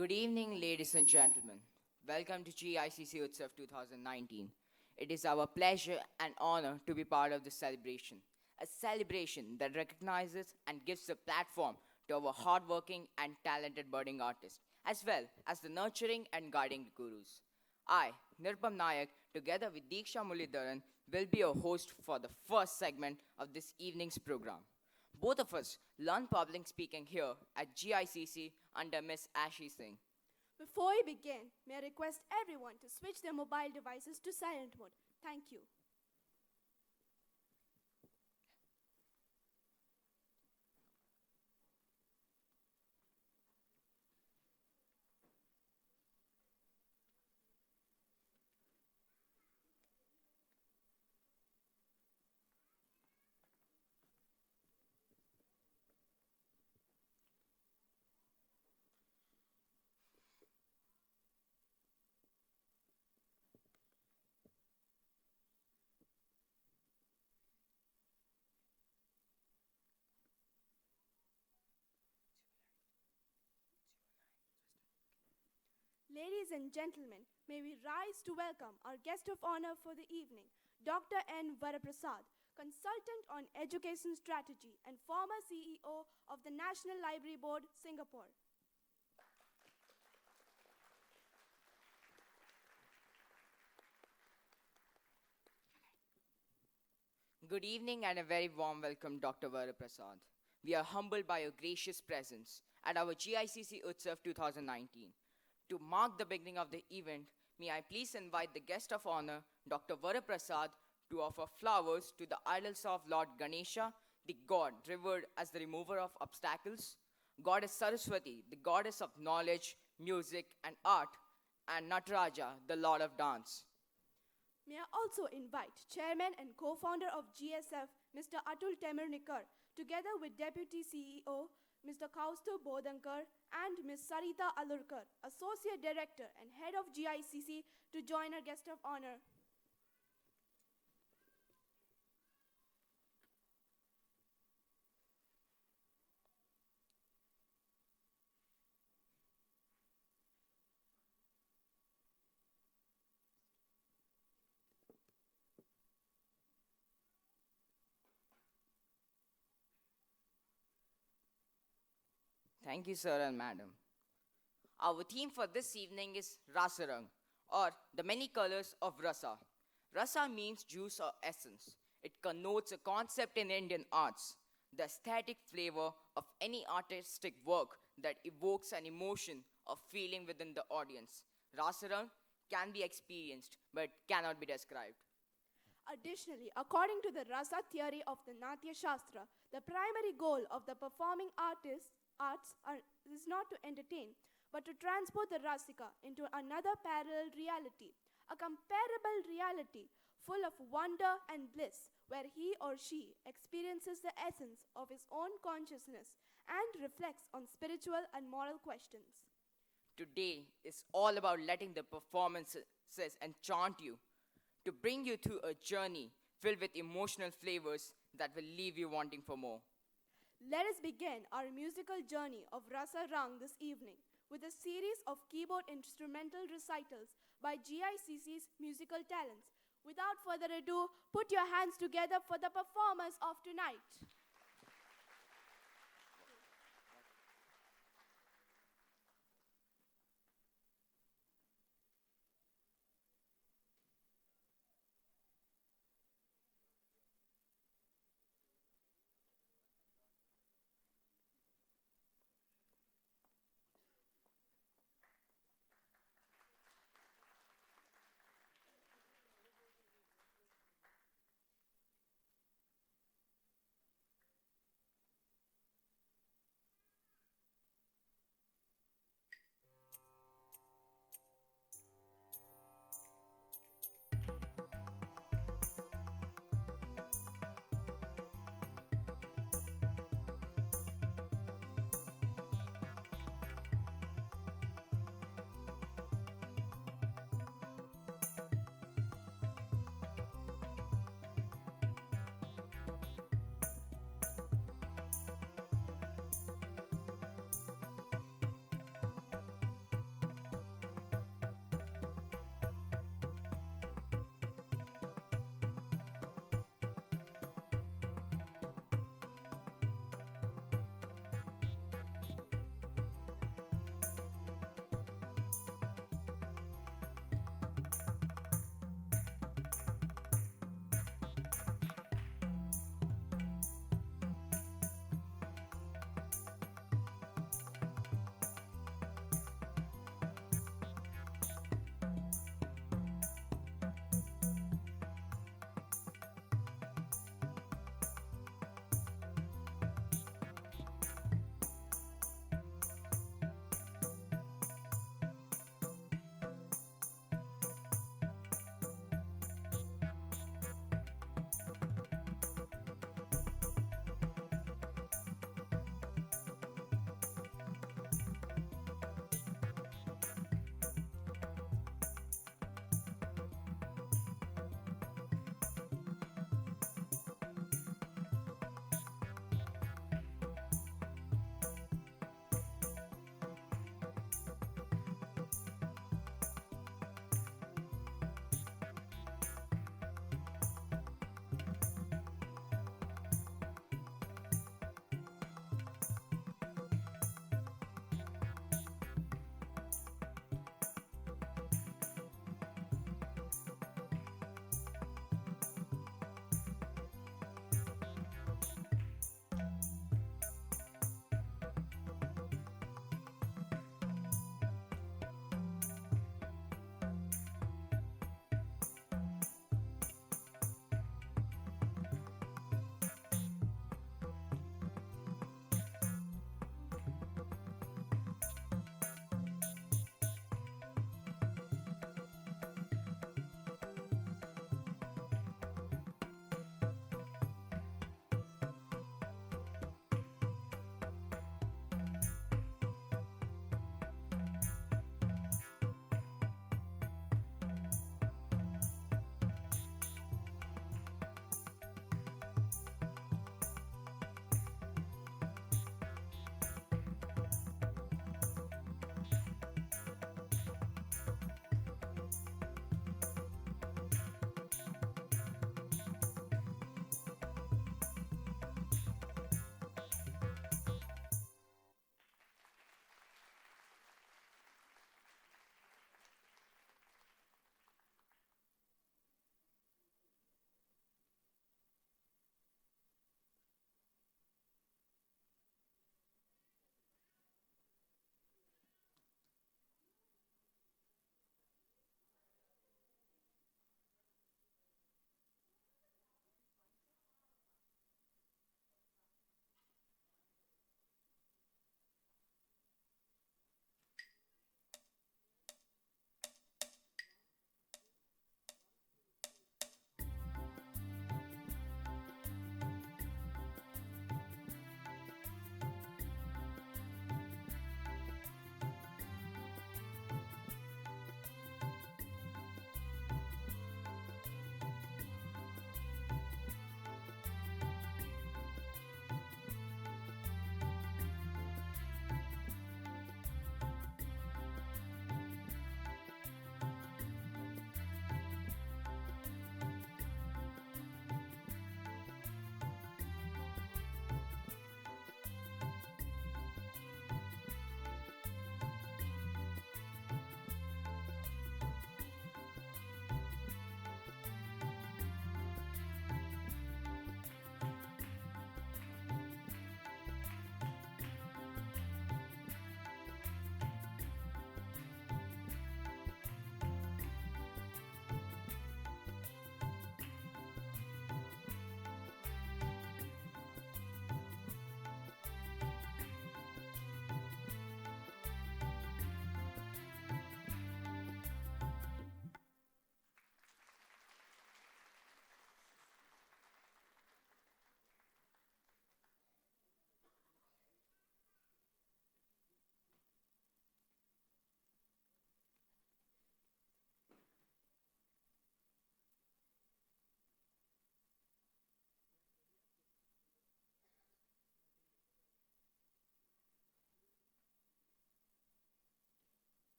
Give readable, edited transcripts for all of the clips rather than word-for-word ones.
Good evening, ladies and gentlemen. Welcome to Gicc Utsav 2019. It is our pleasure and honor to be part of this celebration, a celebration that recognizes and gives a platform to our hardworking and talented budding artists, as well as the nurturing and guiding gurus. I, Nirpam Nayak, together with Diksha Mulidharan, will be your host for the first segment of this evening's program. Both of us learned public speaking here at GICC under Miss Ashi Singh. Before we begin, may I request everyone to switch their mobile devices to silent mode. Thank you. Ladies and gentlemen, may we rise to welcome our guest of honor for the evening, Dr. N. Varaprasad, consultant on education strategy and former CEO of the National Library Board, Singapore. Good evening and a very warm welcome, Dr. Varaprasad. We are humbled by your gracious presence at our GICC Utsav 2019. To mark the beginning of the event, may I please invite the guest of honor, Dr. Varaprasad, to offer flowers to the idols of Lord Ganesha, the god revered as the remover of obstacles, Goddess Saraswati, the goddess of knowledge, music, and art, and Nataraja, the lord of dance. May I also invite Chairman and co-founder of GSF, Mr. Atul Temirnikar, together with Deputy CEO, Mr. Kaustav Bodankar, and Ms. Sarita Alurkar, Associate Director and Head of GICC, to join our guest of honor. Thank you, sir and madam. Our theme for this evening is Rasarang, or the many colors of rasa. Rasa means juice or essence. It connotes a concept in Indian arts, the aesthetic flavor of any artistic work that evokes an emotion or feeling within the audience. Rasarang can be experienced but cannot be described. Additionally, according to the Rasa theory of the Natya Shastra, the primary goal of the performing is not to entertain, but to transport the Rasika into another parallel reality, a comparable reality full of wonder and bliss, where he or she experiences the essence of his own consciousness and reflects on spiritual and moral questions. Today is all about letting the performances enchant you, to bring you through a journey filled with emotional flavors that will leave you wanting for more. Let us begin our musical journey of Rasa Rang this evening with a series of keyboard instrumental recitals by GICC's musical talents. Without further ado, put your hands together for the performers of tonight.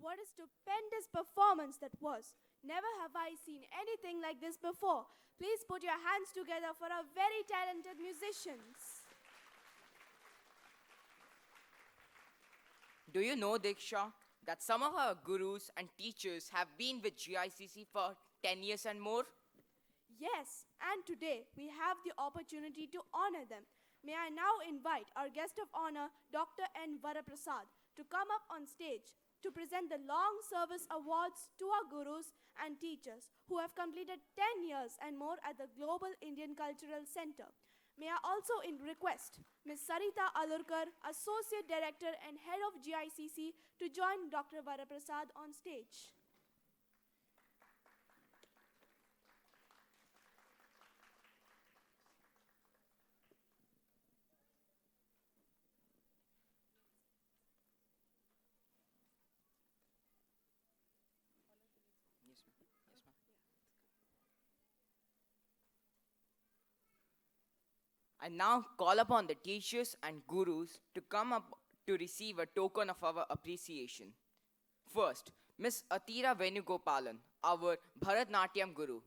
What a stupendous performance that was. Never have I seen anything like this before. Please put your hands together for our very talented musicians. Do you know, Diksha, that some of our gurus and teachers have been with GICC for 10 years and more? Yes, and today we have the opportunity to honor them. May I now invite our guest of honor, Dr. N. Varaprasad, to come up on stage to present the Long Service Awards to our gurus and teachers who have completed 10 years and more at the Global Indian Cultural Center. May I also request Ms. Sarita Alurkar, Associate Director and Head of GICC, to join Dr. Varaprasad on stage. Yes, ma'am. Yes, ma'am. I now call upon the teachers and gurus to come up to receive a token of our appreciation. First, Miss Atira Venugopalan, our Bharatnatyam guru.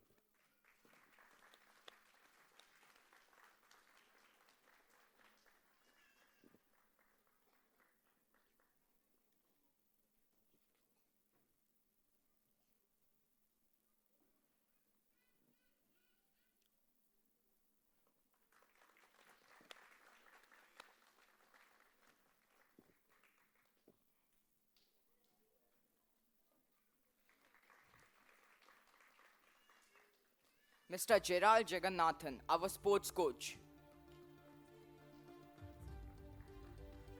Mr. Gerald Jagannathan, our sports coach.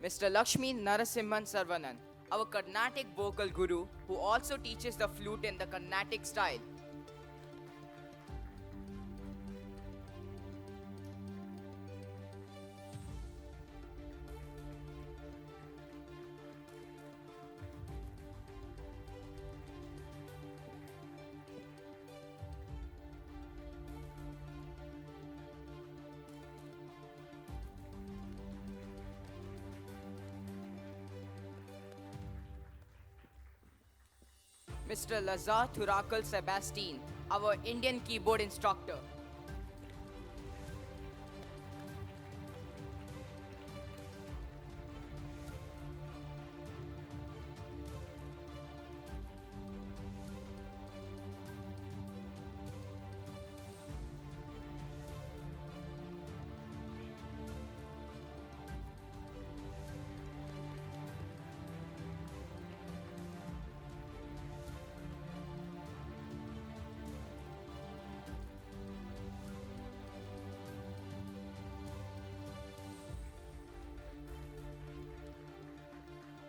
Mr. Lakshmi Narasimhan Sarvanan, our Carnatic vocal guru who also teaches the flute in the Carnatic style. Mr. Lazar Thurakal Sebastian, our Indian keyboard instructor.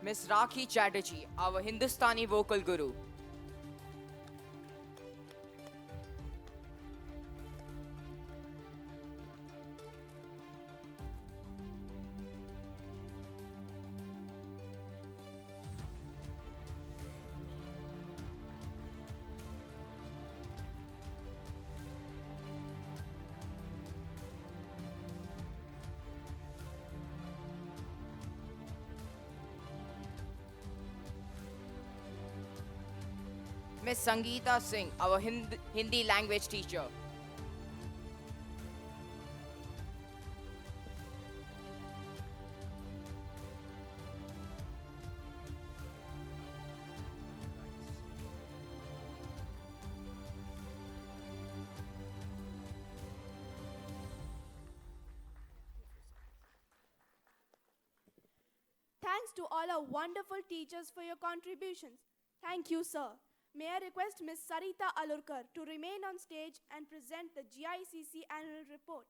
Miss Rakhi Chatterjee, our Hindustani vocal guru. Miss Sangeeta Singh, our Hindi language teacher. Thanks to all our wonderful teachers for your contributions. Thank you, sir. May I request Ms. Sarita Alurkar to remain on stage and present the GICC annual report.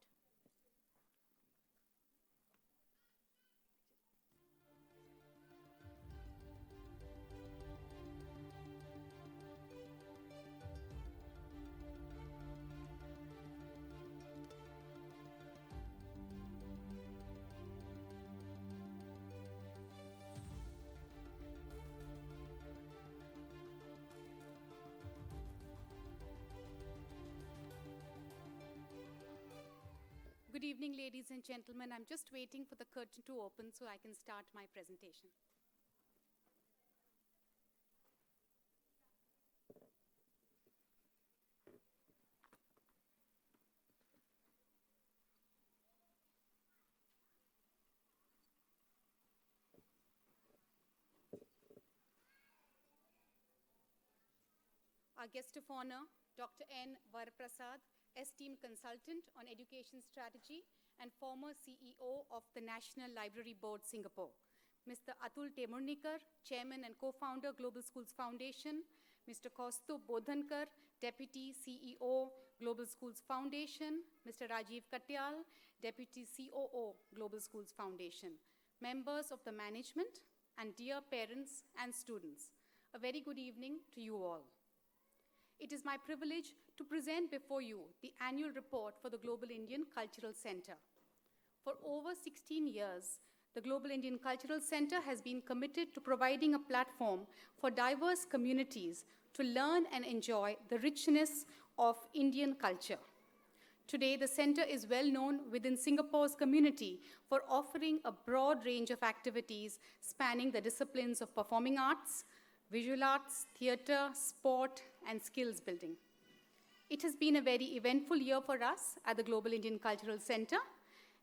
Good evening, ladies and gentlemen. I'm just waiting for the curtain to open so I can start my presentation. our guest of honor, Dr. N. Varaprasad, esteemed consultant on education strategy and former CEO of the National Library Board, Singapore. Mr. Atul Temurnikar, Chairman and co-founder, Global Schools Foundation. Mr. Kaustubh Bodhankar, Deputy CEO, Global Schools Foundation. Mr. Rajiv Katyal, Deputy COO, Global Schools Foundation. Members of the management, and dear parents and students, a very good evening to you all. It is my privilege to present before you the annual report for the Global Indian Cultural Center. For over 16 years, the Global Indian Cultural Center has been committed to providing a platform for diverse communities to learn and enjoy the richness of Indian culture. Today, the center is well known within Singapore's community for offering a broad range of activities spanning the disciplines of performing arts, visual arts, theater, sport, and skills building. It has been a very eventful year for us at the Global Indian Cultural Center,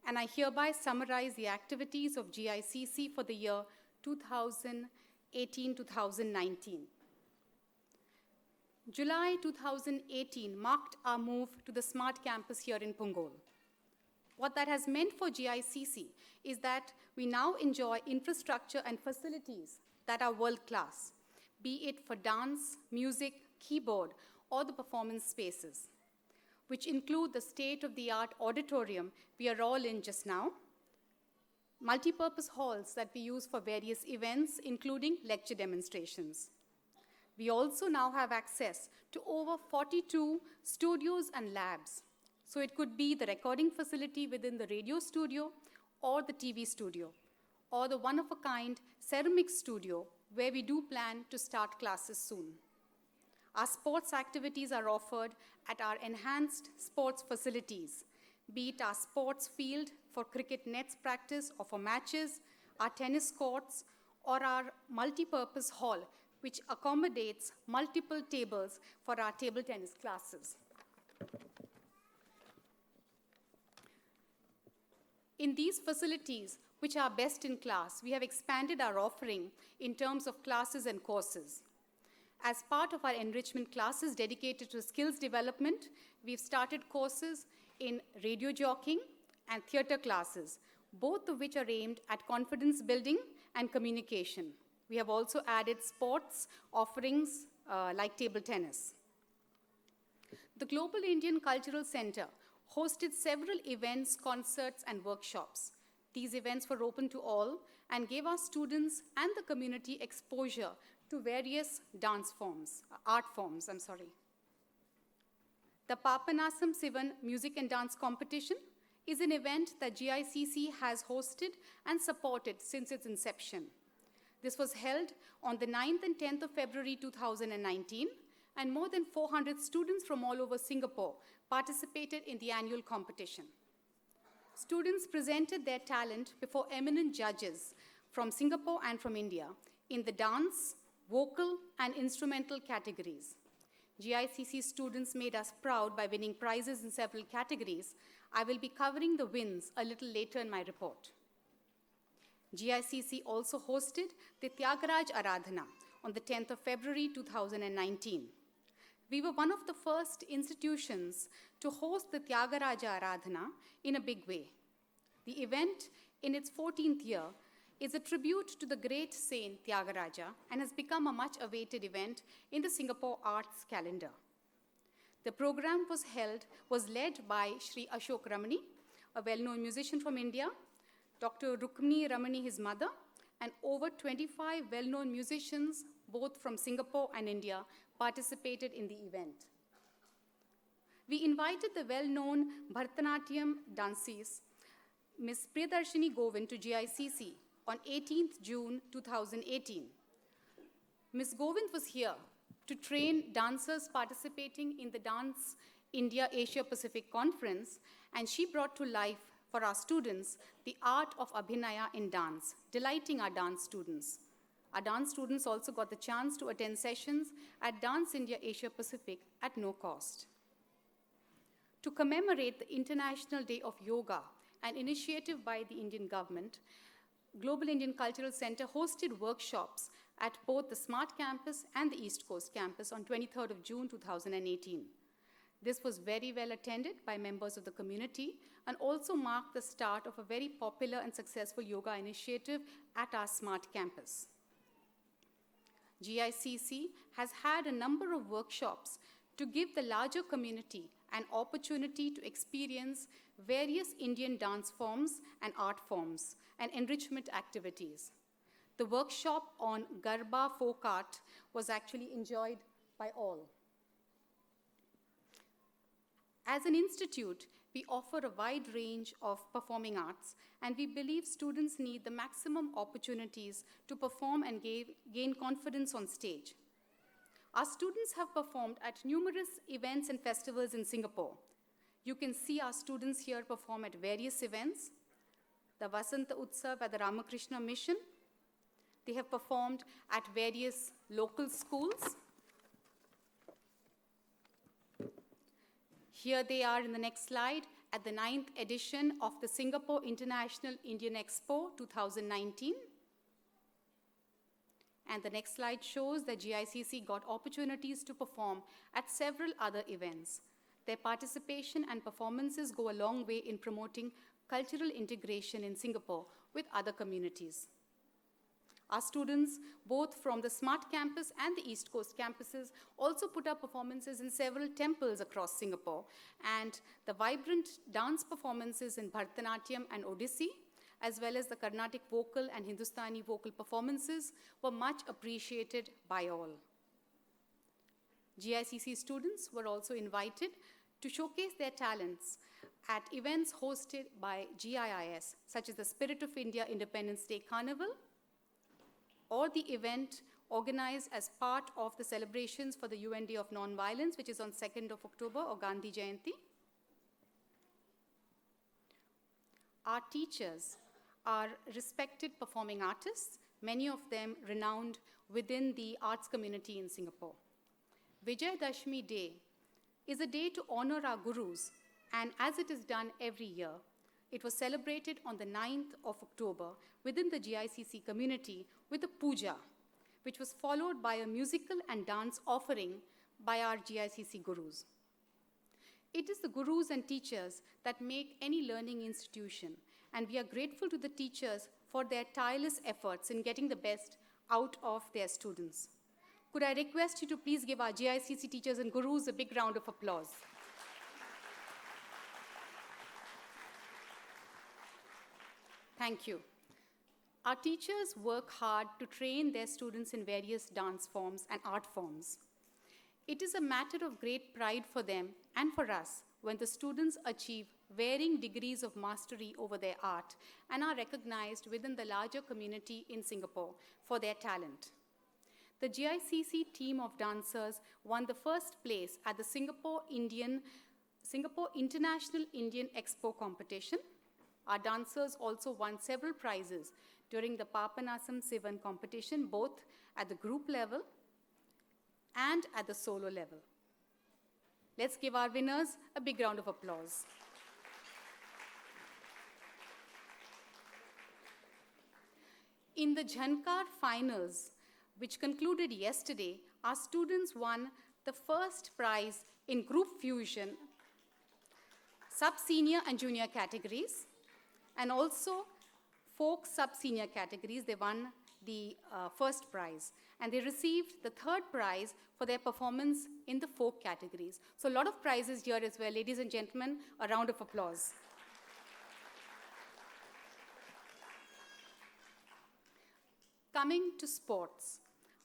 and I hereby summarize the activities of GICC for the year 2018-2019. July 2018 marked our move to the Smart Campus here in Punggol. What that has meant for GICC is that we now enjoy infrastructure and facilities that are world-class, be it for dance, music, keyboard, or the performance spaces, which include the state-of-the-art auditorium we are all in just now, multi-purpose halls that we use for various events, including lecture demonstrations. We also now have access to over 42 studios and labs. So it could be the recording facility within the radio studio or the TV studio, or the one-of-a-kind ceramic studio where we do plan to start classes soon. Our sports activities are offered at our enhanced sports facilities, be it our sports field for cricket nets practice or for matches, our tennis courts, or our multi-purpose hall, which accommodates multiple tables for our table tennis classes. In these facilities, which are best in class, we have expanded our offering in terms of classes and courses. As part of our enrichment classes dedicated to skills development, we've started courses in radio jockeying and theater classes, both of which are aimed at confidence building and communication. We have also added sports offerings like table tennis. The Global Indian Cultural Center hosted several events, concerts, and workshops. These events were open to all and gave our students and the community exposure to various art forms. The Papanasam Sivan Music and Dance Competition is an event that GICC has hosted and supported since its inception. This was held on the 9th and 10th of February 2019, and more than 400 students from all over Singapore participated in the annual competition. Students presented their talent before eminent judges from Singapore and from India in the dance, vocal, and instrumental categories. GICC students made us proud by winning prizes in several categories. I will be covering the wins a little later in my report. GICC also hosted the Tyagaraj Aradhana on the 10th of February 2019. We were one of the first institutions to host the Tyagaraja Aradhana in a big way. The event, in its 14th year, is a tribute to the great saint Tyagaraja and has become a much-awaited event in the Singapore arts calendar. The program was led by Sri Ashok Ramani, a well-known musician from India, Dr. Rukmini Ramani, his mother, and over 25 well-known musicians, both from Singapore and India, participated in the event. We invited the well-known Bharatanatyam dances, Ms. Priyadarshini Govind, to GICC on 18th June 2018. Ms. Govind was here to train dancers participating in the Dance India Asia Pacific Conference, and she brought to life for our students the art of Abhinaya in dance, delighting our dance students. Our dance students also got the chance to attend sessions at Dance India Asia Pacific at no cost. To commemorate the International Day of Yoga, an initiative by the Indian government, Global Indian Cultural Center hosted workshops at both the Smart Campus and the East Coast Campus on 23rd of June 2018. This was very well attended by members of the community and also marked the start of a very popular and successful yoga initiative at our Smart Campus. GICC has had a number of workshops to give the larger community an opportunity to experience various Indian dance forms and art forms and enrichment activities. The workshop on Garba folk art was actually enjoyed by all. As an institute, we offer a wide range of performing arts, and we believe students need the maximum opportunities to perform and gain confidence on stage. Our students have performed at numerous events and festivals in Singapore. You can see our students here perform at various events. The Gicc Utsav at the Ramakrishna Mission. They have performed at various local schools. Here they are in the next slide at the 9th edition of the Singapore International Indian Expo 2019. And the next slide shows that GICC got opportunities to perform at several other events. Their participation and performances go a long way in promoting cultural integration in Singapore with other communities. Our students, both from the Smart Campus and the East Coast campuses, also put up performances in several temples across Singapore. And the vibrant dance performances in Bharatanatyam and Odissi, as well as the Carnatic vocal and Hindustani vocal performances, were much appreciated by all. GICC students were also invited to showcase their talents at events hosted by GIIS, such as the Spirit of India Independence Day Carnival, or the event organized as part of the celebrations for the UN Day of Non-Violence, which is on 2nd of October, or Gandhi Jayanti. Our teachers are respected performing artists, many of them renowned within the arts community in Singapore. Vijay Dashmi Day is a day to honor our gurus, and as it is done every year, it was celebrated on the 9th of October within the GICC community with a puja, which was followed by a musical and dance offering by our GICC gurus. It is the gurus and teachers that make any learning institution, and we are grateful to the teachers for their tireless efforts in getting the best out of their students. Could I request you to please give our GICC teachers and gurus a big round of applause? Thank you. Our teachers work hard to train their students in various dance forms and art forms. It is a matter of great pride for them and for us when the students achieve varying degrees of mastery over their art and are recognized within the larger community in Singapore for their talent. The GICC team of dancers won the first place at the Singapore International Indian Expo competition. Our dancers also won several prizes during the Papanasam Sivan competition, both at the group level and at the solo level. Let's give our winners a big round of applause. In the Jhankar finals, which concluded yesterday, our students won the first prize in group fusion, sub-senior and junior categories, and also folk sub-senior categories. They won the first prize, and they received the third prize for their performance in the folk categories. So a lot of prizes here as well. Ladies and gentlemen, a round of applause. Coming to sports.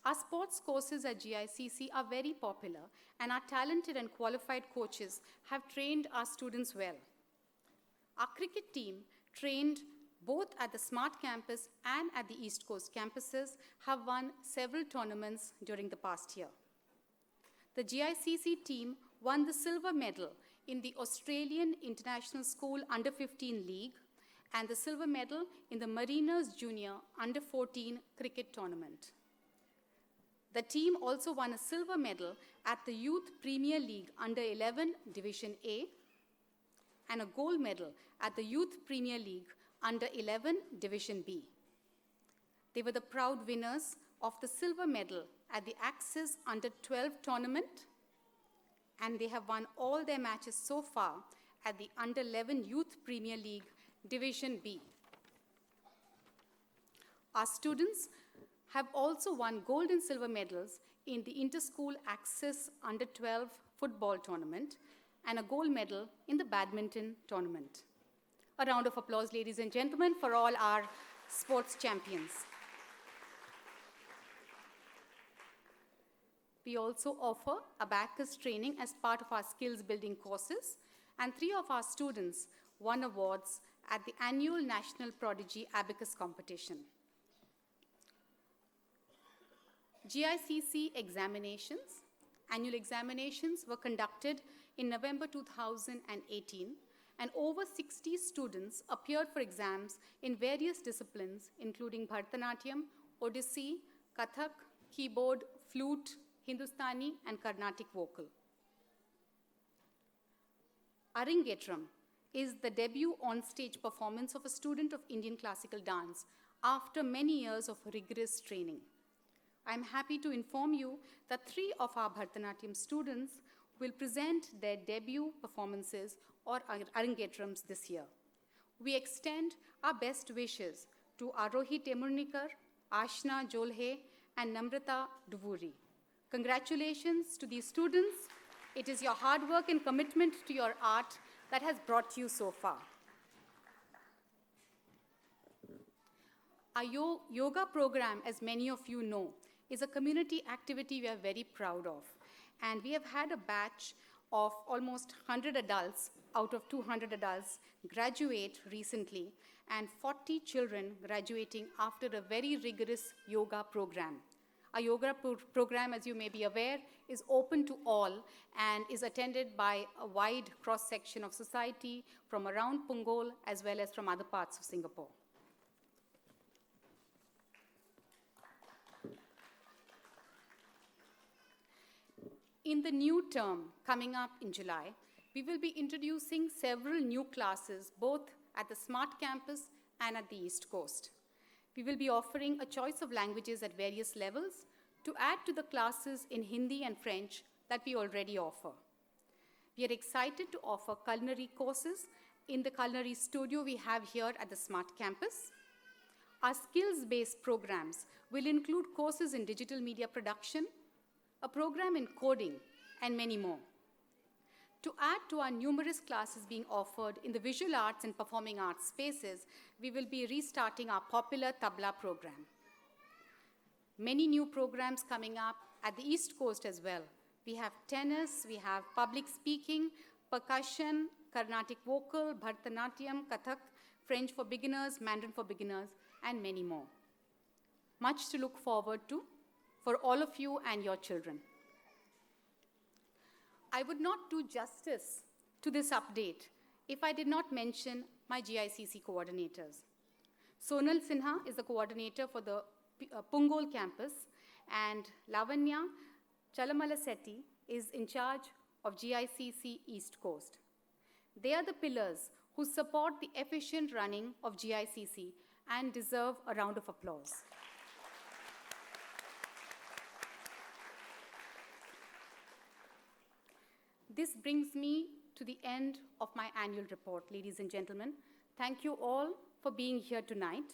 Our sports courses at GICC are very popular, and our talented and qualified coaches have trained our students well. Our cricket team, trained both at the Smart Campus and at the East Coast campuses, have won several tournaments during the past year. The GICC team won the silver medal in the Australian International School Under-15 League and the silver medal in the Mariners Junior Under-14 cricket tournament. The team also won a silver medal at the Youth Premier League Under-11 Division A and a gold medal at the Youth Premier League Under-11 Division B. They were the proud winners of the silver medal at the Axis Under 12 tournament, and they have won all their matches so far at the Under 11 Youth Premier League Division B. Our students have also won gold and silver medals in the Inter-School Axis Under 12 football tournament and a gold medal in the badminton tournament. A round of applause, ladies and gentlemen, for all our sports champions. We also offer abacus training as part of our skills building courses, and 3 of our students won awards at the annual National Prodigy Abacus competition. GICC examinations, annual examinations were conducted in November 2018, and over 60 students appeared for exams in various disciplines, including Bharatanatyam, Odissi, Kathak, keyboard, flute, Hindustani, and Carnatic vocal. Arangetram is the debut on-stage performance of a student of Indian classical dance after many years of rigorous training. I'm happy to inform you that 3 of our Bharatanatyam students will present their debut performances or Arangetrams this year. We extend our best wishes to Arohi Temurnikar, Ashna Jolhe, and Namrata Duvuri. Congratulations to these students. It is your hard work and commitment to your art that has brought you so far. Our yoga program, as many of you know, is a community activity we are very proud of. And we have had a batch of almost 100 adults out of 200 adults graduate recently, and 40 children graduating after a very rigorous yoga program. Our yoga program, as you may be aware, is open to all and is attended by a wide cross-section of society from around Punggol as well as from other parts of Singapore. In the new term coming up in July, we will be introducing several new classes both at the Smart Campus and at the East Coast. We will be offering a choice of languages at various levels to add to the classes in Hindi and French that we already offer. We are excited to offer culinary courses in the culinary studio we have here at the Smart Campus. Our skills-based programs will include courses in digital media production, a program in coding, and many more. To add to our numerous classes being offered in the visual arts and performing arts spaces, we will be restarting our popular tabla program. Many new programs coming up at the East Coast as well. We have tennis, we have public speaking, percussion, Carnatic vocal, Bharatanatyam, Kathak, French for beginners, Mandarin for beginners, and many more. Much to look forward to for all of you and your children. I would not do justice to this update if I did not mention my GICC coordinators. Sonal Sinha is the coordinator for the Punggol campus, and Lavanya Chalamala Setti is in charge of GICC East Coast. They are the pillars who support the efficient running of GICC and deserve a round of applause. This brings me to the end of my annual report, ladies and gentlemen. Thank you all for being here tonight.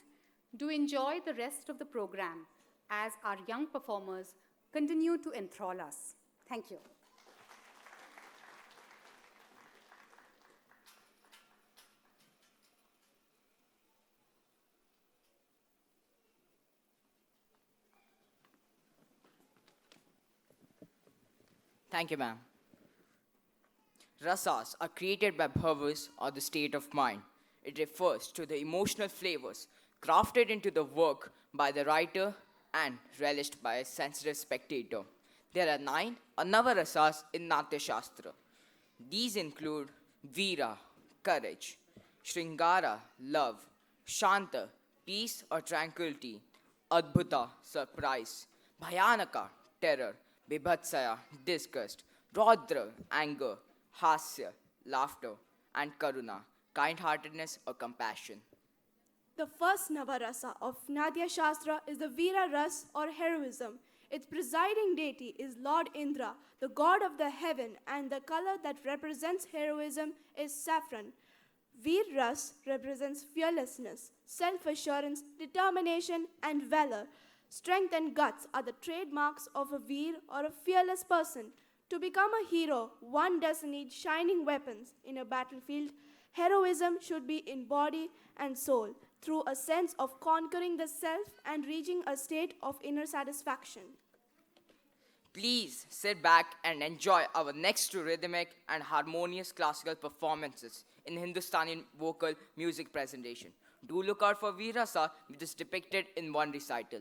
Do enjoy the rest of the program as our young performers continue to enthrall us. Thank you. Thank you, ma'am. Rasas are created by bhavas or the state of mind. It refers to the emotional flavors crafted into the work by the writer and relished by a sensitive spectator. There are 9 or Navarasas in Natya Shastra. These include Veera, courage, Shringara, love, Shanta, peace or tranquility, Adbhuta, surprise, Bhayanaka, terror, Bibhatsaya, disgust, Raudra, anger, Hasya, laughter, and Karuna, kind-heartedness or compassion. The first Navarasa of Natya Shastra is the Veera Ras or heroism. Its presiding deity is Lord Indra, the god of the heaven, and the color that represents heroism is saffron. Veer Ras represents fearlessness, self assurance, determination, and valor. Strength and guts are the trademarks of a Veer or a fearless person. To become a hero, one doesn't need shining weapons in a battlefield. Heroism should be in body and soul, through a sense of conquering the self and reaching a state of inner satisfaction. Please sit back and enjoy our next two rhythmic and harmonious classical performances in Hindustani vocal music presentation. Do look out for Virasa, which is depicted in one recital.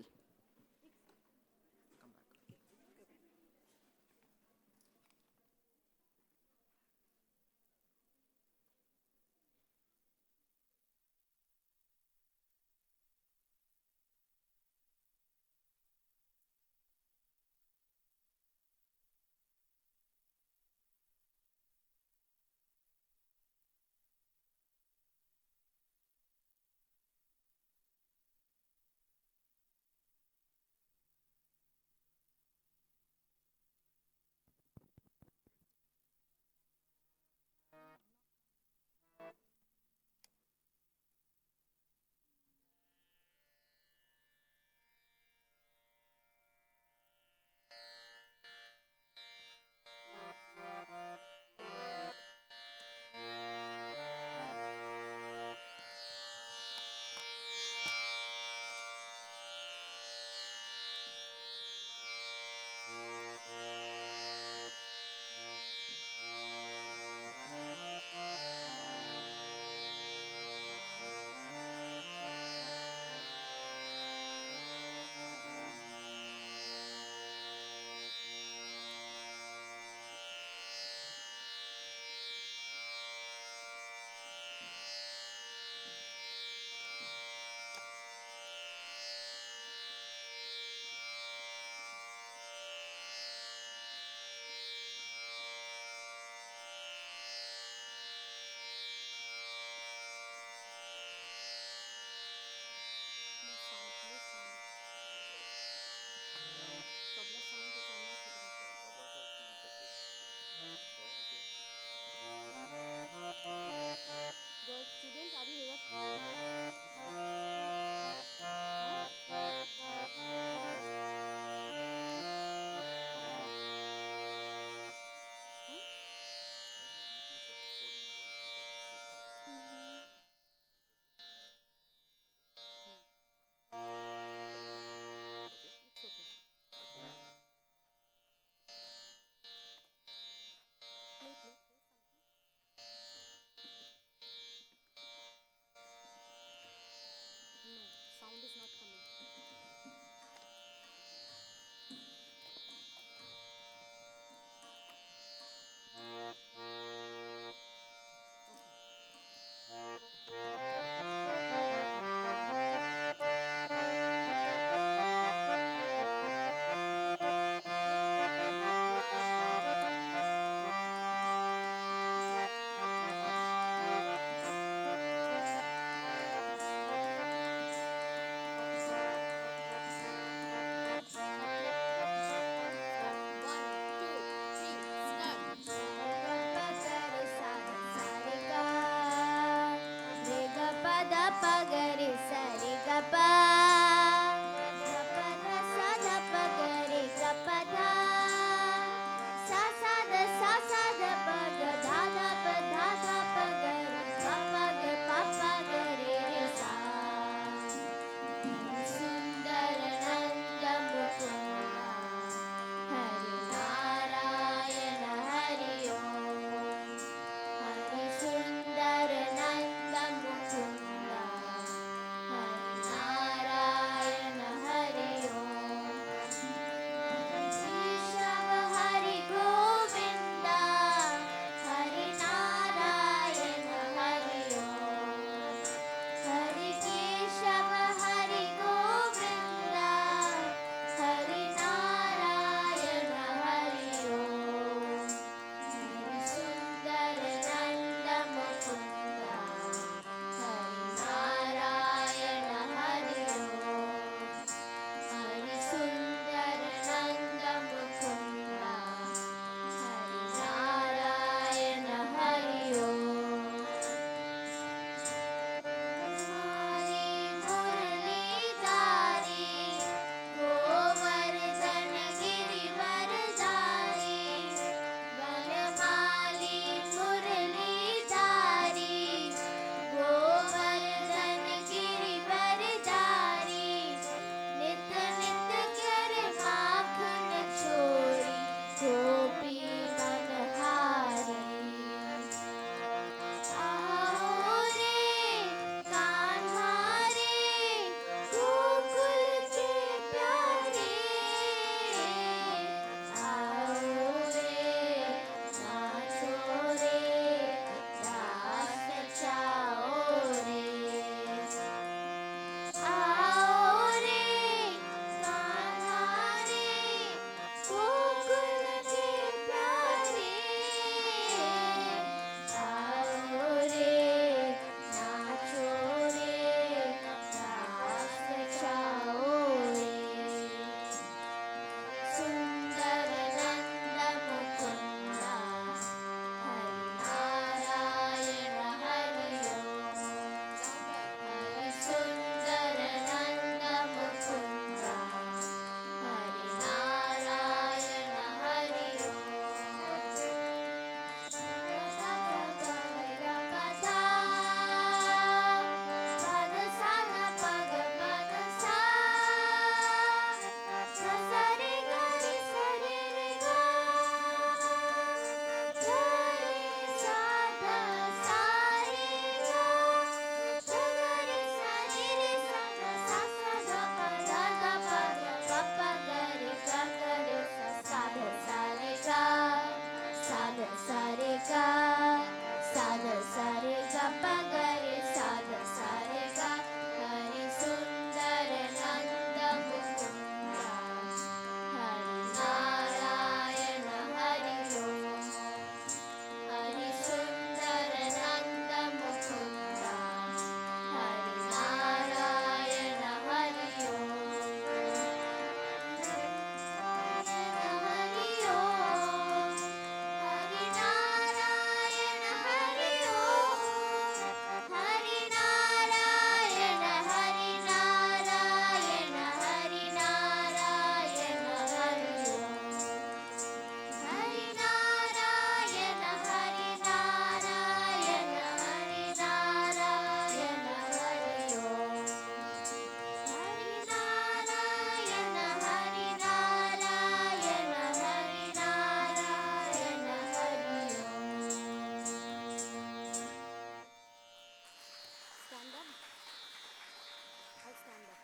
I'll stand up.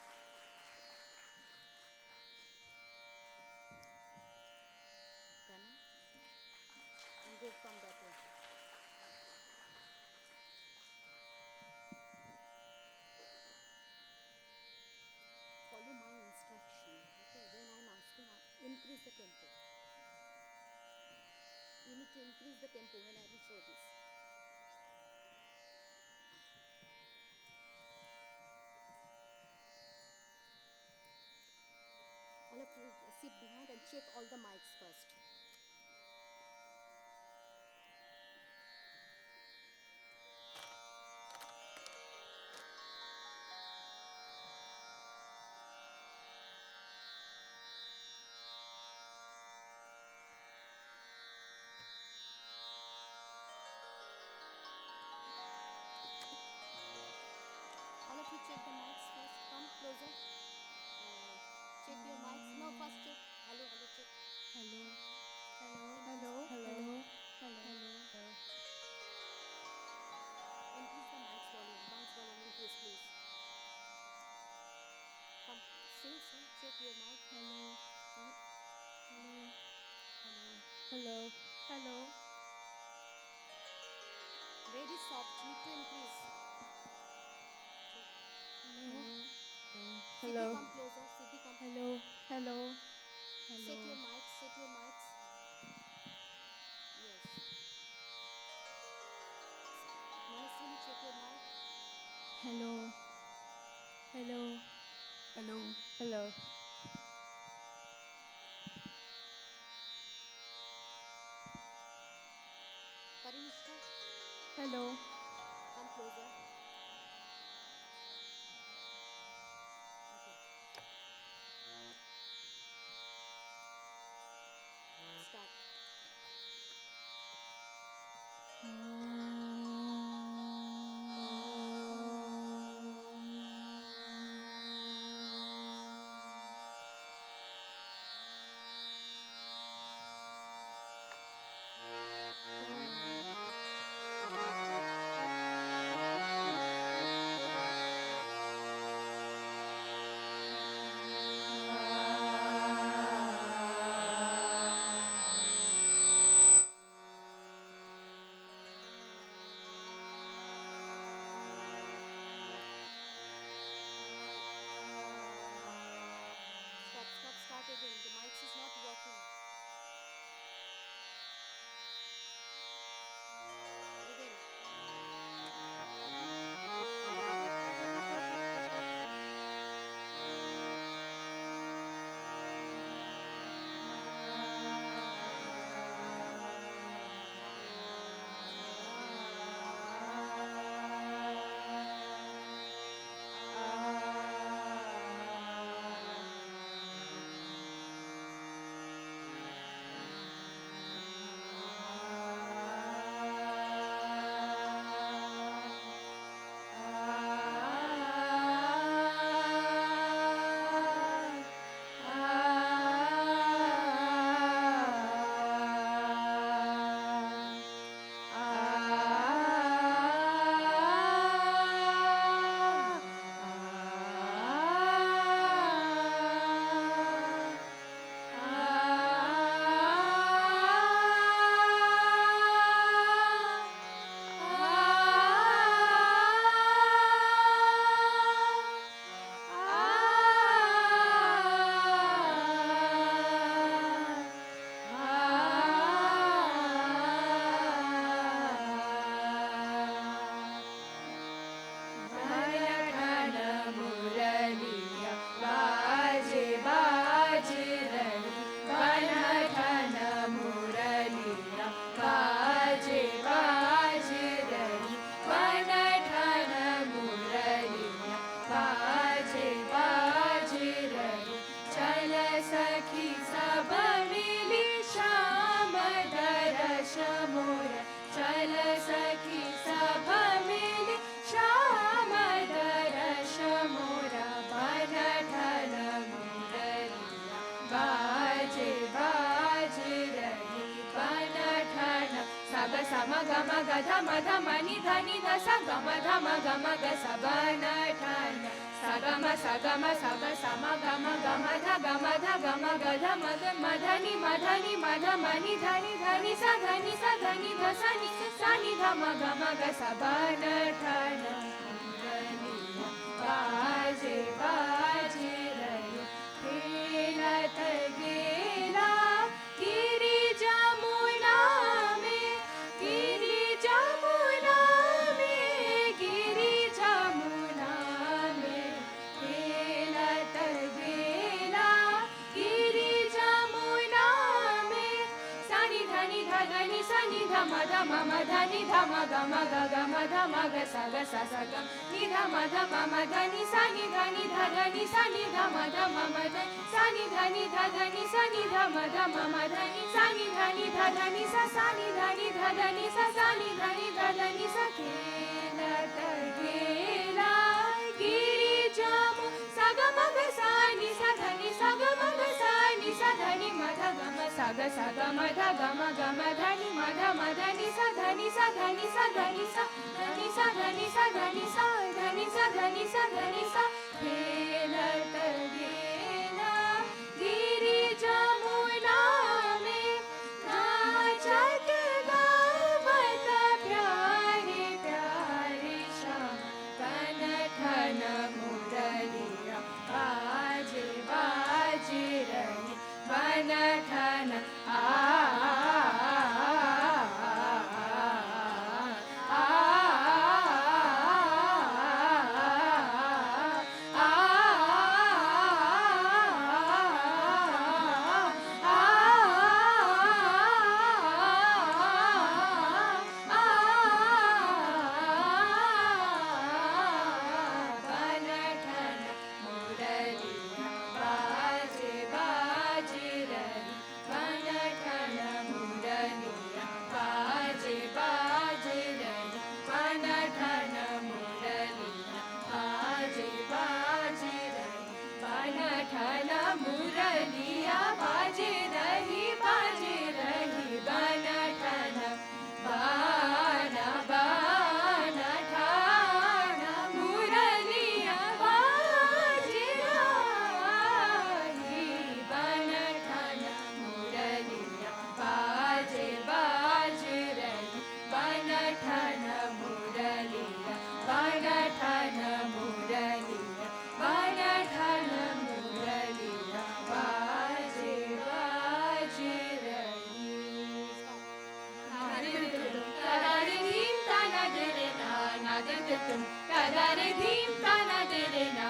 Then and go from that way. Follow my instruction. Okay, when I'm asking, increase the tempo. You need to increase the tempo when I will show this. All of you sit behind and check all the mics first. All of you check the mics first. Come closer. Check your mics. No, first check. Hello, hello, check. Hello. Hello. Hello. Hello. Increase the mic's volume. Mic's volume increase, please. Come, sing. Check your mic. Hello. Hmm? Hello. Hello. Very soft. Need to increase. Check. Hello. Siddhi, come closer. Siddhi, come. Hello. Hello. Set your mics. Set your mics. Yes. Manaswini, check your mic. Hello. Hello. Hello. Hello. Parinishka, Hello. come closer. Okay. Start. Start again. The mics is not working. Again. sa ga ma ga ma dha ga ma dha ga ma ga dha ma dha ma dha ni ma dha ma ni dha ni sa dha ni dha sa ni dha ma ga sa ba na tha na muraliya baje baje rayo खेलत गेला गिरी जमुना में गिरी जमुना में गिरी जमुना में खेलत गेला गिरी जमुना में सानी धनी धनी सनी धम धम धनी धम गम गम धम ग सा ग नि धम धम धनी सनी धनी धनी सनी धम धम धनी सानी धनी धनी सनी धम धम धनी सानी धनी धनी सा सानी धनी धनी सा सानी धनी धनी सा खेलत गेला गिरी जमु सा ग म ग सा नि सा धनी सा ग म ग सा नि सा धनी म ध ग म सा ग म ध ग म धनी म ध म धनी सा धनी सा धनी सा धनी सा धनी सा धनी सा धनी सा धनी सा धनी सा धनी सा खेलत गेला गिरी जमुना में नाचत गावत प्यारे प्यारे श्याम कन ठन मुरलिया बाजे बाजे रही बन ठन मुरलिया बाजे रही बन ठन बाना बाना ठाना मुरलिया बाजे रही बन ठन मुरलिया बाजे बाजे रही बन ठन मुरलिया बन ठन मुरलिया बन ठन मुरलिया बाजे बाजे रही तदारे धीम ताना दरे ना दे तुम तदारे धीम ताना दरे ना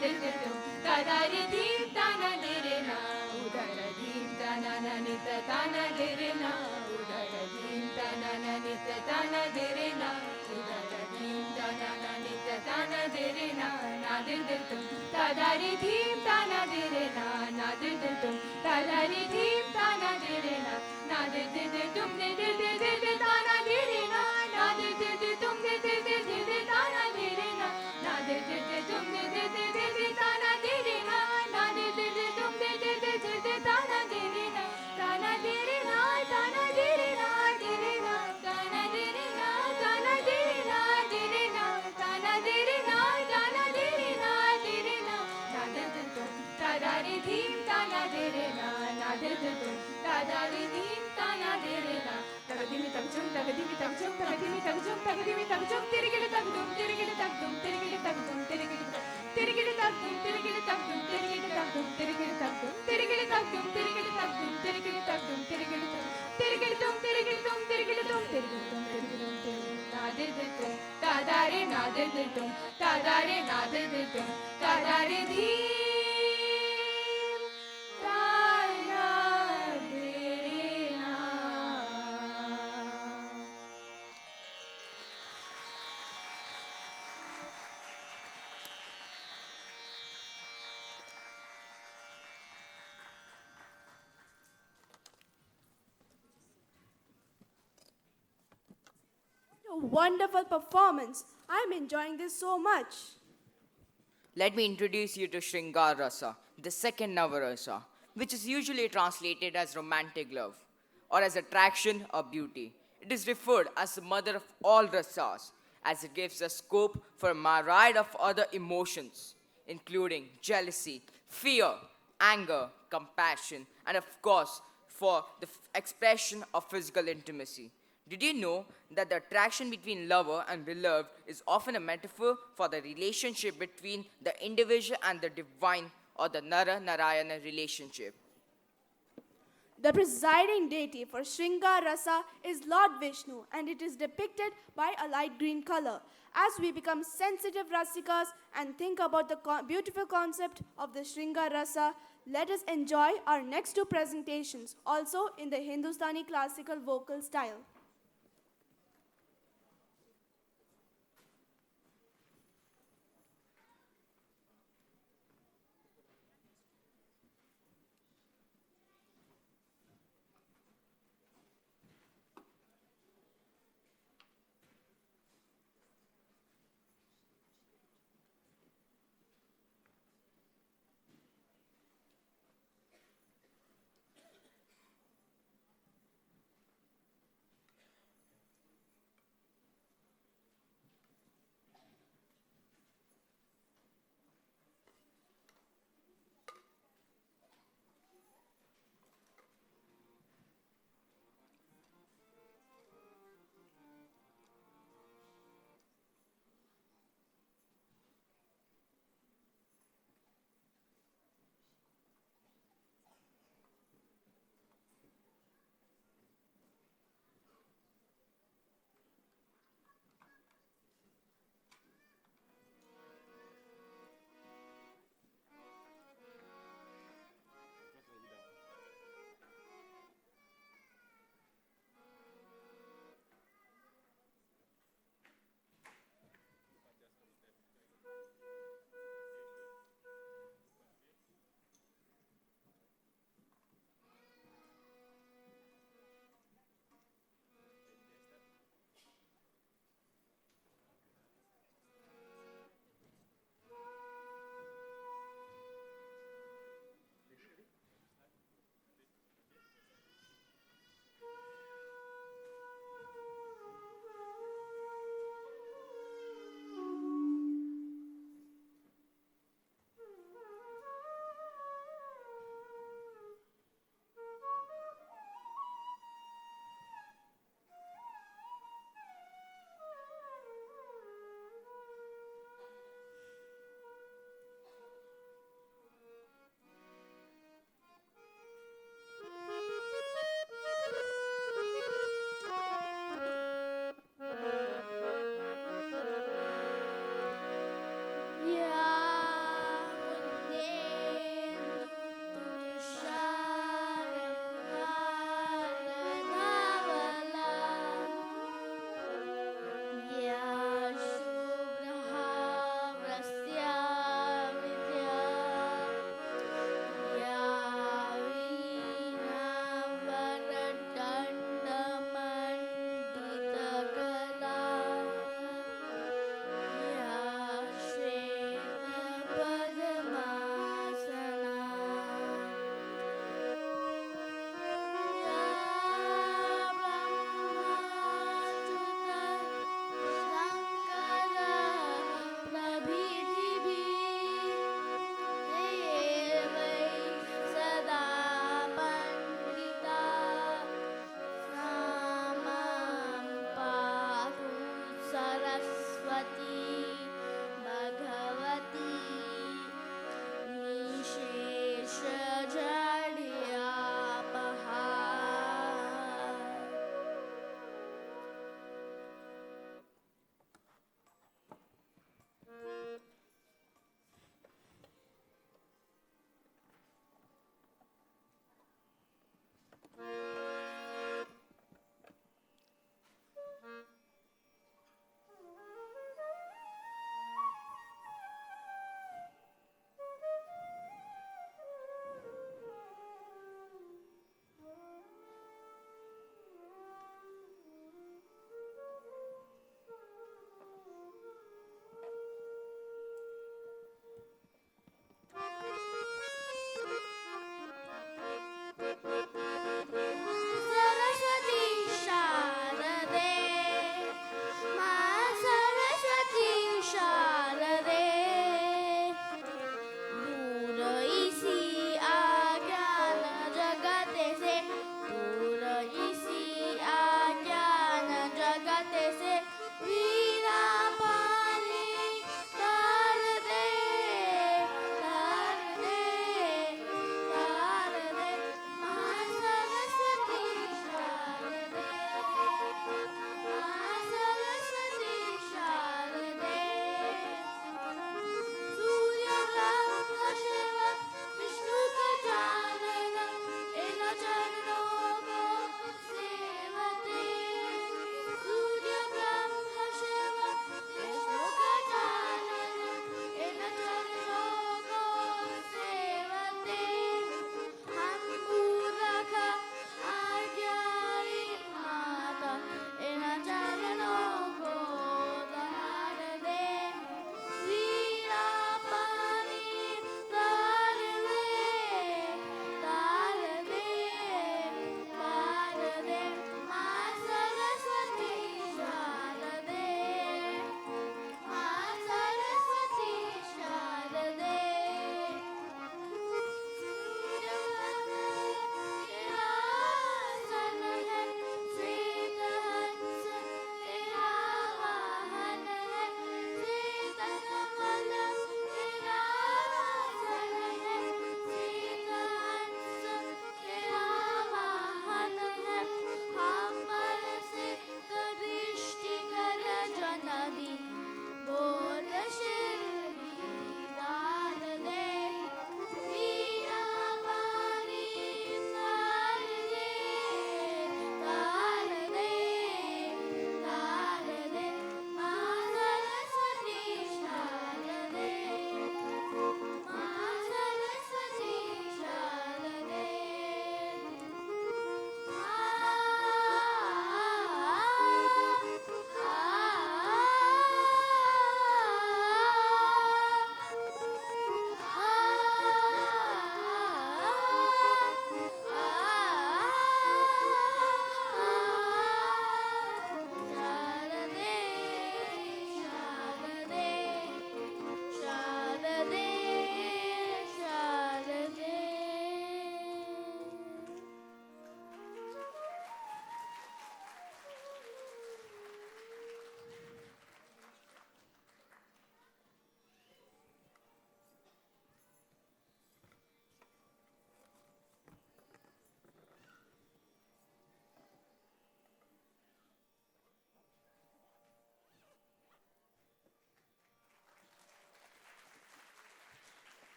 दे तुम तदारे धीम ताना दरे ना उदर धीम ताना नित ताना दरे ना उदर धीम ताना नित ताना दरे ना उदर धीम ताना नित ताना दरे ना दे तुम तदारे धीम ताना दरे ना दे तुम तदारे धीम ताना दरे ना दे तुम दे ताना दरे ना दे तुम दे ताना दरे ना दे तुम दे ताना दरे ना दे तुम दे ताना दरे ना ताना दरे ना ताना दरे ना दरे ना ताना दरे ना ताना दरे ना दरे ना ताना दरे ना ताना दरे ना दरे ना दे तुम तदारे धीम ताना दरे ना दे तुम तदारे धीम ताना दरे ना तगदिमी तगजुम तगदिमी तगजुम तगदिमी तगजुम तगदिमी तगजुम तिरिगिड़ तगदुम तिरिगिड़ तगदुम तिरिगिड़ तगदुम तिरिगिड़ तिरिगिड़ तगदुम तिरिगिड़ तगदुम तिरिगिड़ तगदुम तिरिगिड़ तगदुम तिरिगिड़ तगदुम तिरिगिड़ तगदुम तिरिगिड़ तगदुम तिरिगिड़ तिरिगिड़ तुम तिरिगिड़ तुम तिरिगिड़ तुम तिरिगिड़ तुम तिरिगिड़ तुम नादे दे तुम तदारे नादे दे तुम तदारे नादे दे तुम तदारे धीम ताना दरे ना A wonderful performance. I'm enjoying this so much. Let me introduce you to Shringar Rasa, the second Navarasa, which is usually translated as romantic love or as attraction or beauty. It is referred as the mother of all rasas, as it gives a scope for a myriad of other emotions. including jealousy, fear, anger, compassion, and of course, for the expression of physical intimacy. Did you know that the attraction between lover and beloved is often a metaphor for the relationship between the individual and the divine, or the Nara Narayana relationship? The presiding deity for Shringa Rasa is Lord Vishnu, and it is depicted by a light green color. As we become sensitive Rasikas and think about the beautiful concept of the Shringa Rasa, let us enjoy our next two presentations, also in the Hindustani classical vocal style.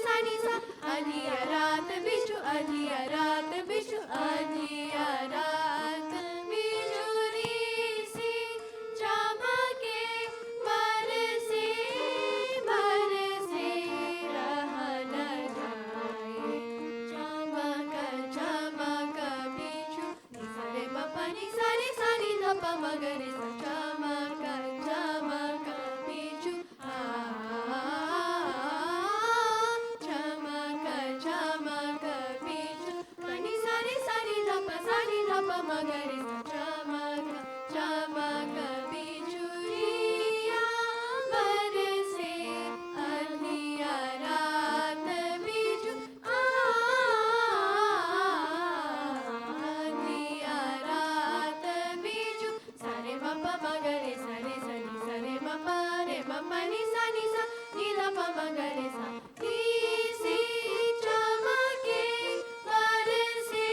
sa ni sa. Adhiya raat bichu, adhiya raat bichu, adhiya raat bijuli si chamake barse barse raha na jaye. Chamaka chamaka bichu, ni sa re ma pa ni sa ni dha pa ma ga re sa. Chamaka chamaka bichu, chamaka chamaka bichu, pani sa ni dha pa ma ga re sa. Chamaka chamaka bichu riya barse adhiya raat bichu, adhiya raat bichu. Sa re ma pa ma ga re sa re sa ni sa re ma pa ni sa ni dha pa ma ga re sa. Si chamake barse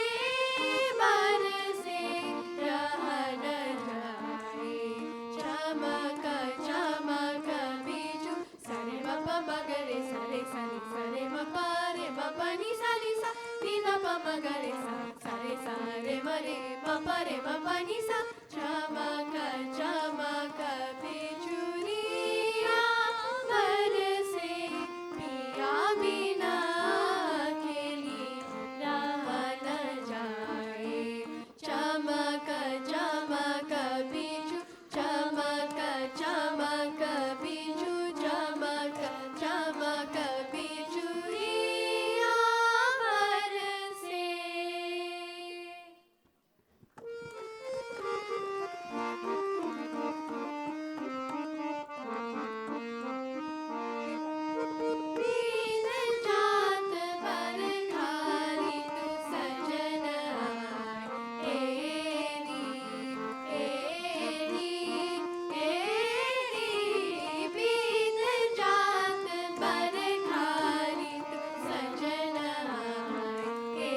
barse raha na jaye. Chamaka chamaka bichu, sa re ma pa ma ga re sa ni sa re ma pa ni sa ni dha pa ma ga re sa. Sa re ma pa ni sa. Chamaka chamaka bichu riya barse piya bina akeli raha na jaye. Chamaka chamaka bichu, chamaka chamaka bichu, chamaka chamaka bichu riya barse. बीत जात बर खाली तू सजन आए. एरी बीत जात बर खाली तू सजन आए.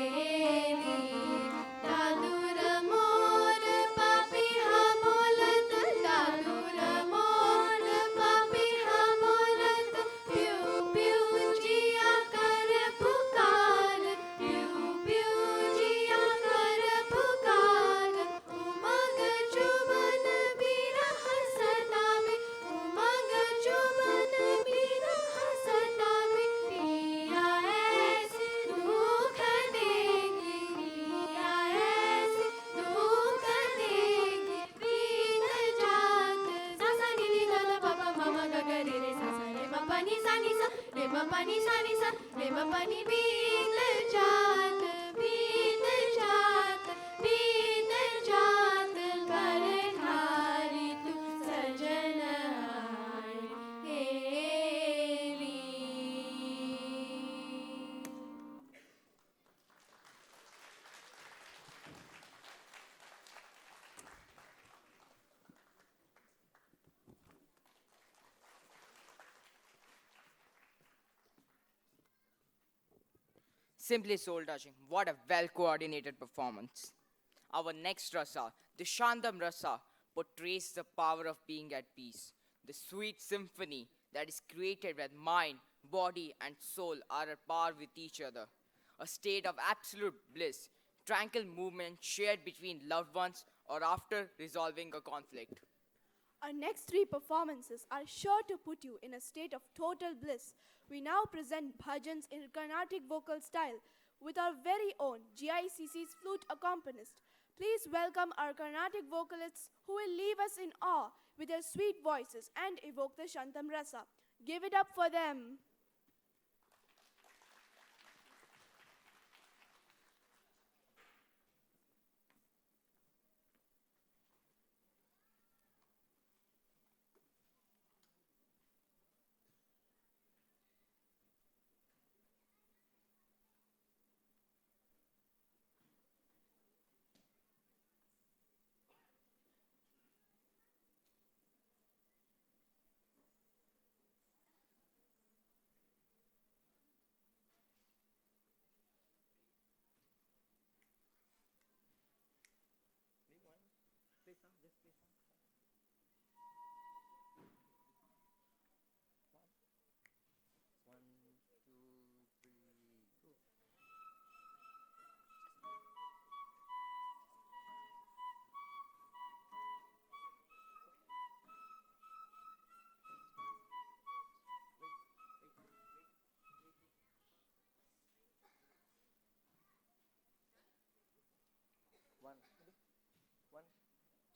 दादूर मोर पापी हा बोलत, दादूर मोर पापी हा बोलत. प्यू प्यू जिया कर पुकार, प्यू प्यू जिया कर पुकार. उमग चुमन बिरह सतावे, उमग चुमन बिरह सतावे. पिया ऐसे दुख देगी, पिया ऐसे दुख देगी. बीत जात सा सा नि नि ध ध प प म म ग ग रे रे सा सा रे म प नि सा नि सा रे म प नि सा नि सा रे म प नि. बीत जात बीत जात बीत जात बर खाली तू सजन आए. Heli. Simply soul touching. What a well coordinated performance. Our next rasa, the Shantam rasa, portrays the power of being at peace. The sweet symphony that is created when mind, body, and soul are at par with each other. A state of absolute bliss, tranquil movement shared between loved ones or after resolving a conflict. Our next three performances are sure to put you in a state of total bliss. We now present bhajans in Carnatic vocal style with our very own GICC's flute accompanist. Please welcome our Carnatic vocalists who will leave us in awe with their sweet voices and evoke the Shantam Rasa. Give it up for them.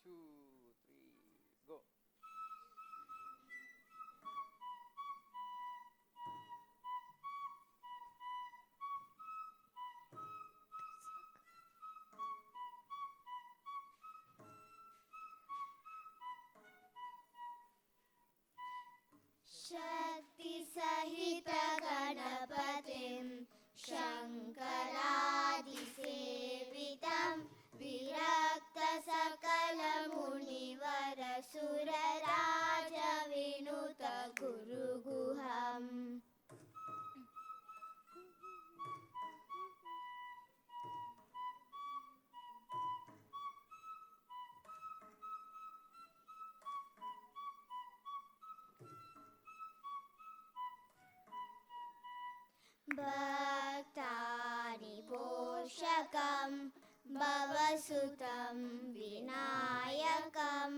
2, 3, go. शक्तिसहितगणपतिं शङ्करादिसेवितं विरक्तसकलमुनिवरसुरराजविनुतगुरुगुहम् भक्तानि पोषकं भवसुतं विनायकं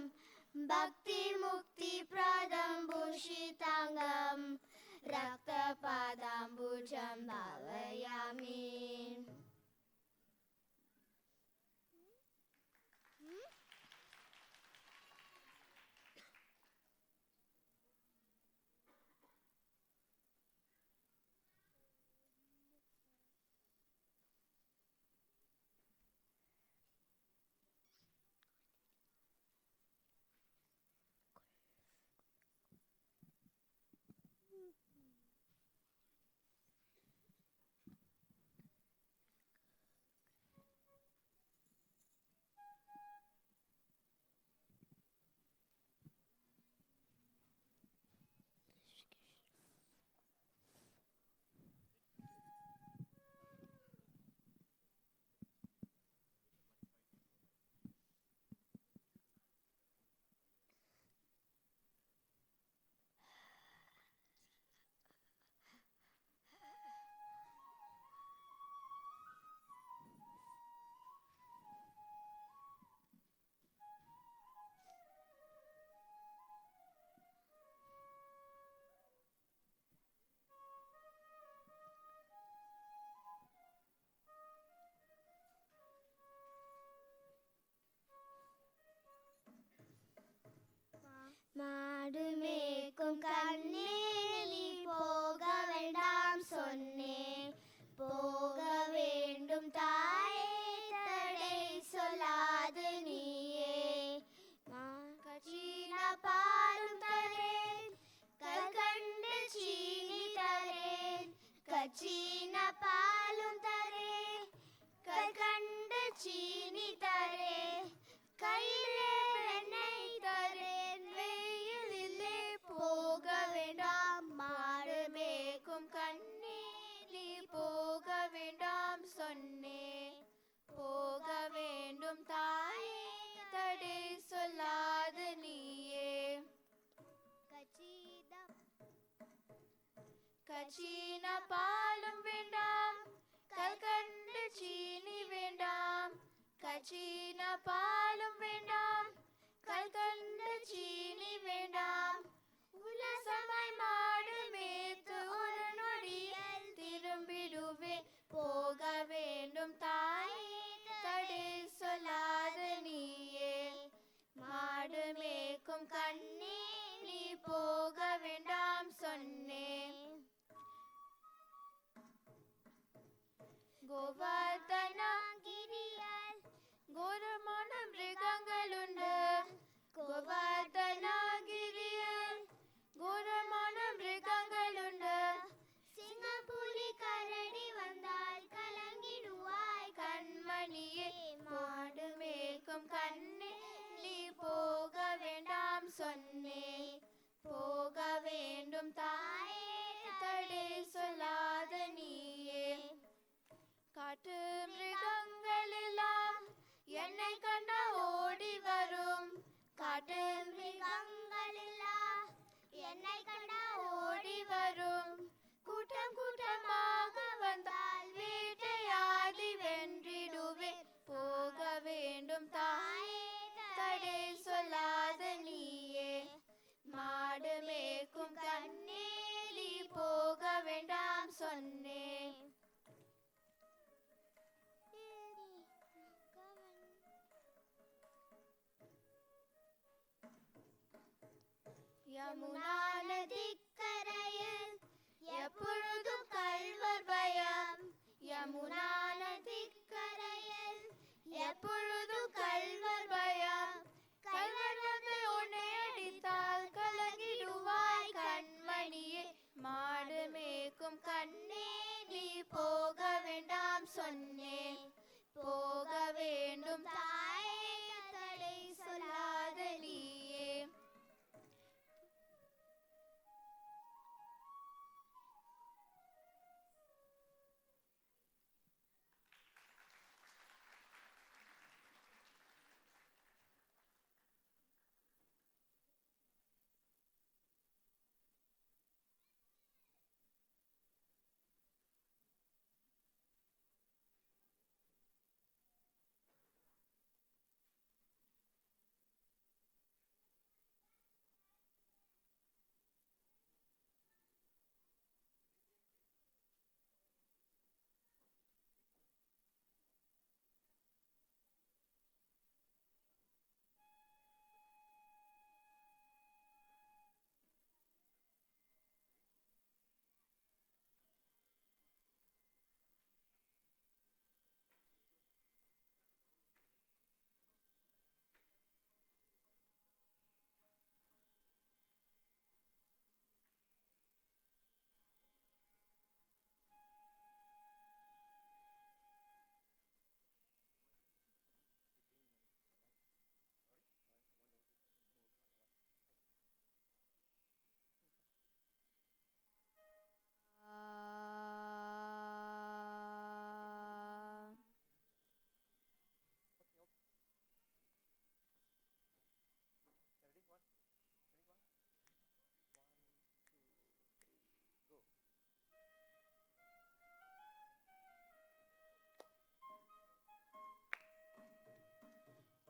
भक्तिमुक्तिप्रदं भूषिताङ्गं रक्तपादाम्बुजं भावयामि மாடு மேய்க்கும் கண்ணே நீ போக வேண்டாம் சொன்னேன் போக வேண்டும் தாயே தடை சொல்லாது நீயே கச்சீன பாலும் தரேன் கல்கண்டு சீனி தரேன் கச்சீன பாலும் தரேன் கல்கண்டு சீனி தரேன் கையிலே எண்ணெய் தரேன் வெயிலிலே போக வேண்டாம் மாடு மேய்க்கும் கண்ணே நீ போக வேண்டாம் சொன்னேன் போக வேண்டும் தாயே தடை சொல்லாது நீயே கச்சீன பாலும் வேண்டாம் கல்கண்டு சீனி வேண்டாம் கச்சீன பாலும் வேண்டாம் கல்கண்டு சீனி வேண்டாம் உலசமாய் மாடு மேய்த்து ஒரு நொடியில் திரும்பிடுவேன் போக வேண்டும் தாயே தடை சொல்லாது நீயே மாடு மேய்க்கும் கண்ணே நீ போக வேண்டாம் சொன்னேன் கோவர்தனகிரியில் கோரமான மிருகங்களுண்டு கோவர்தனகிரியில் கோரமான மிருகங்களுண்டு சிங்கம் புலி கரடி வந்தால் கலங்கிடுவாய் கண்மணியே மாடு மேய்க்கும் கண்ணே நீ போக வேண்டாம் சொன்னேன் போக வேண்டும் தாயே தடை சொல்லாத நீயே காட்டு மிருகங்கள் எல்லாம் என்னை கண்ட ஓடி வரும் காட்டு மிருகங்கள் எல்லாம் என்னை கண்ட ஓடி வரும் கூட்டம் கூட்டமாக வந்தால் வேட்டையாடி வென்றிடுவேன் போக வேண்டும் தாயே தடை சொல்லாத நீயே மாடு மேய்க்கும் கண்ணே நீ போக வேண்டாம் சொன்னேன் யமுனா நதிக்கரையில் எப்பொழுதும் கள்வர் பயம். யமுனா நதிக்கரையில் எப்பொழுதும் கள்வர் பயம். கள்வர் வந்து உன்னை அடித்தால் கலங்கிடுவாய் கண்மணியே. மாடு மேய்க்கும் கண்ணே நீ போக வேண்டாம் சொன்னேன். போக வேண்டும் தாயே தடை சொல்லாத நீயே.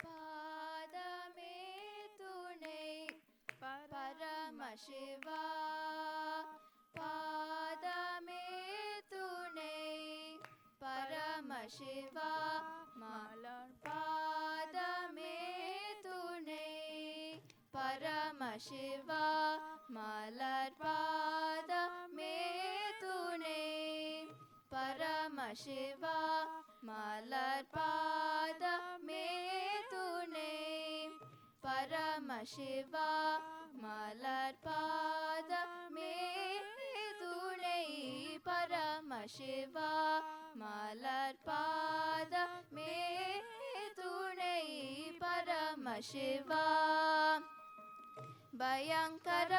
பாதமே துணை பரமசிவா. பாதமே துணை பரமசிவா. மலர் பாதமே துணை பரமசிவா. மலர் பாதமே துணை பரமசிவா. மலர் பாதமே துணை பரமசிவா. மலர் பாதமே துணை பரமசிவா. மலர் பாதமே துணை பரமசிவா. பயங்கர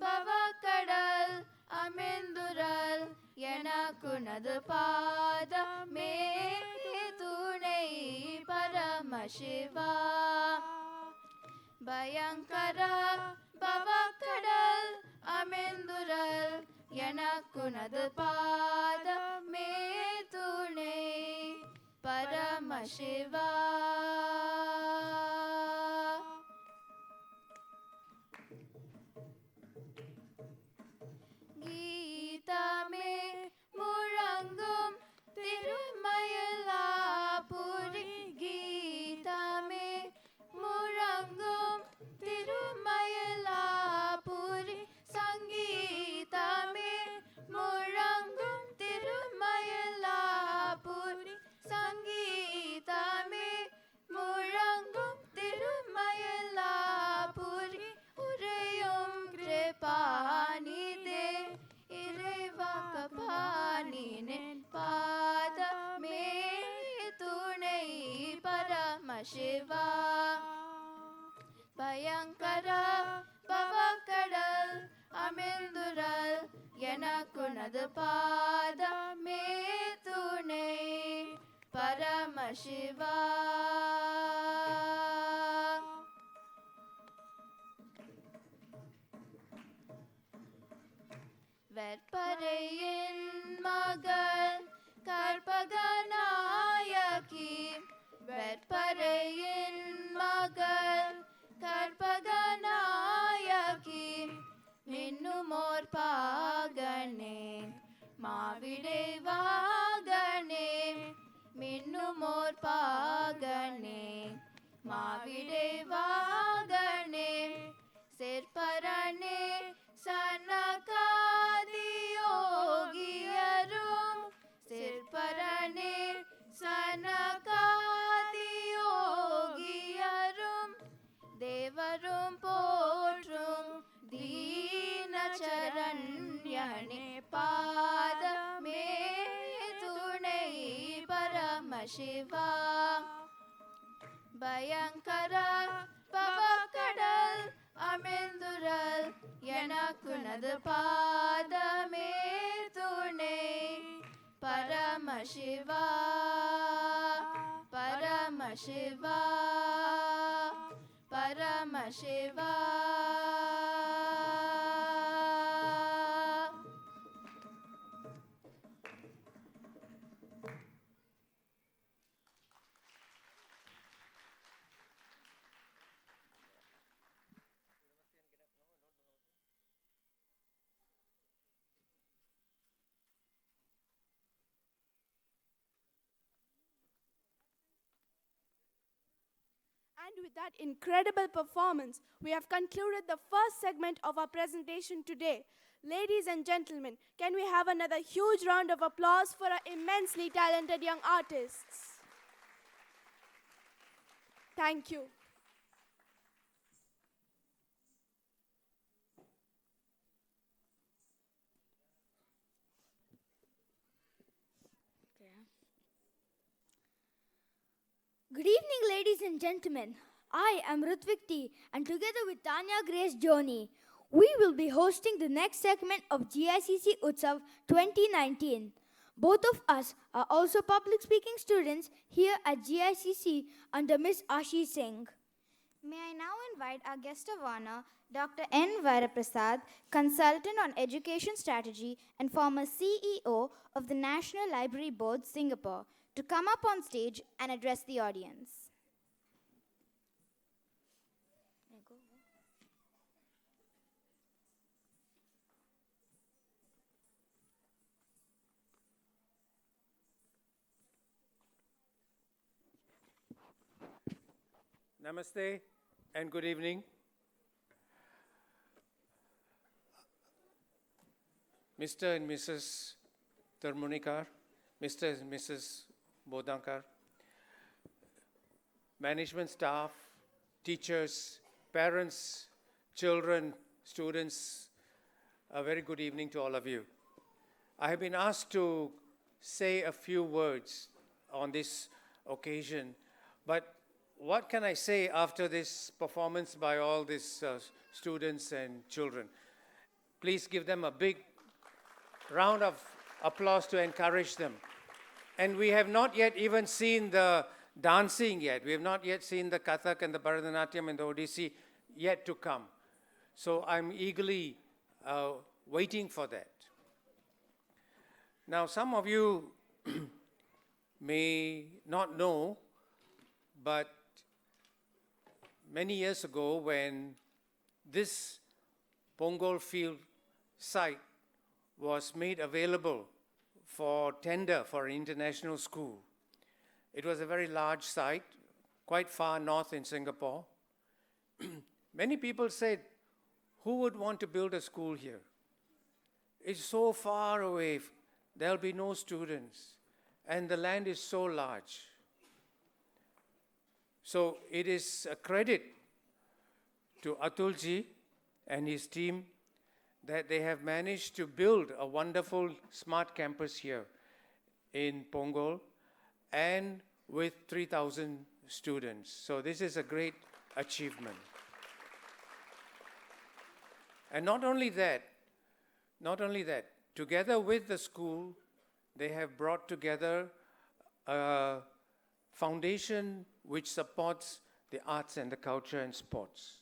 பவக்கடல் அமிழ்ந்துரல் எனக்குனது பாதமே துணை பரமசிவா. பயங்கர பவக்கடல் அமிழ்ந்துரல் எனக்குனது பாதமே துணை பரமசிவா. கீதமே முழங்கும் திருமயிலாபுரி. கீதமே முழங்கும் திருமயிலாபுரி. சங்கீதமே முழங்கும் திருமயிலாபுரி. சங்கீதமே முழங்கும் திருமயிலாபுரி. உரையும் கிருபாநிதே இறைவாக்கபாணினின் பாதமே துணை பரமசிவா. பயங்கர பவக்கடல் அமிழ்ந்துரல் எனக்குனது பாதமே துணை பரமசிவா. வெற்பரையின் மகள் கற்பகநாயகி. வெற்பரையின் மகள் கற்பகநாயகி. மின்னுமோர் பாகனே மாவிடை வாகனே. மின்னுமோர் பாகனே மாவிடை வாகனே. சிற்பரணி Shiva. Bayankara Pavakadal Amindural Yanakunadu Padame Tune Parama Shiva Parama Shiva Parama Shiva. And with that incredible performance, we have concluded the first segment of our presentation today. Ladies and gentlemen, can we have another huge round of applause for our immensely talented young artists? Thank you. Good evening, ladies and gentlemen. I am Ritvik T, and together with Tanya Grace Joni, we will be hosting the next segment of GICC Utsav 2019. Both of us are also public speaking students here at GICC under Miss Ashi Singh. May I now invite our guest of honor, Dr. N. Varaprasad, consultant on education strategy and former CEO of the National Library Board, Singapore, to come up on stage and address the audience. Namaste and good evening. Mr. and Mrs. Tarmunikar, Mr. and Mrs. Bodankar, management staff, teachers, parents, children, students, a very good evening to all of you. I have been asked to say a few words on this occasion, but what can I say after this performance by all these students and children? Please give them a big round of applause to encourage them. And we have not yet even seen the dancing yet. We have not yet seen the Kathak and the Bharatanatyam and the Odissi yet to come. So I'm eagerly waiting for that. Now, some of you may not know, but many years ago when this Pongol field site was made available for tender for an international school. It was a very large site, quite far north in Singapore. Many people said, who would want to build a school here? It's so far away, there'll be no students, and the land is so large. So it is a credit to Atulji and his team that they have managed to build a wonderful smart campus here in Pongol and with 3,000 students. So this is a great achievement. And not only that, together with the school, they have brought together a foundation which supports the arts and the culture and sports.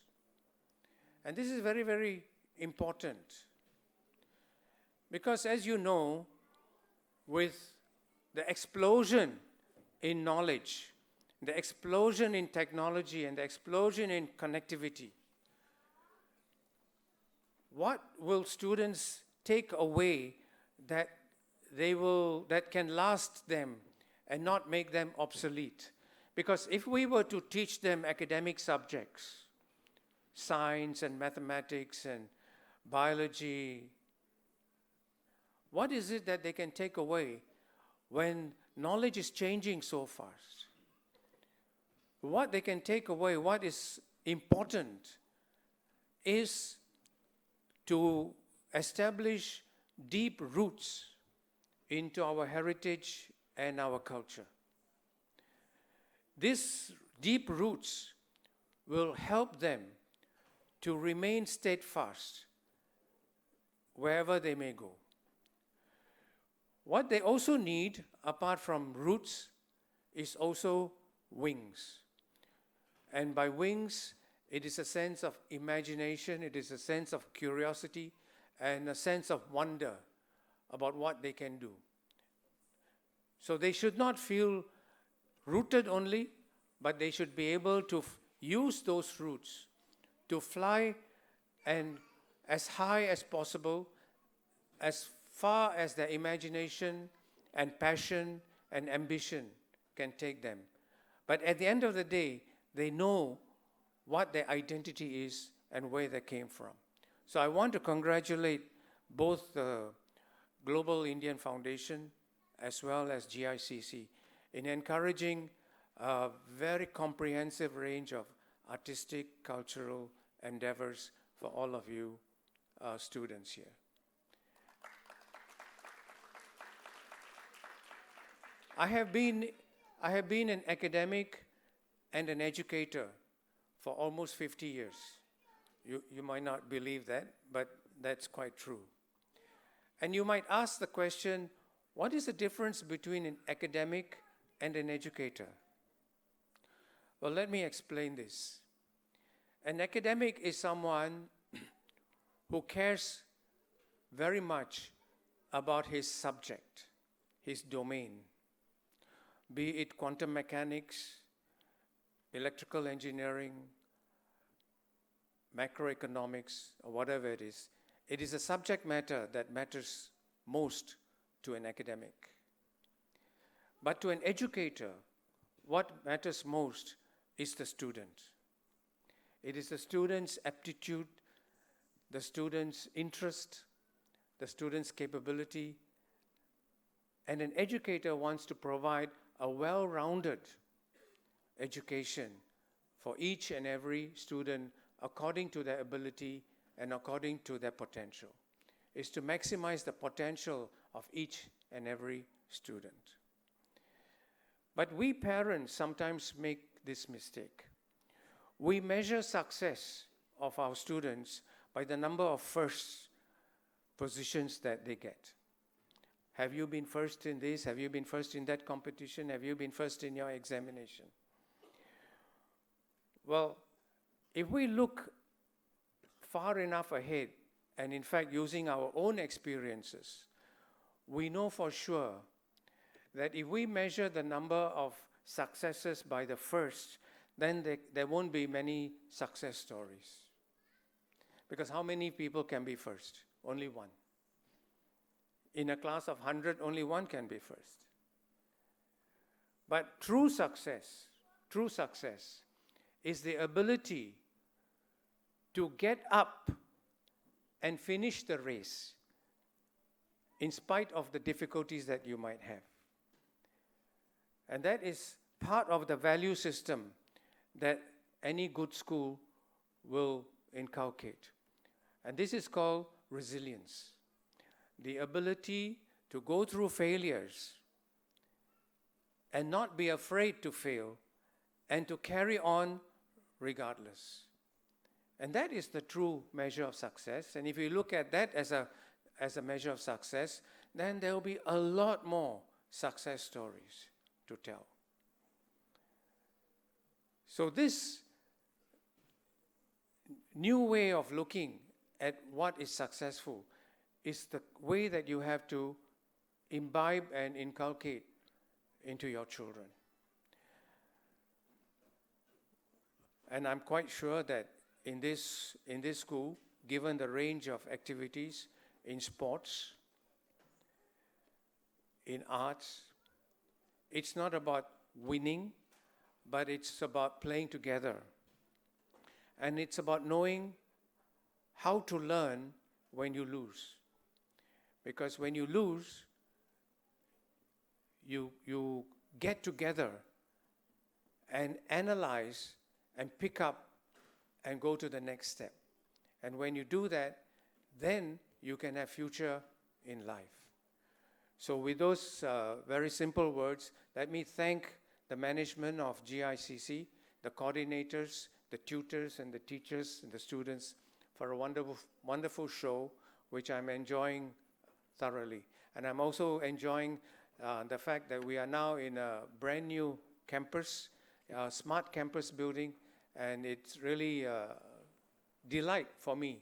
And this is very, very important. Because as you know, with the explosion in knowledge, the explosion in technology and the explosion in connectivity, what will students take away that can last them and not make them obsolete? Because if we were to teach them academic subjects, science and mathematics and biology, what is it that they can take away when knowledge is changing so fast? What they can take away, what is important, is to establish deep roots into our heritage and our culture. These deep roots will help them to remain steadfast wherever they may go. What they also need, apart from roots, is also wings. And by wings, it is a sense of imagination, it is a sense of curiosity, and a sense of wonder about what they can do. So they should not feel rooted only, but they should be able to use those roots to fly and as high as possible, as far as their imagination and passion and ambition can take them. But at the end of the day, they know what their identity is and where they came from. So I want to congratulate both the Global Indian Foundation as well as GICC in encouraging a very comprehensive range of artistic, cultural endeavors for all of you students here. I have been an academic and an educator for almost 50 years. You might not believe that, but that's quite true. And you might ask the question, what is the difference between an academic and an educator? Well, let me explain this. An academic is someone who cares very much about his subject, his domain, be it quantum mechanics, electrical engineering, macroeconomics, or whatever it is. It is a subject matter that matters most to an academic. But to an educator, what matters most is the student. It is the student's aptitude, the student's interest, the student's capability. And an educator wants to provide a well-rounded education for each and every student according to their ability and according to their potential. Is to maximize the potential of each and every student. But we parents sometimes make this mistake. We measure success of our students by the number of first positions that they get. Have you been first in this? Have you been first in that competition? Have you been first in your examination? Well, if we look far enough ahead, and in fact using our own experiences, we know for sure that if we measure the number of successes by the first, then there won't be many success stories. Because how many people can be first? Only one. In a class of 100, only one can be first. But true success is the ability to get up and finish the race in spite of the difficulties that you might have. And that is part of the value system that any good school will inculcate. And this is called resilience. The ability to go through failures and not be afraid to fail and to carry on regardless. And that is the true measure of success. And if you look at that as a measure of success, then there will be a lot more success stories to tell. So this new way of looking at what is successful is the way that you have to imbibe and inculcate into your children. And I'm quite sure that in this school, given the range of activities in sports, in arts, it's not about winning, but it's about playing together. And it's about knowing how to learn when you lose. Because when you lose, you get together and analyze and pick up and go to the next step. And when you do that, then you can have future in life. So with those very simple words, let me thank the management of GICC, the coordinators, the tutors, and the teachers, and the students for a wonderful show, which I'm enjoying thoroughly. And I'm also enjoying the fact that we are now in a brand new campus, a smart campus building, and it's really a delight for me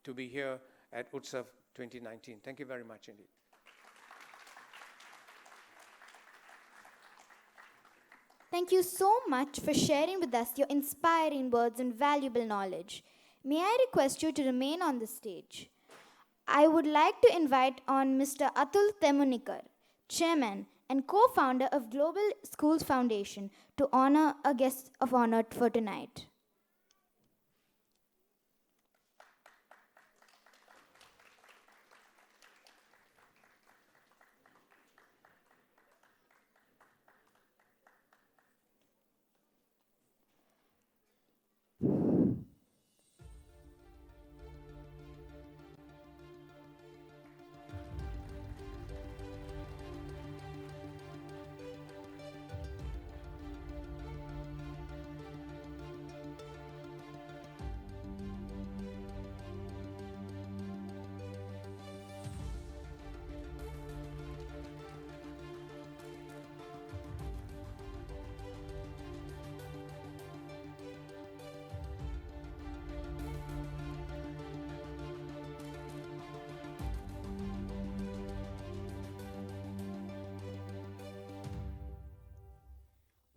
to be here at Utsav 2019. Thank you very much indeed. Thank you so much for sharing with us your inspiring words and valuable knowledge. May I request you to remain on the stage? I would like to invite on Mr. Atul Temunikar, Chairman and co-founder of Global Schools Foundation, to honor a guest of honor for tonight.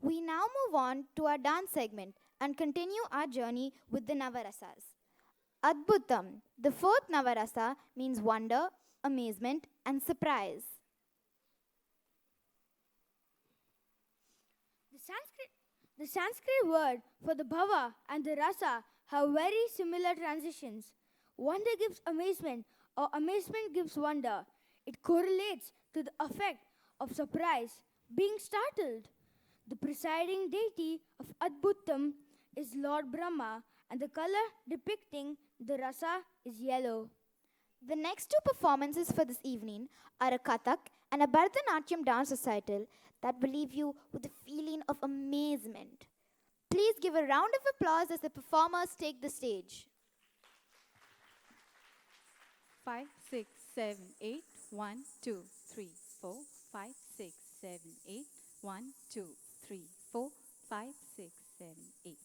We now move on to our dance segment and continue our journey with the Navarasas. Adbhutam, the fourth Navarasa, means wonder, amazement, and surprise. The Sanskrit word for the bhava and the rasa have very similar transitions. Wonder gives amazement, or amazement gives wonder. It correlates to the effect of surprise, being startled. The presiding deity of Adbhutam is Lord Brahma, and the color depicting the rasa is yellow. The next two performances for this evening are a Kathak and a Bharatanatyam dance recital that will leave you with a feeling of amazement. Please give a round of applause as the performers take the stage. 5, 6, 7, 8, 1, 2, 3, 4, 5, 6, 7, 8, 1, 2, 3, 4, 5, 6, 7, 8.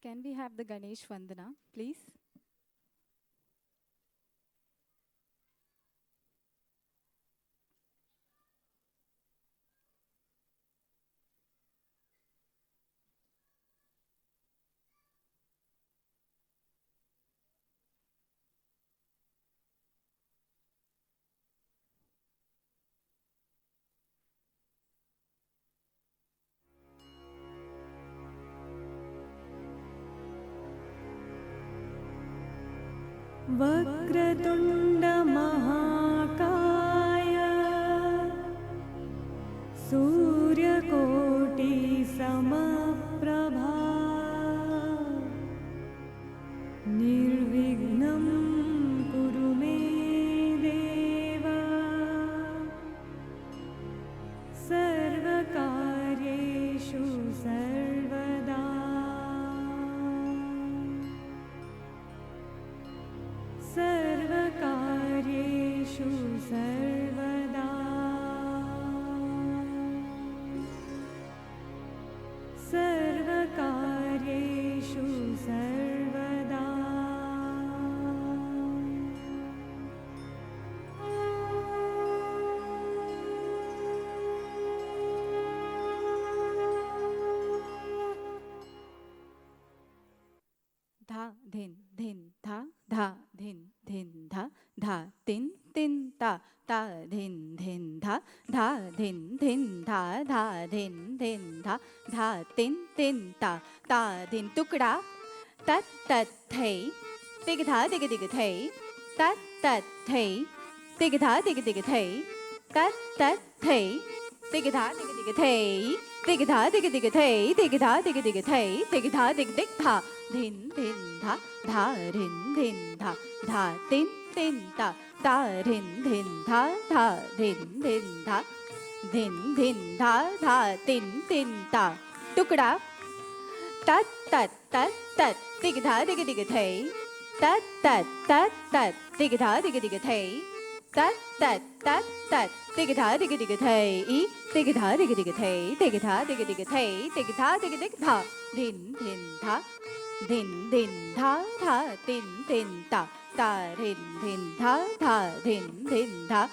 Can we have the Ganesh Vandana, please? वक्रतुण्ड महाकाय सूर्यकोटि समप्रभा निर्विघ्नं कुरु मे देव सर्वकार्ये धिन धा धा धिन धिन धा धा धिन धिन धा धा तिन तिन ता धिन टुकड़ा तत तत थै तिग धा दिग दिग थै तत तत थै तिग धा दिग दिग थै तत तत थै तिग धा दिग दिग थै तिग धा दिग दिग थै तिग धा दिग दिग थै तिग धा दिग दिग धा धिन धिन धा धिन धिन धा तिन तिन ता धिन धिन धा धिन धिन धा तिन तिन ता टुकड़ा तत तत तत तत तिग धा दिग दिग थै तत तत तत तत तिग धा दिग दिग थै तत तत तत तत तिग धा दिग दिग थै तिग धा दिग दिग थै तिग धा दिग दिग थै तिग धा दिग दिग धा धिन धिन धा तिन तिन ता धिन धिन धा धिन धिन धा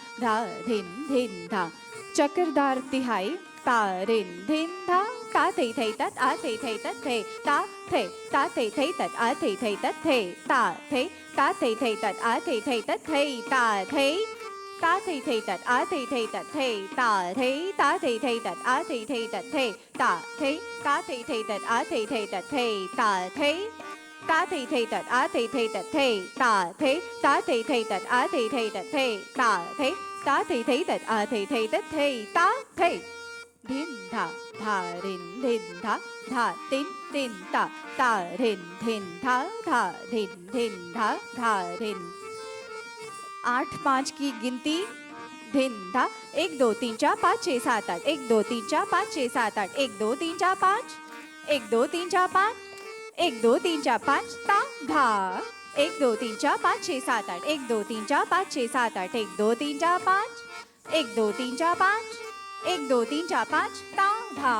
धिन धिन धा चक्रदार तिहाई ता धिन धिन धा ता थै थै तत आ थै थै तत थै ता थै थै तत आ थै थै तत थै ता थै थै तत आ थै थै तत थै ता थै थै तत आ थै थै तत थै ता थै थै तत आ थै थै तत थै ता थै थै तत आ थै थै तत थै ता थै थै तत आ थै थै तत थै ता थै थै तत आ थै थै तत थै ता थै थै तत आ थै थै तत थै ता थै धिन धा धिन धिन धा तिन तिन ता धिन धिन धा धिन धिन धा धिन 8 5 की गिनती धिन धा 1 2 3 4 5 6 7 8 1 2 3 4 5 6 7 8 1 2 3 4 5 1 2 3 4 5 1 2 3 4 5 ता धा 1 2 3 4 5 6 7 8 1 2 3 4 5 6 7 8 1 2 3 4 5 1 2 3 4 5 1 2 3 4 5 ता धा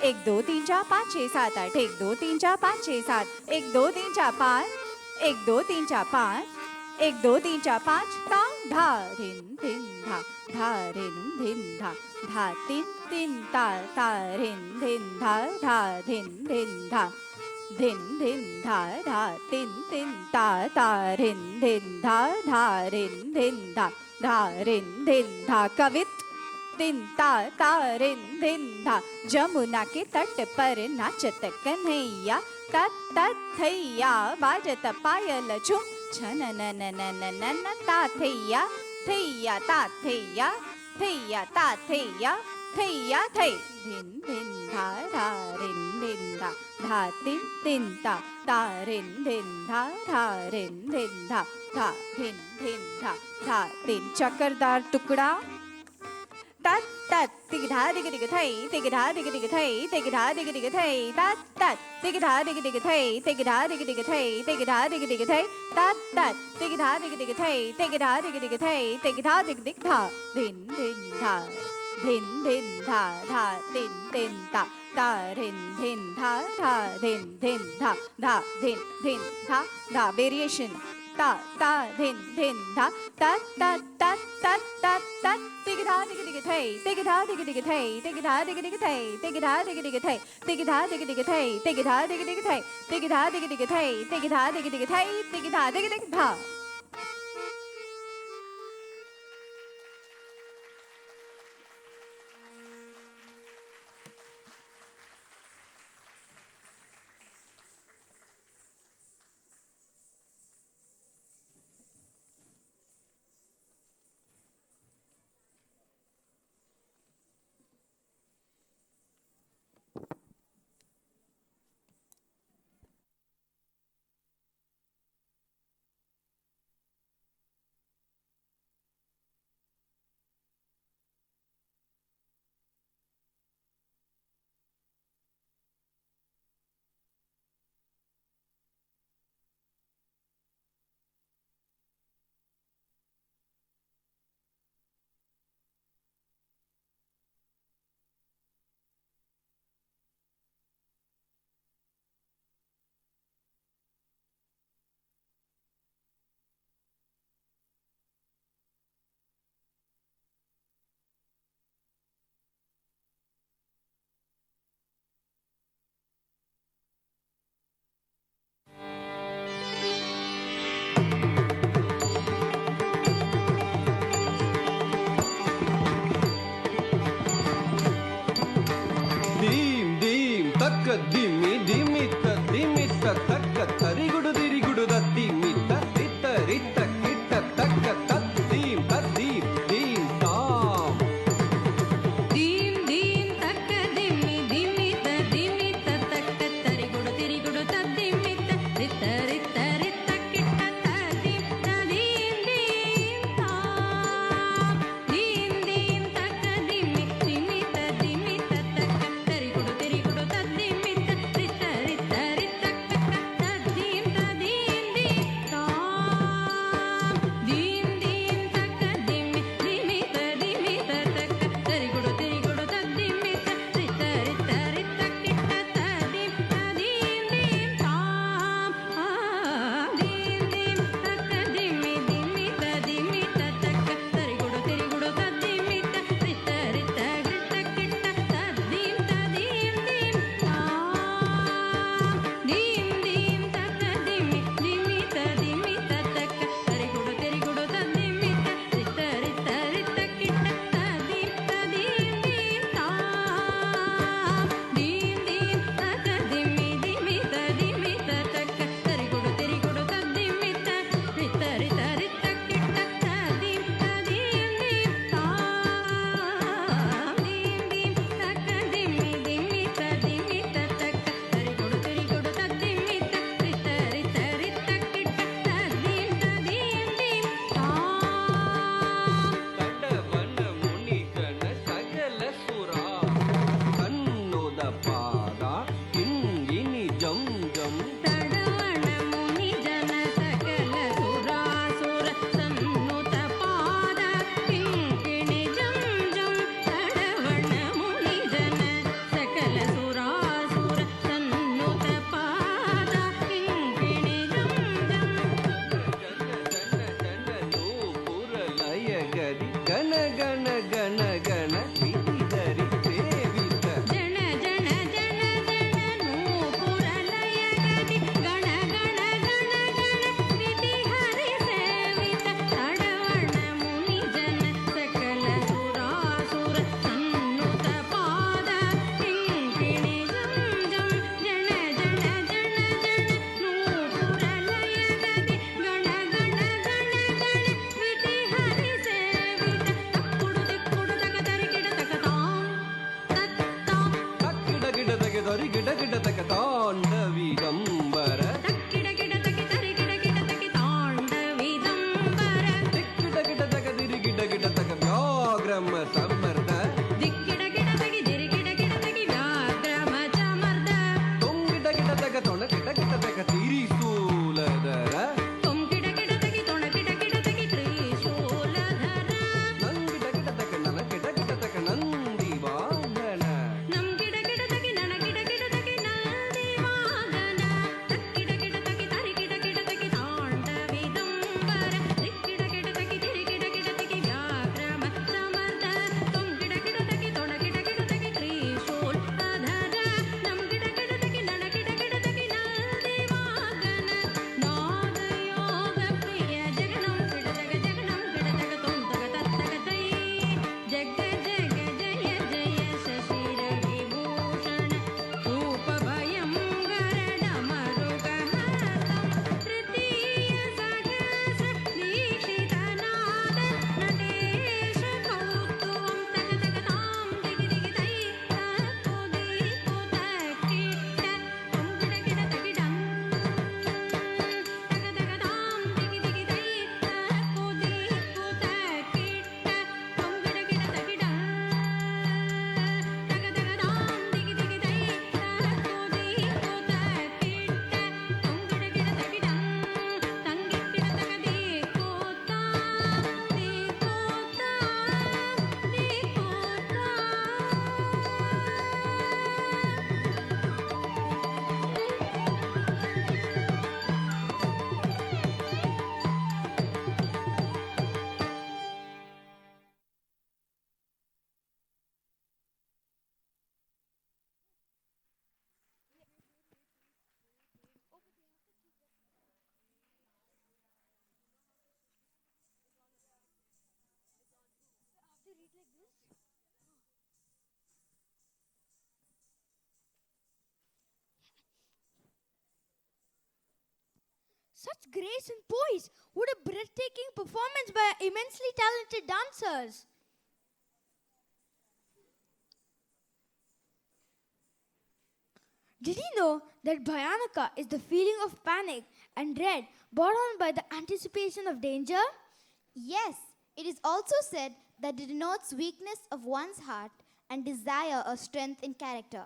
1 2 3 4 5 6 7 8 1 2 3 4 5 6 7 1 2 3 4 5 1 2 3 4 5 1 2 3 4 5 ता धा धिन धिन धा धिन धिन धा तिन तिन ता धिन धिन धा धिन धिन धा तिन तिन ता धिन धिन धा धिन धिन धा धिन धिन धा कवित दिन ता रिन दिन धा जमुना के तट पर नाचत कन्हैया तत तत थैया बाजत पायल झुम छन न न न न न न ता थैया थैया ता थैया थैया ता थैया थैया थै धिन धिन धा रिन धिन धा तिन तिन ता रिन धिन धा रिन धिन धा धिन धिन धा तिन चक्रदार टुकड़ा तत तत तिग धा दिग दिग थै तिग धा दिग दिग थै तिग धा दिग दिग थै तत तत तिग धा दिग दिग थै तिग धा दिग दिग थै तिग धा दिग दिग थै तत तत तिग धा दिग दिग थै तिग धा दिग दिग थै तिग धा दिग दिग धा धिन धिन धा तिन तिन ता धिन धिन धा धिन धिन धा धिन धिन धा वेरिएशन ता धिन धिन धा तत तत तत तत तत तत तिग धा दिग दिग थै तिग धा दिग दिग थै तिग धा दिग दिग थै तिग धा दिग दिग थै तिग धा दिग दिग थै तिग धा दिग दिग थै तिग धा दिग दिग थै तिग धा दिग दिग थै तिग धा दिग दिग धा ದಿಮ್ಮಿ ದಿಮಿತ್ತ ದಿಮಿತ್ತ ತಕ್ಕ ತರಿಗುಡು ದಿರಿಗುಡು ದಿಮಿತ್ತ ರಿತ್ತ ರಿತ್ತ ಕಿಟ್ಟ ತಕ್ಕ ತದ್ದೀಂ ತದ್ದೀಂ ದೀಂ ತಾಂ ದೀಂ ದೀಂ ತಕ್ಕ ದಿಮ್ಮಿ ದಿಮಿತ ದಿಮಿತ ತಕ್ಕ ತರಿಗುಡು ತಿರಿಗುಡು ತದ್ದಿಮಿತ ರಿತ್ತ ರಿತ್ತ ರಿತ್ತ ಕಿಟ್ಟ ತದ್ದೀಂ ತದೀಂ ದೀಂ ತಾಂ ದೀಂ ದೀಂ ತಕ್ಕ ದಿಮ್ಮಿ ದಿಮಿತ ದಿಮಿತ ತಕ್ಕ ತರಿಗುಡು ತಿರಿಗುಡು ತದ್ದಿಮಿತ ರಿತ್ತ ರಿತ್ತ ರಿತ್ತ ಕಿಟ್ಟ ತದ್ದೀಂ ತದೀಂ ದೀಂ ತಾಂ ದೀಂ ದೀಂ ತಕ್ಕ ದಿಮ್ಮಿ ದಿಮಿತ ದಿಮಿತ ತಕ್ಕ ತರಿಗುಡು ತಿರಿಗುಡು ತದ್ದಿಮಿತ ರಿತ್ತ ರಿತ್ತ ರಿತ್ತ ಕಿಟ್ಟ ತದೀಂ ತದೀಂ ದೀಂ ತಾಂ ದೀಂ ದೀಂ ತಕ್ಕ ದಿಮ್ಮಿ ದಿಮಿತ ದಿಮಿತ ತಕ್ಕ ತರಿಗುಡು ತಿರಿಗುಡು ತದ್ದಿಮಿತ ರಿತ್ತ ರಿತ್ತ ರಿತ್ತ ಕಿಟ್ಟ ತದೀಂ ತದೀಂ ದೀಂ ತಾಂ ದೀಂ ದೀಂ ತಕ್ಕ ದಿಮ್ಮಿ ದಿಮಿತ ದಿಮಿತ ತಕ್ಕ ತರಿಗುಡು ತಿರಿಗುಡು ತದ್ದಿಮಿತ ರಿತ್ತ ರಿತ್ತ ರಿತ್ತ ಕಿಟ್ಟ ತದೀಂ ತದೀಂ ದೀಂ ತಾಂ ದೀಂ ದೀಂ ತಕ್ಕ ದಿಮ್ಮಿ ದಿಮಿತ ದಿಮಿತ ತಕ್ಕ ತರಿಗುಡು ತಿರಿಗುಡು ತದ್ದಿಮಿತ ರಿತ್ತ ರಿತ್ತ ರಿತ್ತ ಕಿಟ್ಟ ತದೀಂ ತದೀಂ ದೀಂ ತಾಂ ದೀಂ ದೀಂ ತಕ್ಕ ದಿಮ್ಮಿ ದಿಮಿತ ದಿಮಿತ ತಕ್ಕ ತರಿಗುಡು ತಿರಿಗುಡು ತದ್ದಿಮಿತ ರಿತ್ತ ರಿತ್ತ ರಿತ್ತ ಕಿಟ್ಟ ತದೀಂ ತದೀಂ ದೀಂ ತಾಂ ತಡವನ ಮುನಿಗಣ ಸಕಲ ಸುರ ಕಣ್ಣುದ ಪಾದ ಕಿಂಗಿನಿ ಜಂ ಜಂ ತಡವಣ ಮುನಿ ಜನ ಸಕಲ ಸುರಾಸುರ ಸನ್ನುತ ಪಾದ ಕಿಂಕಿಣಿ ಜಂ ಜಂ ತಡವಣ ಮುನಿ ಜನ ಸಕಲ ಸುರಾಸುರ ಸನ್ನುತ ಪಾದ ಕಿಂಕಿಣಿ ಜಂ ಜಂ ನೂಪುರಲಯ ಗರಿ ಗಣ ಗಣ ಗಣ ಗಣ ವಿಧಿಧರಿ ಸೇವಿತ ಜನ ಜನ ಜನ ಜನ ನೂಪುರ ಲಯ ಗದಿ ಗಣ ಗಣ ಗಣ ಗಣ ವಿಧಿ ಹರಿ ಸೇವಿತ ತಡವಣ ಮುನಿ ಜನ ಸಕಲ ಸುರಾಸುರ ಸನ್ನುತ ಪಾದ ಕಿಂಕಿಣಿ ಜಂ ಜಂ ಜನ ಜನ ಜನ ಜನ ನೂಪುರ ಲಯ ಗದಿ ಗಣ ಗಣ ಗಣ ಗಣ ವಿಧಿ ಹರಿ ಸೇವಿತ ತಕ್ಕುಡು ದಿಕ್ಕುಡು ತಕ ತರಿಗಿಡ ತಕ ತಾಂ ತತ್ತಾಂ ತಕ್ಕಿಡ ಗಿಡ ತಗೆ ದೊರಿ ಗಿಡ ಗಿಡ ತಕ ತಾಂಡವಿಡಂಬರ ತಕ್ಕಿಡ ಗಿಡ ತಗಿ ತರಿಗಿಡ ಗಿಡ ತಗಿ ತಾಂಡವಿದಂಬರ ದಿಕ್ಕಿಡ ಗಿಡ ತಗ ದಿರಿ ಗಿಡ ಗಿಡ ತಕ ವ್ಯಾಘ್ರಮ ಸಮರ್ಥ ದಿಕ್ಕಿಡ ಗಿಡ ತಗಿ ದಿರಿಗಿಡ ಗಿಡ ತಗಿ ವ್ಯಾಘ್ರಮ ಚಮರ್ದ ತೊಂಗಿಡ ಗಿಡ ತಗ ತೊಣ ಗಿಡ ಗಿಡ ತಗ ತಿರಿಸೂಲದರ ತೊಂಗಿಡ ಗಿಡ ತಗಿ ತೊಣ ಗಿಡ ಗಿಡ ತಗಿ ತ್ರಿಶೂಲಧರ ನಂಗಿಡ ಗಿಡ ತಗ ನನ ಗಿಡ ಗಿಡ ತಗ ನಂದಿ ವಾಹನ ನಮ್ ಗಿಡ ಗಿಡ ತಗಿ ನನ ಗಿಡ ಗಿಡ ತಗಿ ನಂದಿ ವಾಗನ ತಕ್ಕಿಡ ಗಿಡ ತಗಿ ತರಿಗಿಡ ಗಿಡ ತಗಿ ತಾಂಡವಿದಂಬರ ದಿಕ್ಕಿಡ ಗಿಡ ತಗಿ ದಿರಿಗಿಡ ಗಿಡ ತಗಿ ವ್ಯಾಘ್ರಮ ಸಮರ್ದ ತೊಂಗಿಡ Such grace and poise. What a breathtaking performance by immensely talented dancers. Did you know that Bhayanaka is the feeling of panic and dread brought on by the anticipation of danger? Yes, it is also said that it denotes weakness of one's heart and desire or strength in character.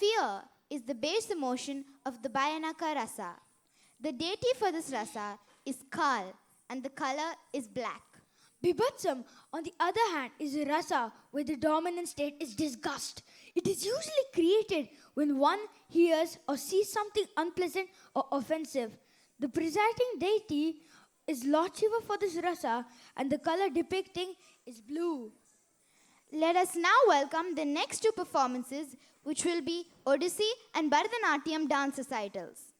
Fear is the base emotion of the Bhayanaka rasa. The deity for this rasa is Kal, and the color is black. Bibhatsam, on the other hand, is a rasa where the dominant state is disgust. It is usually created when one hears or sees something unpleasant or offensive. The presiding deity is Lord Shiva for this rasa, and the color depicting is blue. Let us now welcome the next two performances, which will be Odissi and Bharatanatyam dance recitals.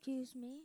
Excuse me.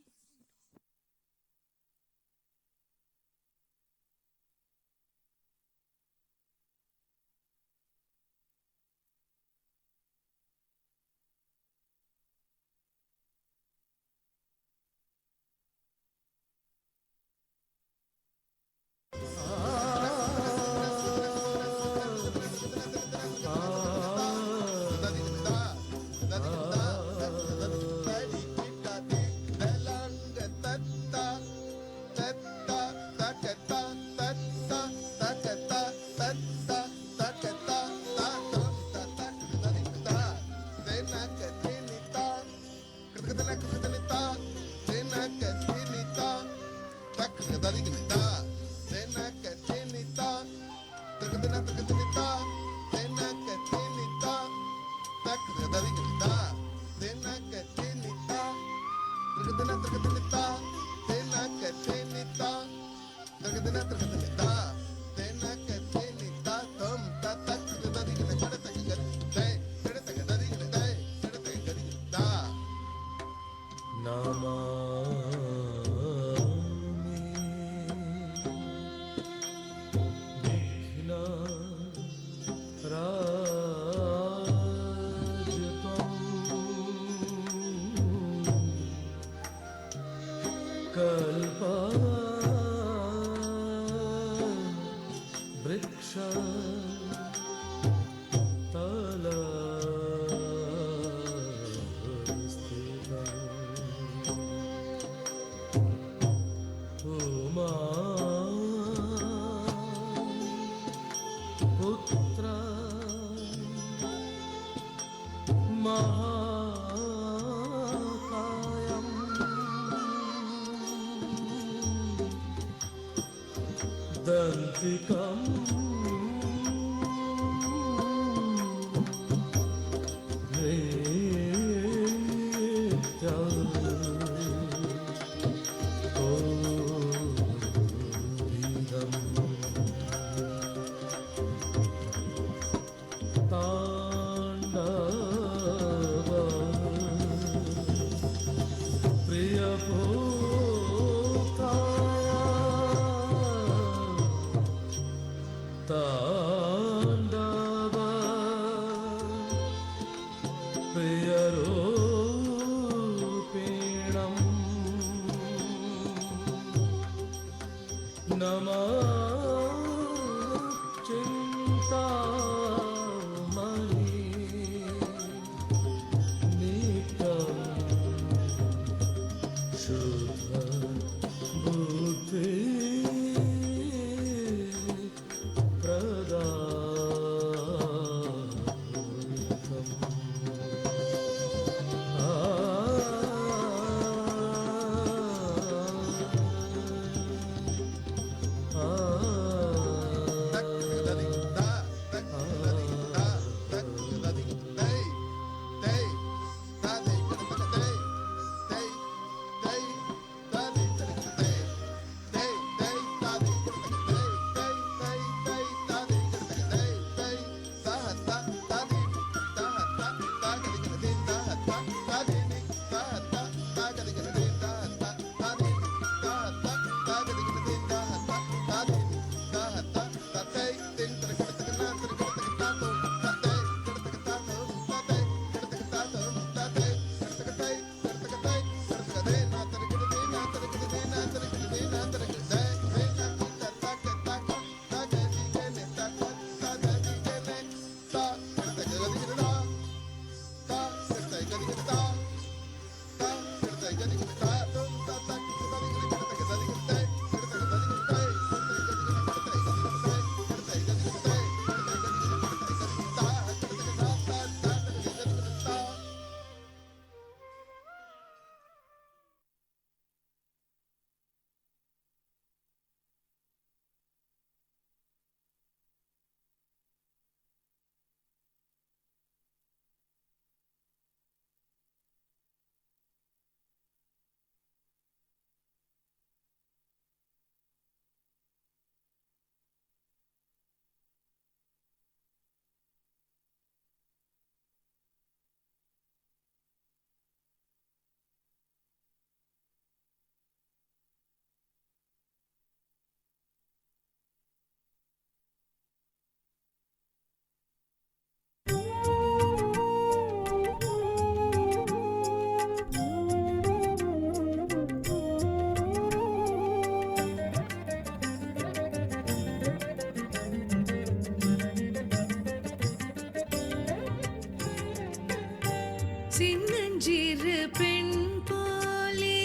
சின்னஞ்சிறு பெண் போலே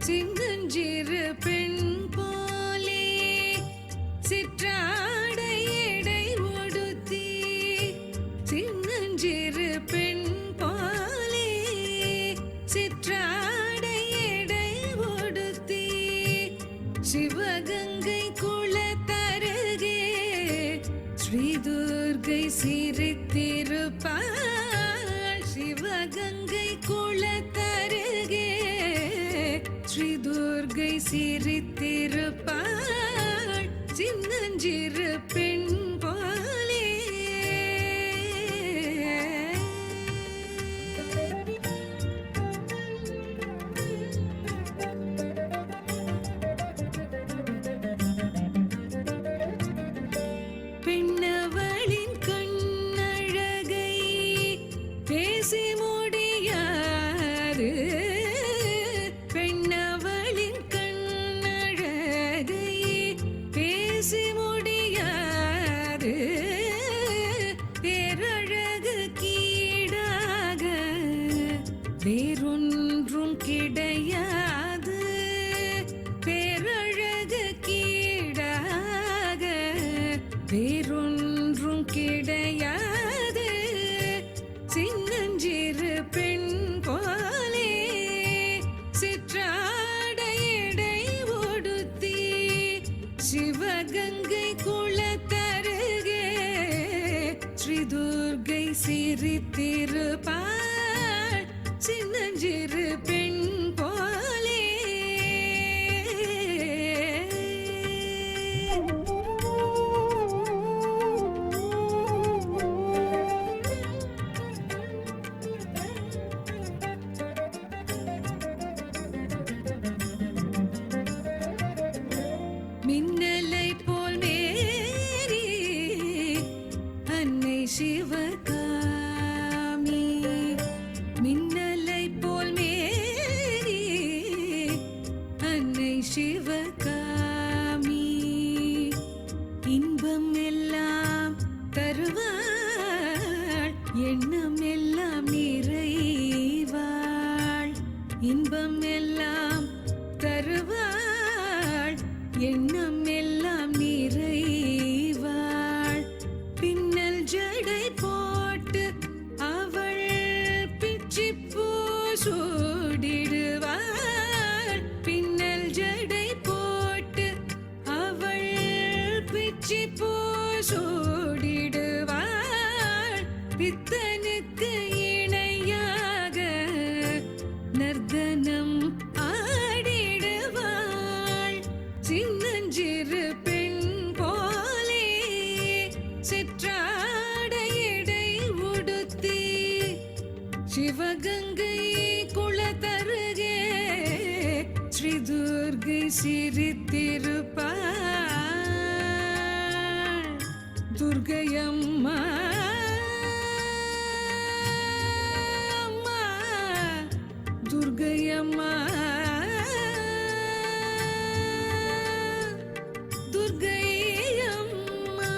சின்னஞ்சிறு பெண் போலே சிற்றாடை எடை ஒடுத்தி சின்னஞ்சிறு பெண் போலே சிற்றாடை எடை ஒடுத்தி சிவகங்கை குளத்தருகே ஸ்ரீதுர்கை சிரித்திருப்பாள் சிவகங்கை குளத்தருகே ஸ்ரீதுர்கை சிரித்திருப்பாள் சின்னஞ்சிறு பெண் போலே பெண்ணவளின் கண்ணழகை பேசி முடியாது பெண்ணவளின் கண்ணழகை பேசி முடியாது பேரழகு கீடாக வேறொன்றும் கிடையாது பேரழகு கீடாக வேறொன்றும் கிடையாது சின்னஞ்சிறு பெண் போலே சிற்றாடை எடை ஒடுத்தி சிவகங்கை குளத்தருகே ஸ்ரீதுர்கை சிரித்திருப்பாள் சின்னஞ்சிறு பெண் போலே மின்னலை போல் மேரி அன்னை சிவகாமி மின்னலை போல் மேரி அன்னை சிவகாமி இன்பம் எல்லாம் தருவாள் எண்ணம் எல்லாம் நிறைவாள் இன்பம் எல்லாம் தருவாள் எண்ணம் எல்லாம் நிறைவாள் பின்னல் ஜடை போட்டு அவள் பிச்சிப்பூ சூடிடுவாள் பின்னல் ஜடை போட்டு அவள் பிச்சிப்பூ சூடிடுவாள் பித்தனுக்கு இணையாக நர்த்தனம் ஆடிடுவாள் சின்னஞ்சிறு பெண் போலே சிற்றாடை எடை உடுத்தி சிவகங்கை குளத்தருகே ஸ்ரீதுர்கை சிரித்திருப்பாள் துர்கையம்மா அம்மா துர்கையம்மா துர்கையம்மா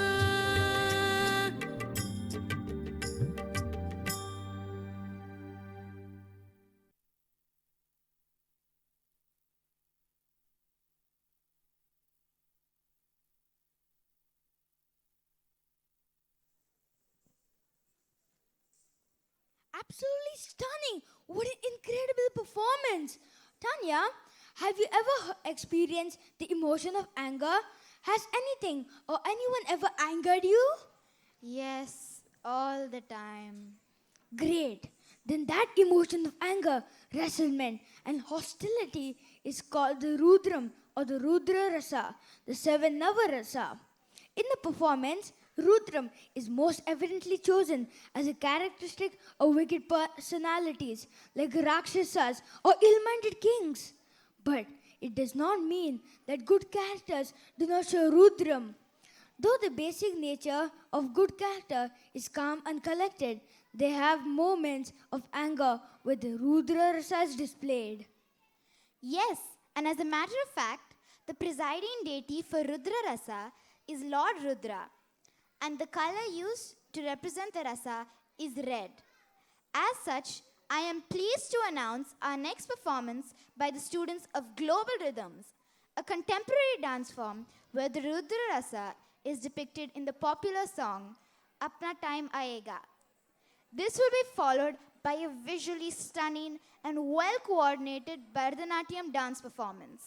Absolutely stunning. What an incredible performance. Tanya, have you ever experienced the emotion of anger? Has anything or anyone ever angered you? Yes, all the time. Great. Then that emotion of anger, resentment, and hostility is called the Rudram or the Rudra Rasa, the seven Nava Rasa. In the performance, Rudram is most evidently chosen as a characteristic of wicked personalities like Rakshasas or ill-minded kings. But it does not mean that good characters do not show Rudram. Though the basic nature of good character is calm and collected, they have moments of anger where the Rudra Rasa is displayed. Yes, and as a matter of fact, the presiding deity for Rudra Rasa is Lord Rudra. and the color used to represent the rasa is red. As such, I am pleased to announce our next performance by the students of Global Rhythms, a contemporary dance form where the Rudra Rasa is depicted in the popular song Apna Time Aayega. This will be followed by a visually stunning and well-coordinated Bharatanatyam dance performance.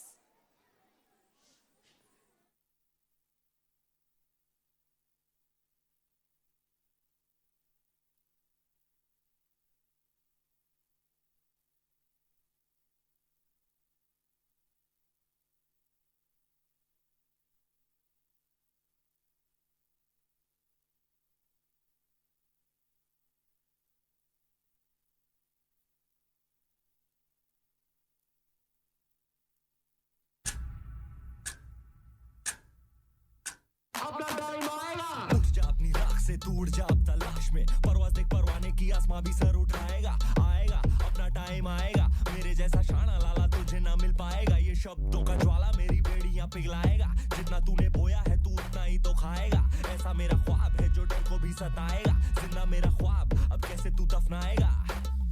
उठ जा अपनी राख से तू उड़ जा अब तलाश में परवाज़ देख परवाने की आसमां भी सर उठाएगा आएगा अपना टाइम आएगा मेरे जैसा शाना लाला तुझे ना मिल पाएगा ये शब्दों का ज्वाला मेरी बेड़ियां पिघलाएगा जितना तूने बोया है तू उतना ही तो खाएगा ऐसा मेरा ख्वाब है जो डर को भी सताएगा जिंदा मेरा ख्वाब अब कैसे तू दफनाएगा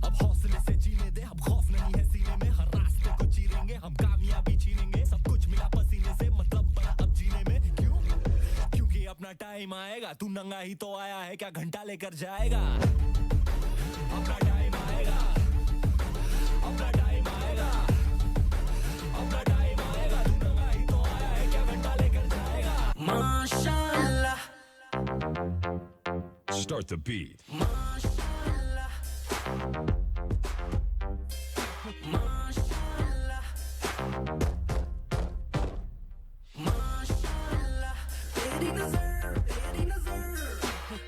अब हौसले से जीने दे अब खौफ नहीं है सीने में हर रास्ते को चीरेंगे हम कामयाबी छीनेंगे सब कुछ मिला पसीने से मतलब बड़ा अब जीने में क्यों क्योंकि अपना टाइम आएगा तू नंगा ही तो आया है क्या घंटा लेकर जाएगा अपना टाइम आएगा अपना टाइम आएगा अपना टाइम आएगा तू नंगा ही तो आया है क्या घंटा लेकर जाएगा माशाल्लाह Start the beat. माशाल्लाह माशाल्लाह माशाल्लाह तेरी नजर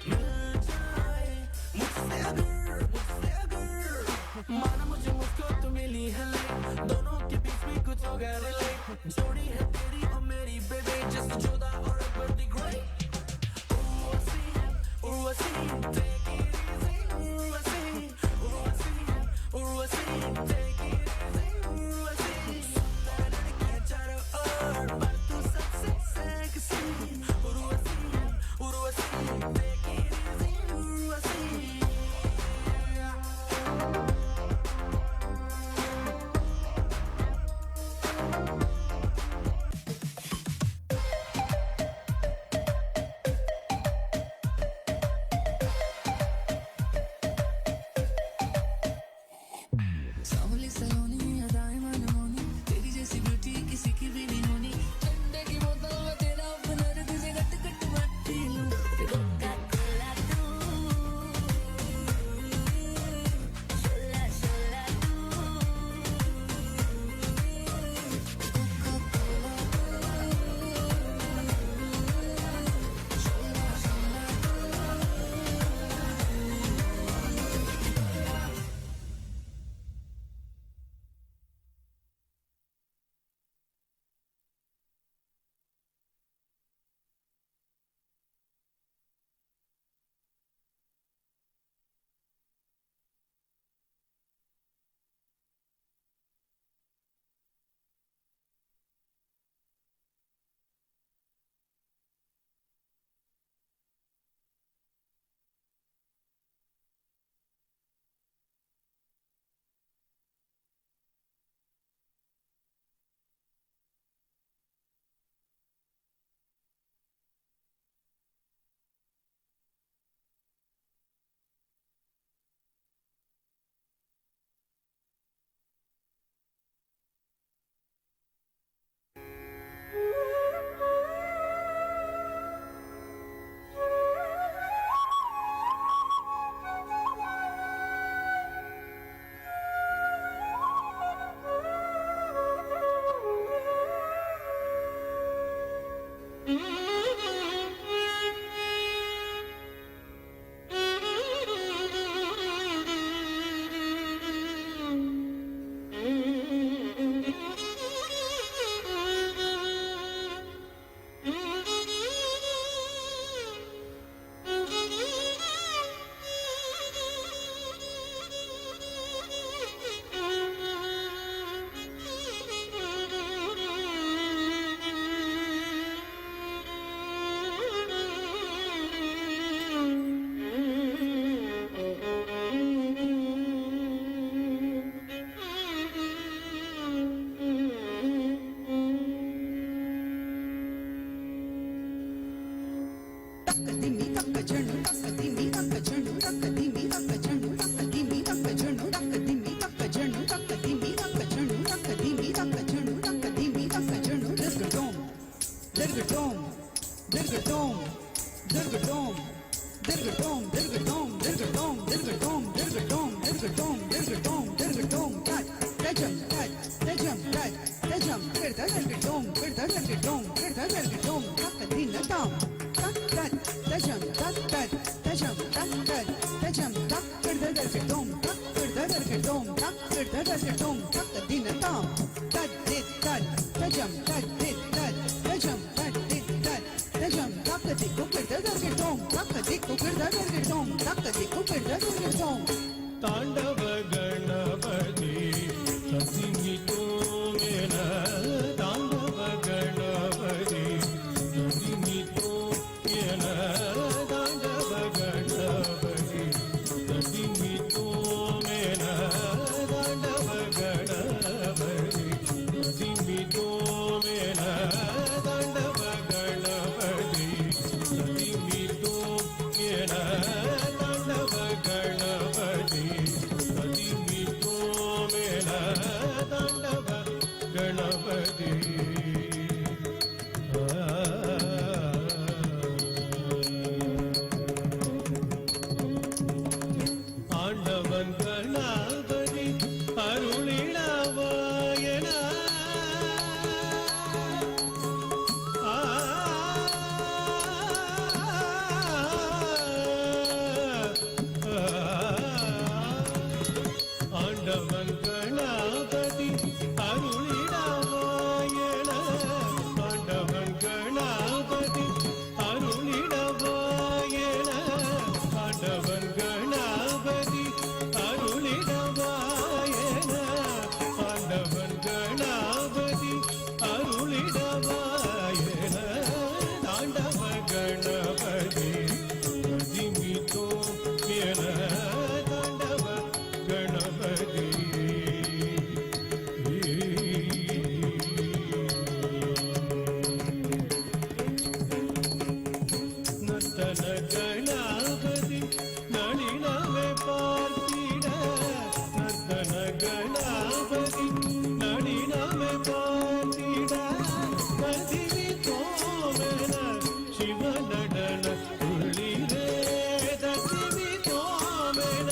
मिल जाए मुझसे अगर माना मुझे मुझको तो मिली है लाइक दोनों के बीच में कुछ हो गया रिलेट जोड़ी है तेरी और मेरी बेबी जस्ट जोधा और बर्दी great Urvashi take it dirgatom, dirgatom, dirgatom, dirgatom, dirgatom, dirgatom, dirgatom, dirgatom, dirgatom, dirgatom, dirgatom, tat, tajam, tat, tajam, tat, tajam, kirta dirgatom, kirta dirgatom, takadina tam, tak, tat, tajam, tak, tat, tajam, tak, tat, tajam, tak, kirta dirgatom, tak, kirta dirgatom, tak, kirta dirgatom, takadina tam, tat, dit, tat, tajam, tat, dit, tat, tajam, tat, dit, tat, tajam, takadiko kirta dirgatom, takadiko kirta dirgatom, takadiko kirta dirgatom. तांडव गणपति सतिमितो मेरा तांडव गणपति सतिमितो मेरा तांडव गणपति सतिमितो मेरा तांडव गणपति सतिमितो मेरा तांडव गणपति सतिमितो मेरा तांडव गणपति सतिमितो मेरा तांडव गणपति ஆண்டவன் கணபதி அருளிடவாயன ஆண்டவன் கணபதி அருளிடவாயன ஆண்டவன் கணபதி அருளிடவாயன ஆண்டவன் கணபதி அருளிடவாயன ஆண்டவன் கணபதி அருளிடவாயன தாண்டவ கணபதி சதிமிதோ என தாண்டவ கணபதி நர்த்தன கணபதி நளினமே பார்த்திட நர்த்தன கணபதி நளினமே பார்த்திட பதிவி தோமென சிவ நடன துள்ளிரே தத்திவி தோமென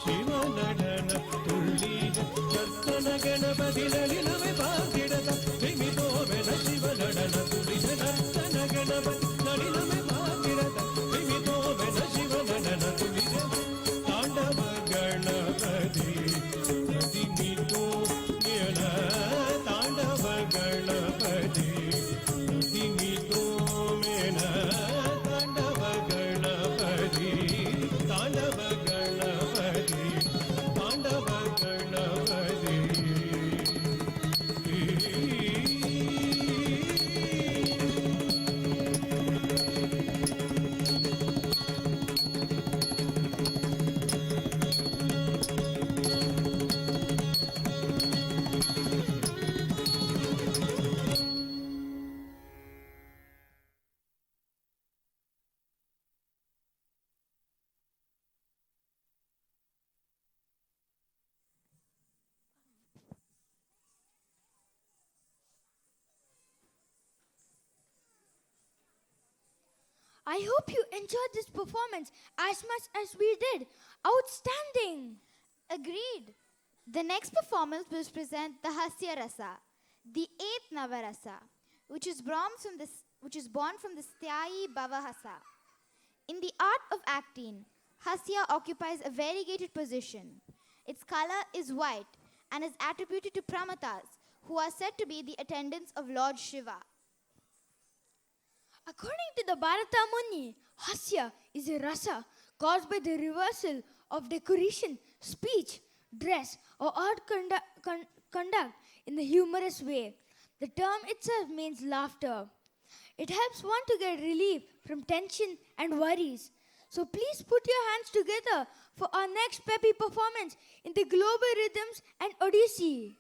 சிவ நடன துள்ளிர நர்த்தன கணபதி நளினமே பார்த்திட தத்திவி தோமென சிவ நடன துள்ளிர நர்த்தன கணபதி நளினமே பார்த்திட தத்திவி தோமென சிவ நடன துள்ளிர தாண்டவ கணபதி சதிமிதோ என தாண்டவ கணபதி சதிமிதோ என தாண்டவ கணபதி தாண்டவ கணபதி தாண்டவ Ganapathi I hope you enjoyed this performance as much as we did. Outstanding! Agreed. The next performance will present the Hasya Rasa, the eighth Navarasa, which is born from the Styayi Bhavahasa. In the art of acting, Hasya occupies a variegated position. Its color is white and is attributed to Pramatas, who are said to be the attendants of Lord Shiva. According to the Bharata Muni, Hasya is a rasa caused by the reversal of decoration, speech, dress, or art conduct in the humorous way. The term itself means laughter. It helps one to get relief from tension and worries. So please put your hands together for our next peppy performance in the global rhythms and Odyssey.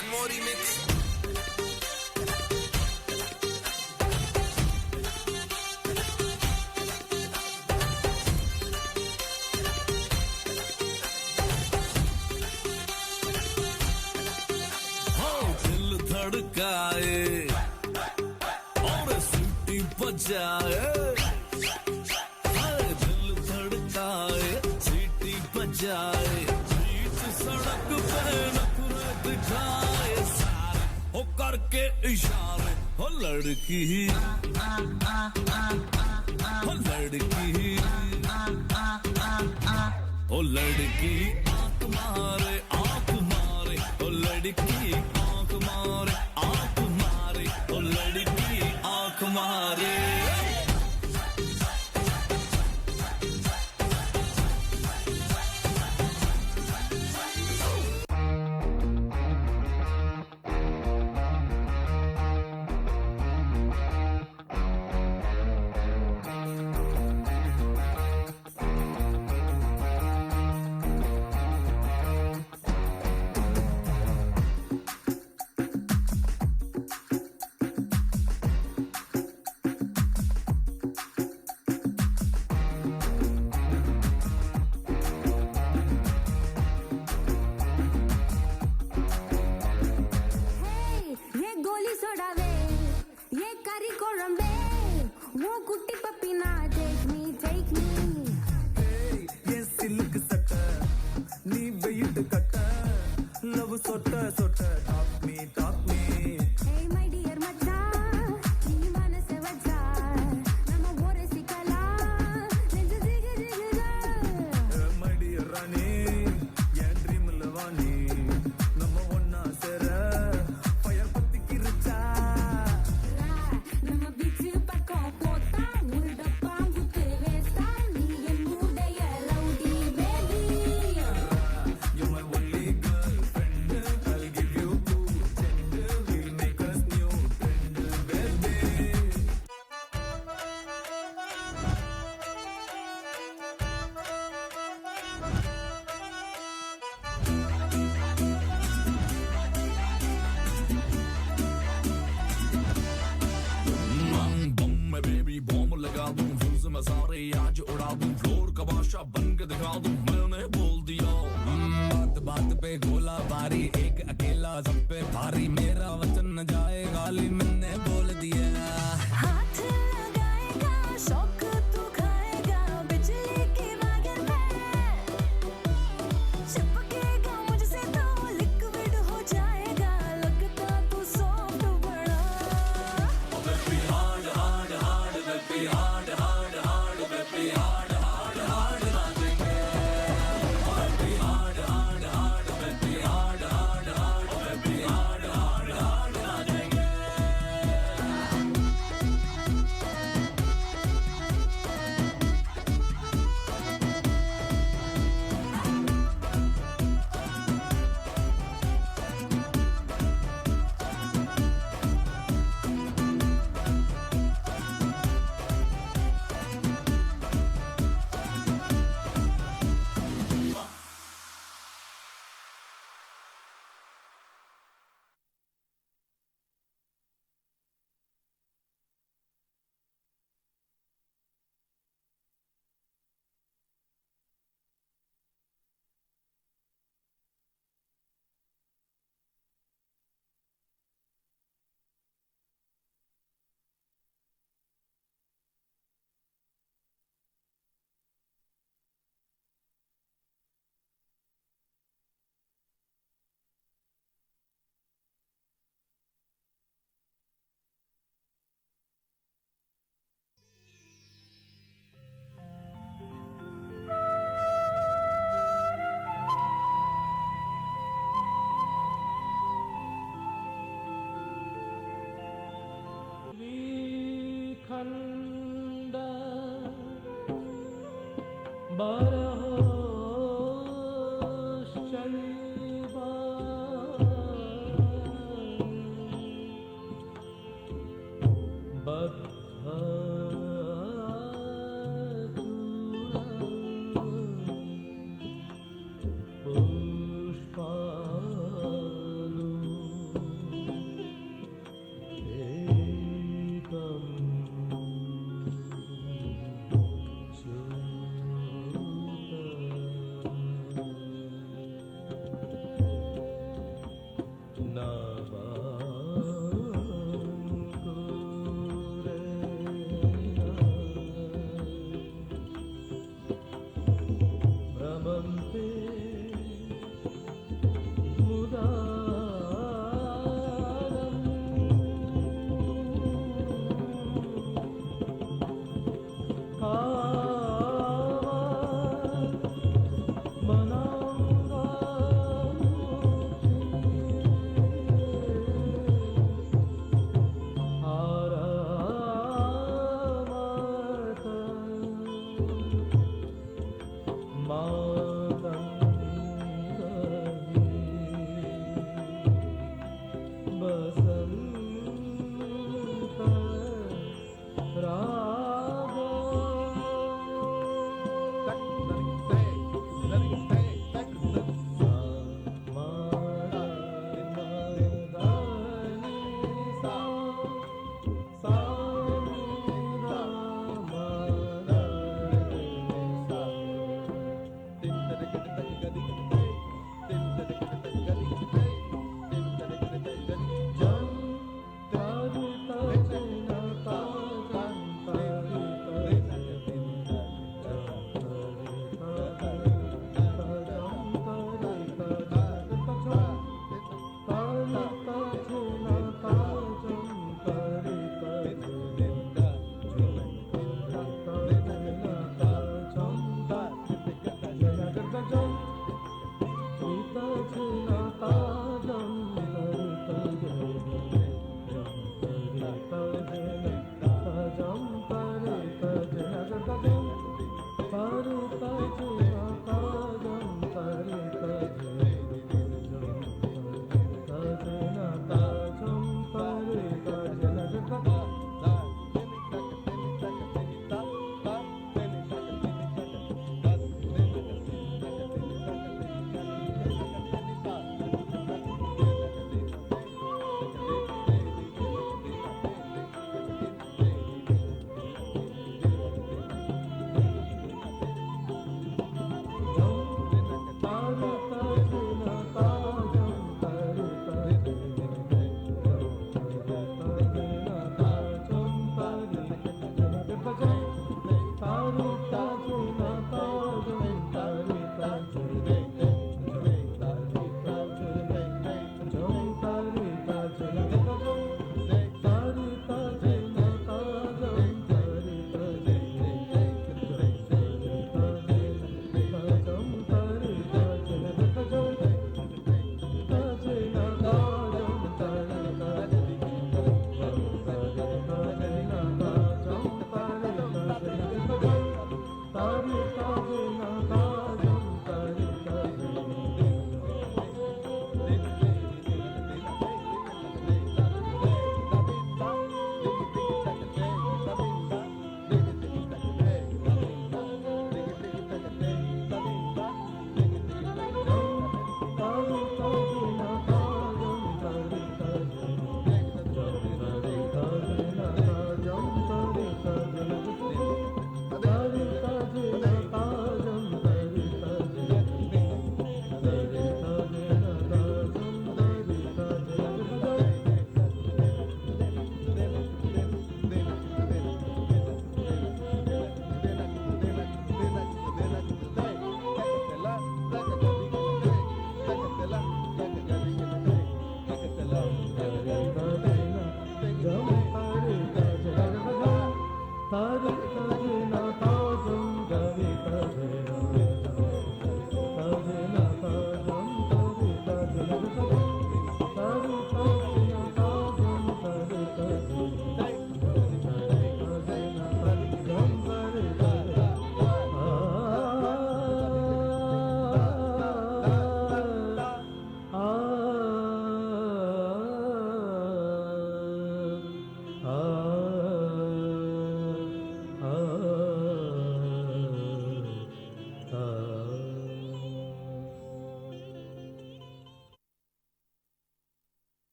One more remix. दिल धड़काए और सीटी बजाए, दिल धड़काए सीटी बजाए, बीच सड़क पे नखरे दिखाए सारे हो करके इशारे, हो लड़की हो लड़की हो लड़की आंख मारे ओ लड़की आंख मारे ओ लड़की आंख मारे।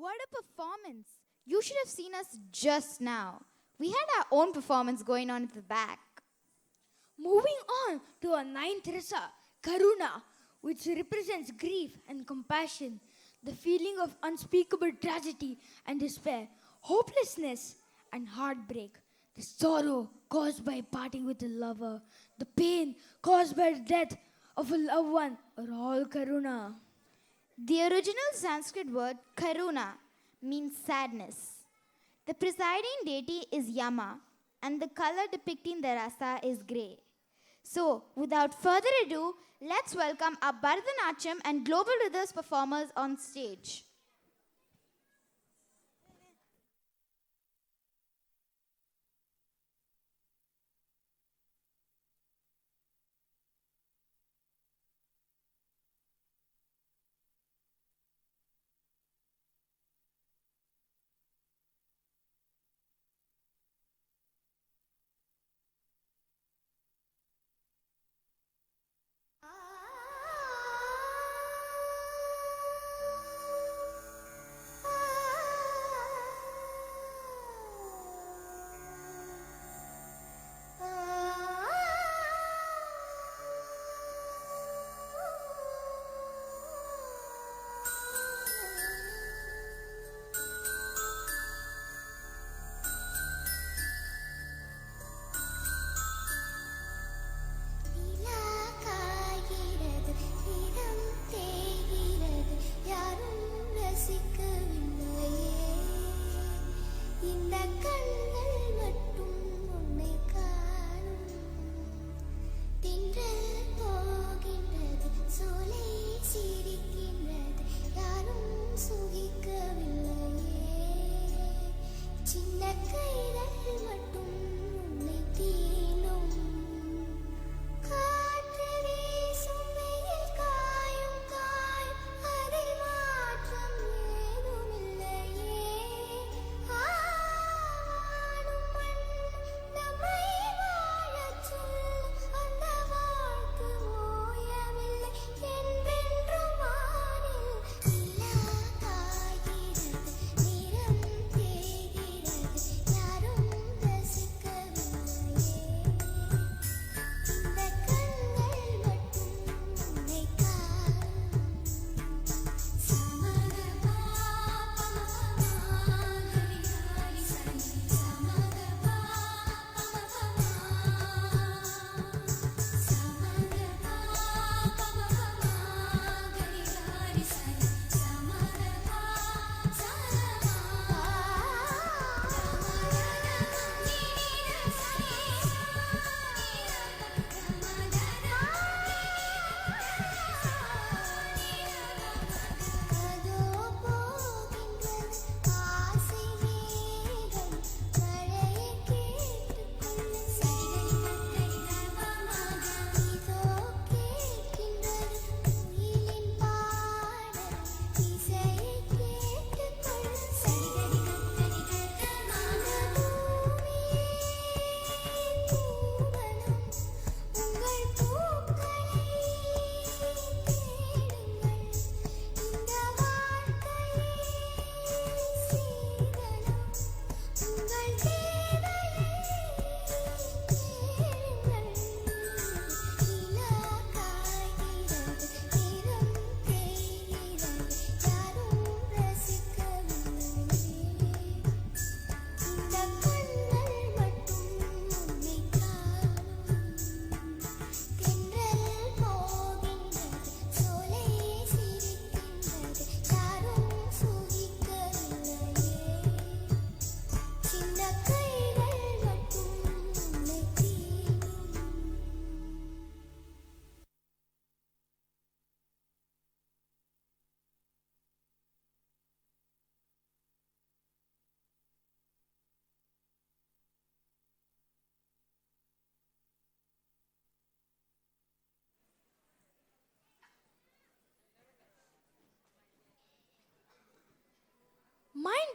What a performance! You should have seen us just now. We had our own performance going on at the back. Moving on to our ninth rasa, Karuna, which represents grief and compassion, the feeling of unspeakable tragedy and despair, hopelessness and heartbreak, the sorrow caused by parting with a lover, the pain caused by the death of a loved one, are all Karuna. The original Sanskrit word karuna means sadness. The presiding deity is Yama, and the color depicting the rasa is grey. So, without further ado, let's welcome our Bharatanatyam and Global Rhythms performers on stage.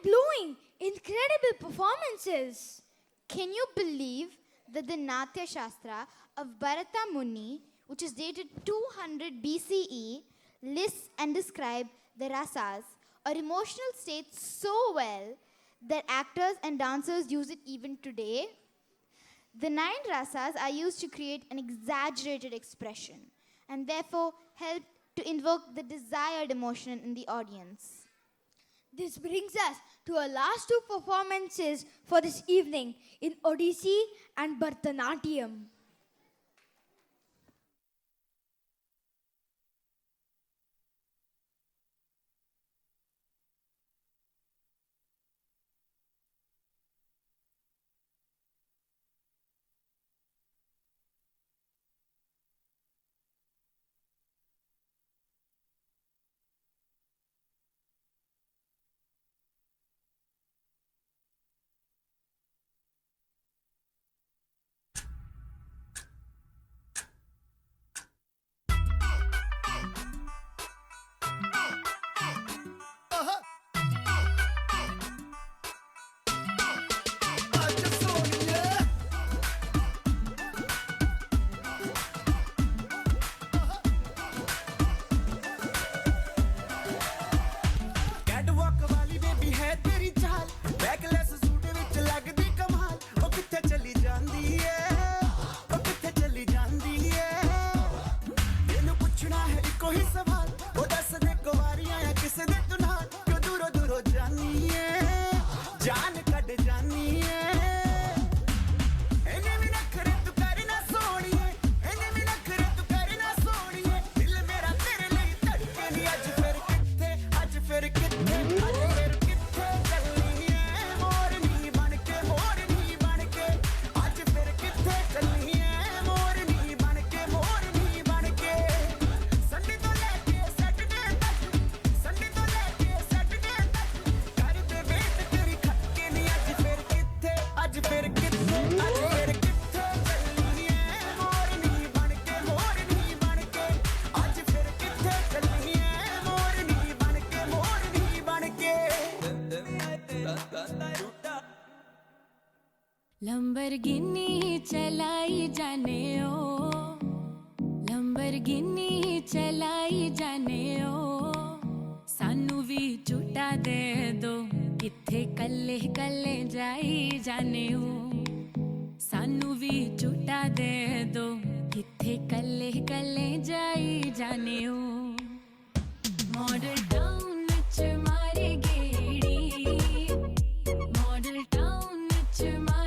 mind-blowing, incredible performances. Can you believe that the Natya Shastra of Bharata Muni, which is dated 200 BCE, lists and describes the rasas or emotional states so well that actors and dancers use it even today? The 9 rasas are used to create an exaggerated expression and therefore help to invoke the desired emotion in the audience. This brings us to our last 2 performances for this evening in Odissi and Bharatanatyam. Lamborghini चलाई जाने ओ, Lamborghini चलाई जाने ओ, सानू भी झूठा दे दो, किथे कल्ले कल्ले जाई जाने ओ, सानू भी झूठा दे दो, किथे कल्ले कल्ले जाई जाने ओ, मॉडल टाउन च मारे गेड़ी, मॉडल टाउन च मारे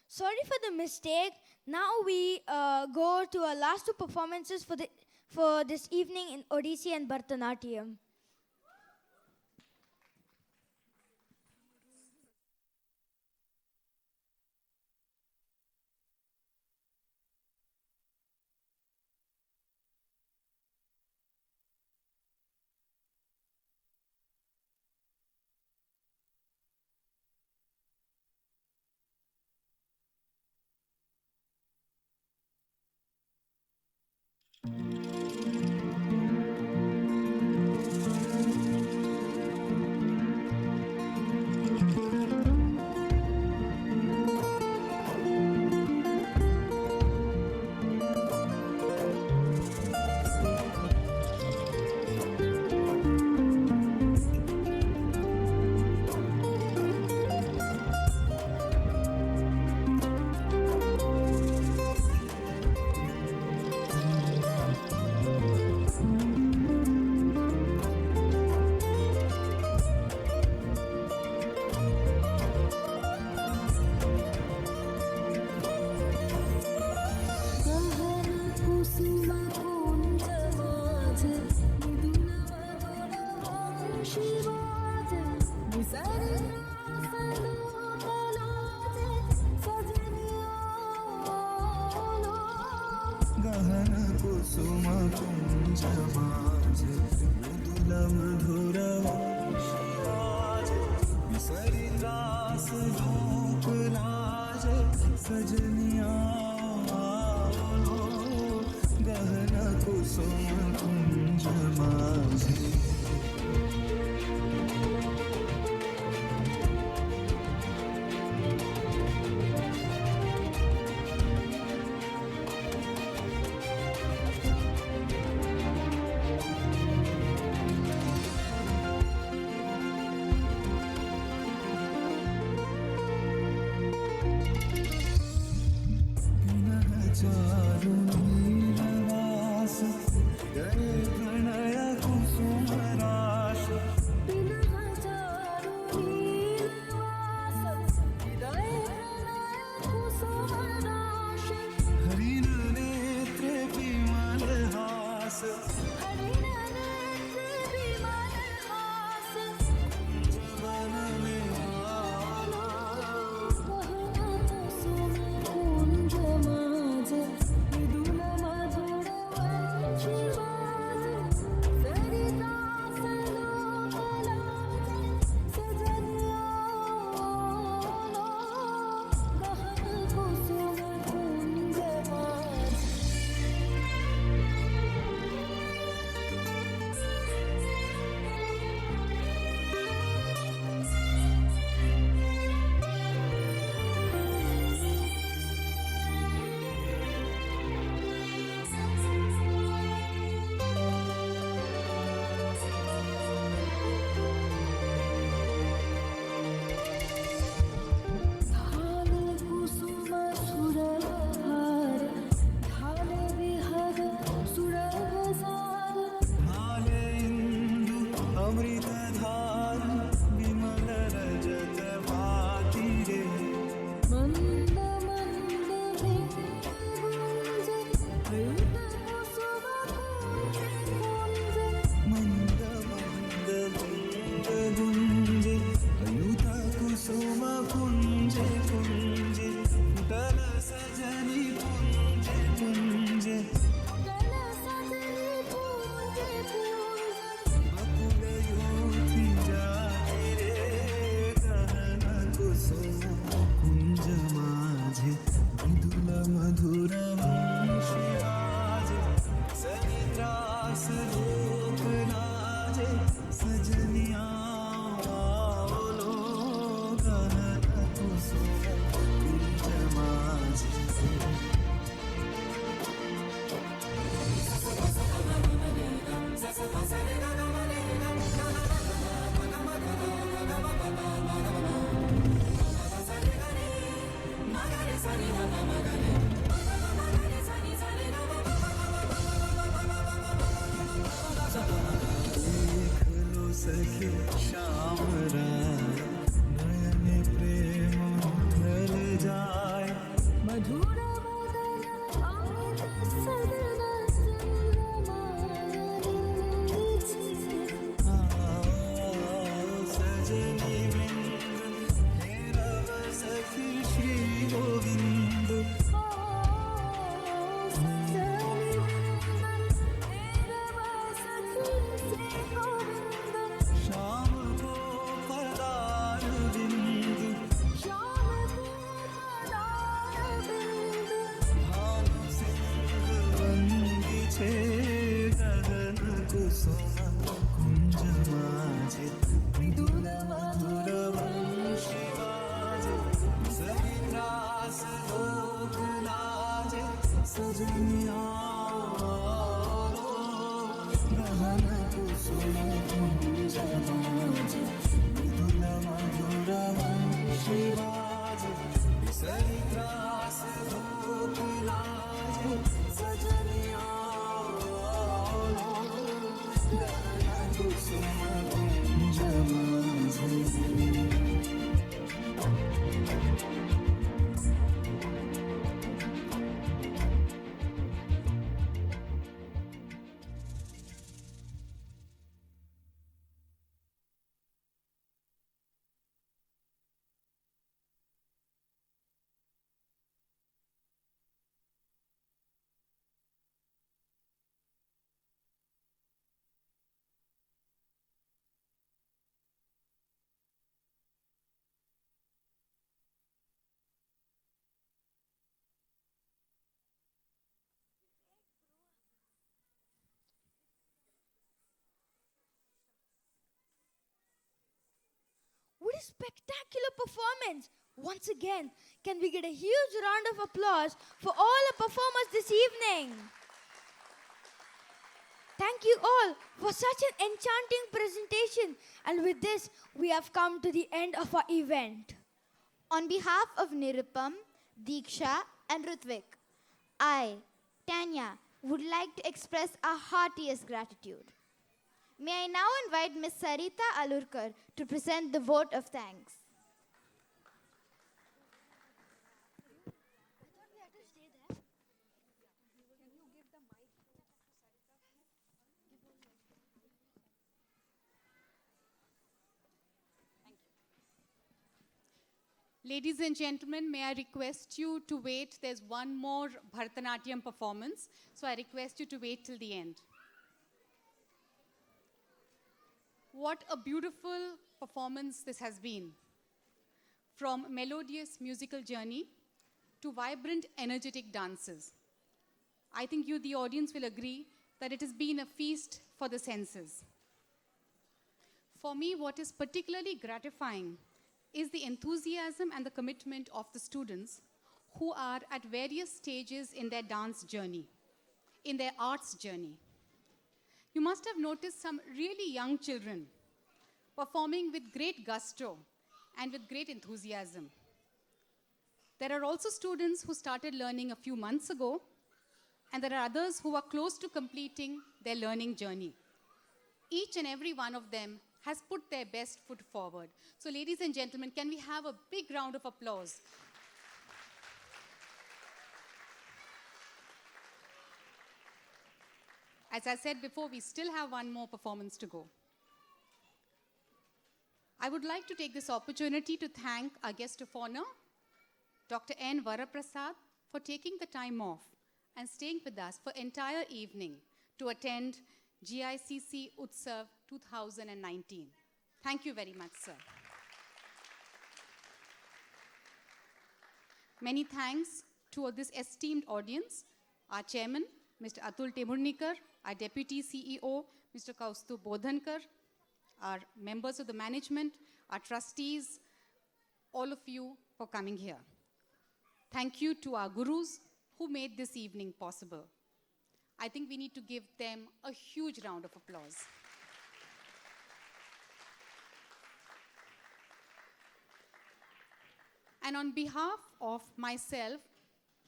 Sorry for the mistake. Now we go to our last two performances for this evening in Odissi and Bharatanatyam. Shyam नयन प्रेम ढल जा What a spectacular performance! Once again, can we get a huge round of applause for all our performers this evening? Thank you all for such an enchanting presentation. And with this, we have come to the end of our event. On behalf of Nirupam, Diksha, and Rutvik, I, Tanya, would like to express our heartiest gratitude. May I now invite Ms. Sarita Alurkar to present the vote of thanks. Ladies and gentlemen, may I request you to wait? There's one more Bharatanatyam performance, so I request you to wait till the end. What a beautiful performance this has been. From melodious musical journey to vibrant, energetic dances. I think you, the audience, will agree that it has been a feast for the senses. For me, what is particularly gratifying is the enthusiasm and the commitment of the students who are at various stages in their dance journey, in their arts journey. You must have noticed some really young children performing with great gusto and with great enthusiasm. There are also students who started learning a few months ago, and there are others who are close to completing their learning journey. Each and every one of them has put their best foot forward. So ladies and gentlemen, can we have a big round of applause? As I said before, we still have one more performance to go. I would like to take this opportunity to thank our guest of honor, Dr. N. Varaprasad, for taking the time off and staying with us for entire evening to attend Gicc Utsav 2019. Thank you very much, sir. Many thanks to this esteemed audience, our chairman, Mr. Atul Temurnikar, our deputy CEO, Mr. Kaustuv Bodhankar, our members of the management, our trustees, all of you for coming here. Thank you to our gurus who made this evening possible. I think we need to give them a huge round of applause. And on behalf of myself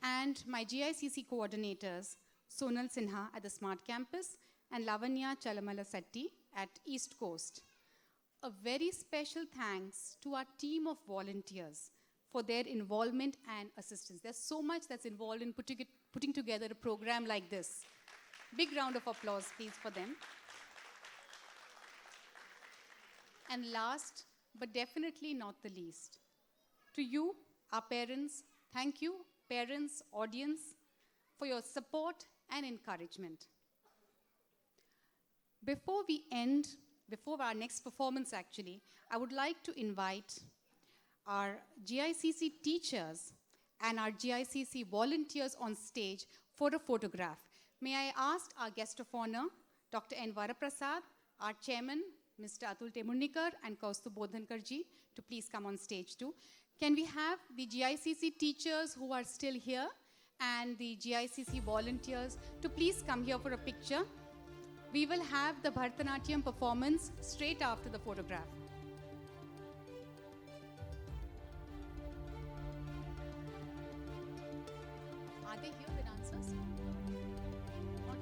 and my GICC coordinators, Sonal Sinha at the Smart Campus and Lavanya Chalamala Setti at East Coast, a very special thanks to our team of volunteers for their involvement and assistance. There's so much that's involved in putting together a program like this. Big round of applause, please, for them. And last, but definitely not the least, to you, our parents, thank you, parents, audience, for your support and encouragement. Before we end, before our next performance actually, I would like to invite our GICC teachers and our GICC volunteers on stage for a photograph. May I ask our guest of honor, Dr. N. Varaprasad, our chairman, Mr. Atul Temurnikar, and Kaustuv Bodhankar ji, to please come on stage too. Can we have the GICC teachers who are still here and the GICC volunteers to please come here for a picture? We will have the Bharatanatyam performance straight after the photograph. Are they here, the dancers? Not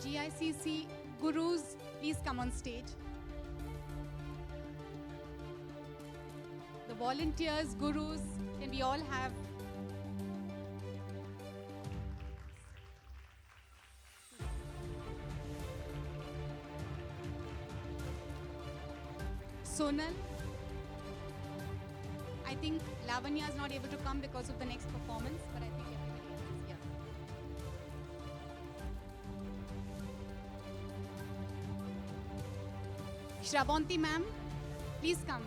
yet. GICC gurus, please come on stage. The volunteers, gurus, can we all have? Sonal. I think Lavanya is not able to come because of the next performance, but I think everybody else is here. Shravanti ma'am, please come.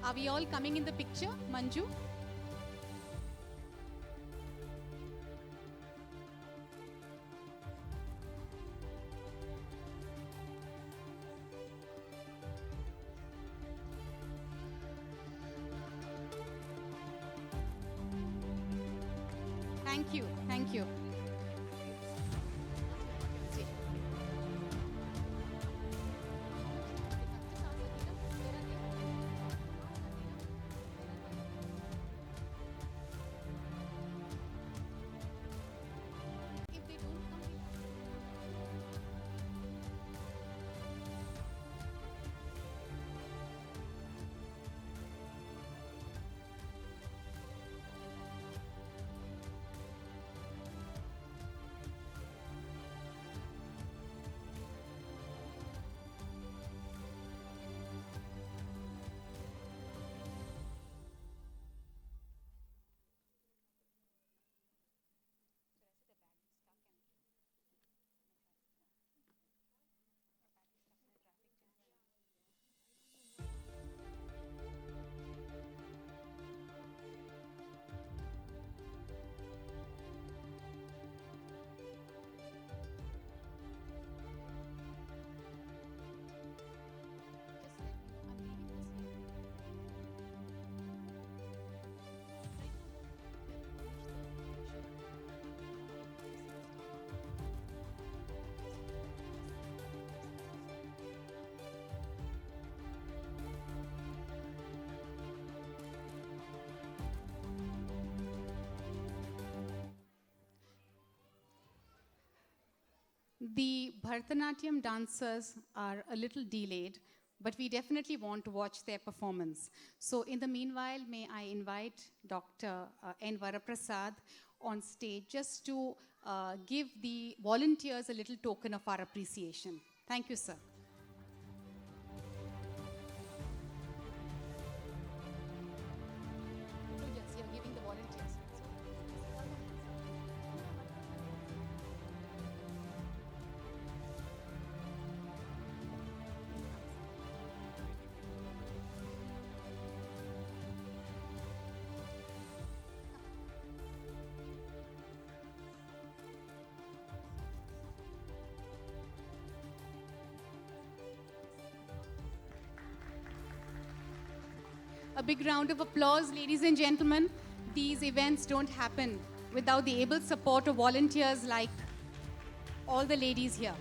Are we all coming in the picture, Manju? Thank you, thank you. If they don't come, the Bharatanatyam dancers are a little delayed, but we definitely want to watch their performance. So in the meanwhile, may I invite Dr. N. Varaprasad on stage just to give the volunteers a little token of our appreciation. Thank you, sir. Oh, yes, you're giving the volunteers. A big round of applause, ladies and gentlemen. These events don't happen without the able support of volunteers like all the ladies here.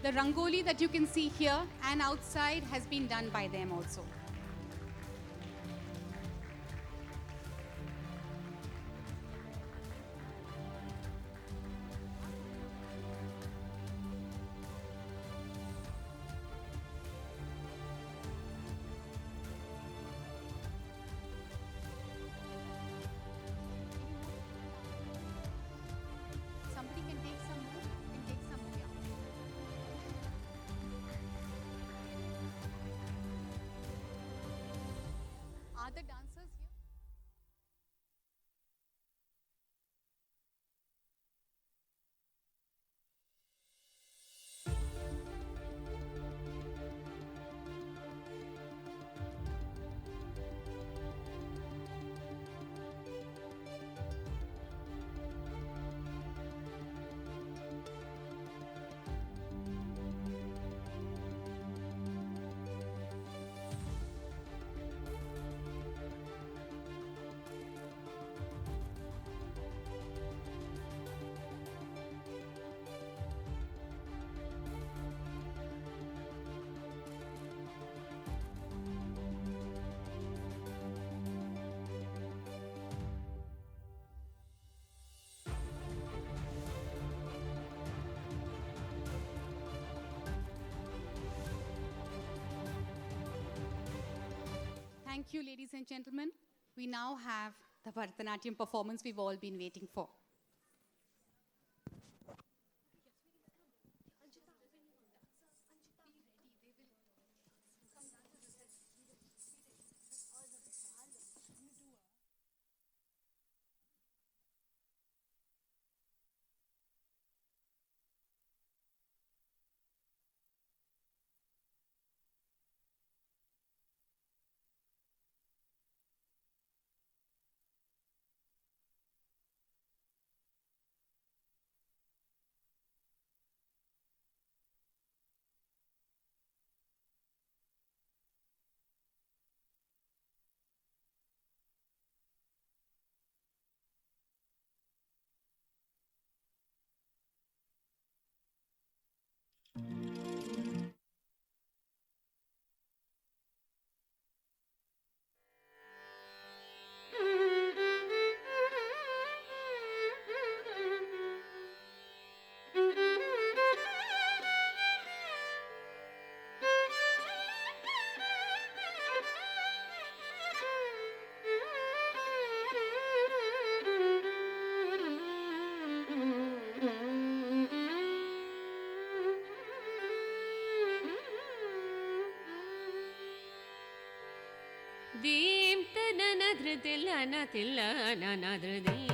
The rangoli that you can see here and outside has been done by them also. Somebody can take some more. Can take some more. Yeah. Thank you, ladies and gentlemen. We now have the Bharatanatyam performance we've all been waiting for. Deem tananadridillana tillana nadridi.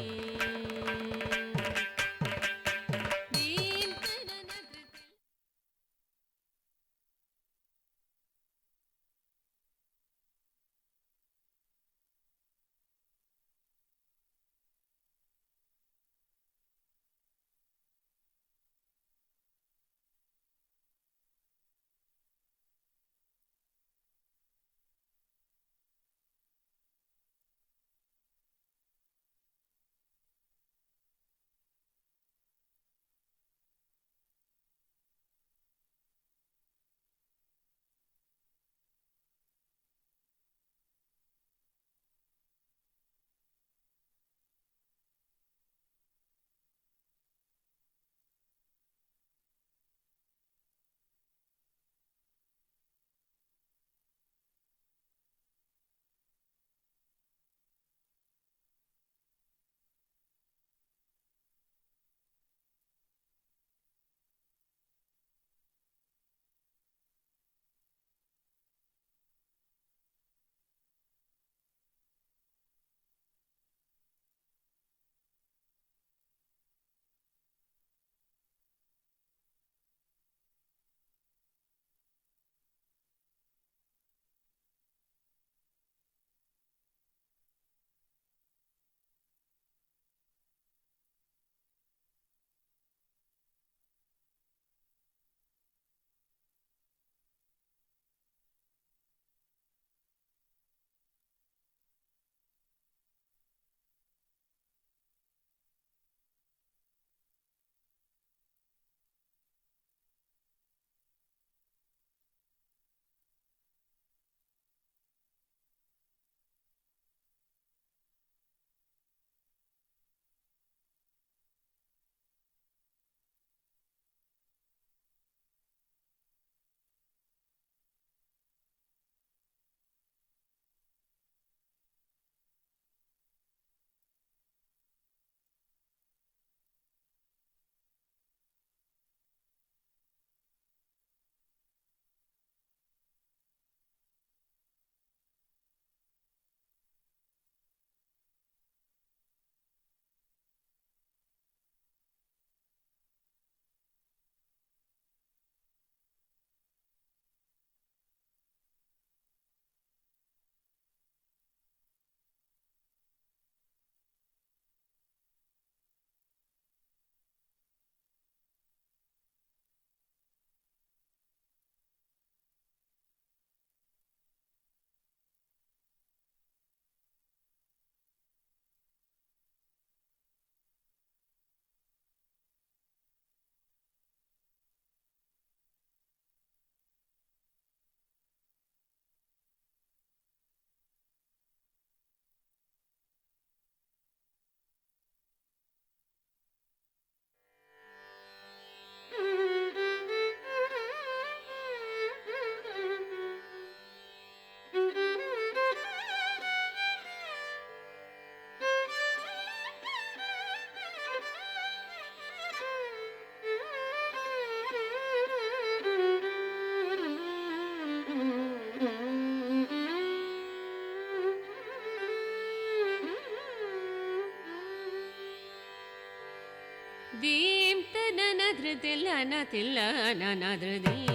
nadrudim tana nadrutilla natilla nanadrudim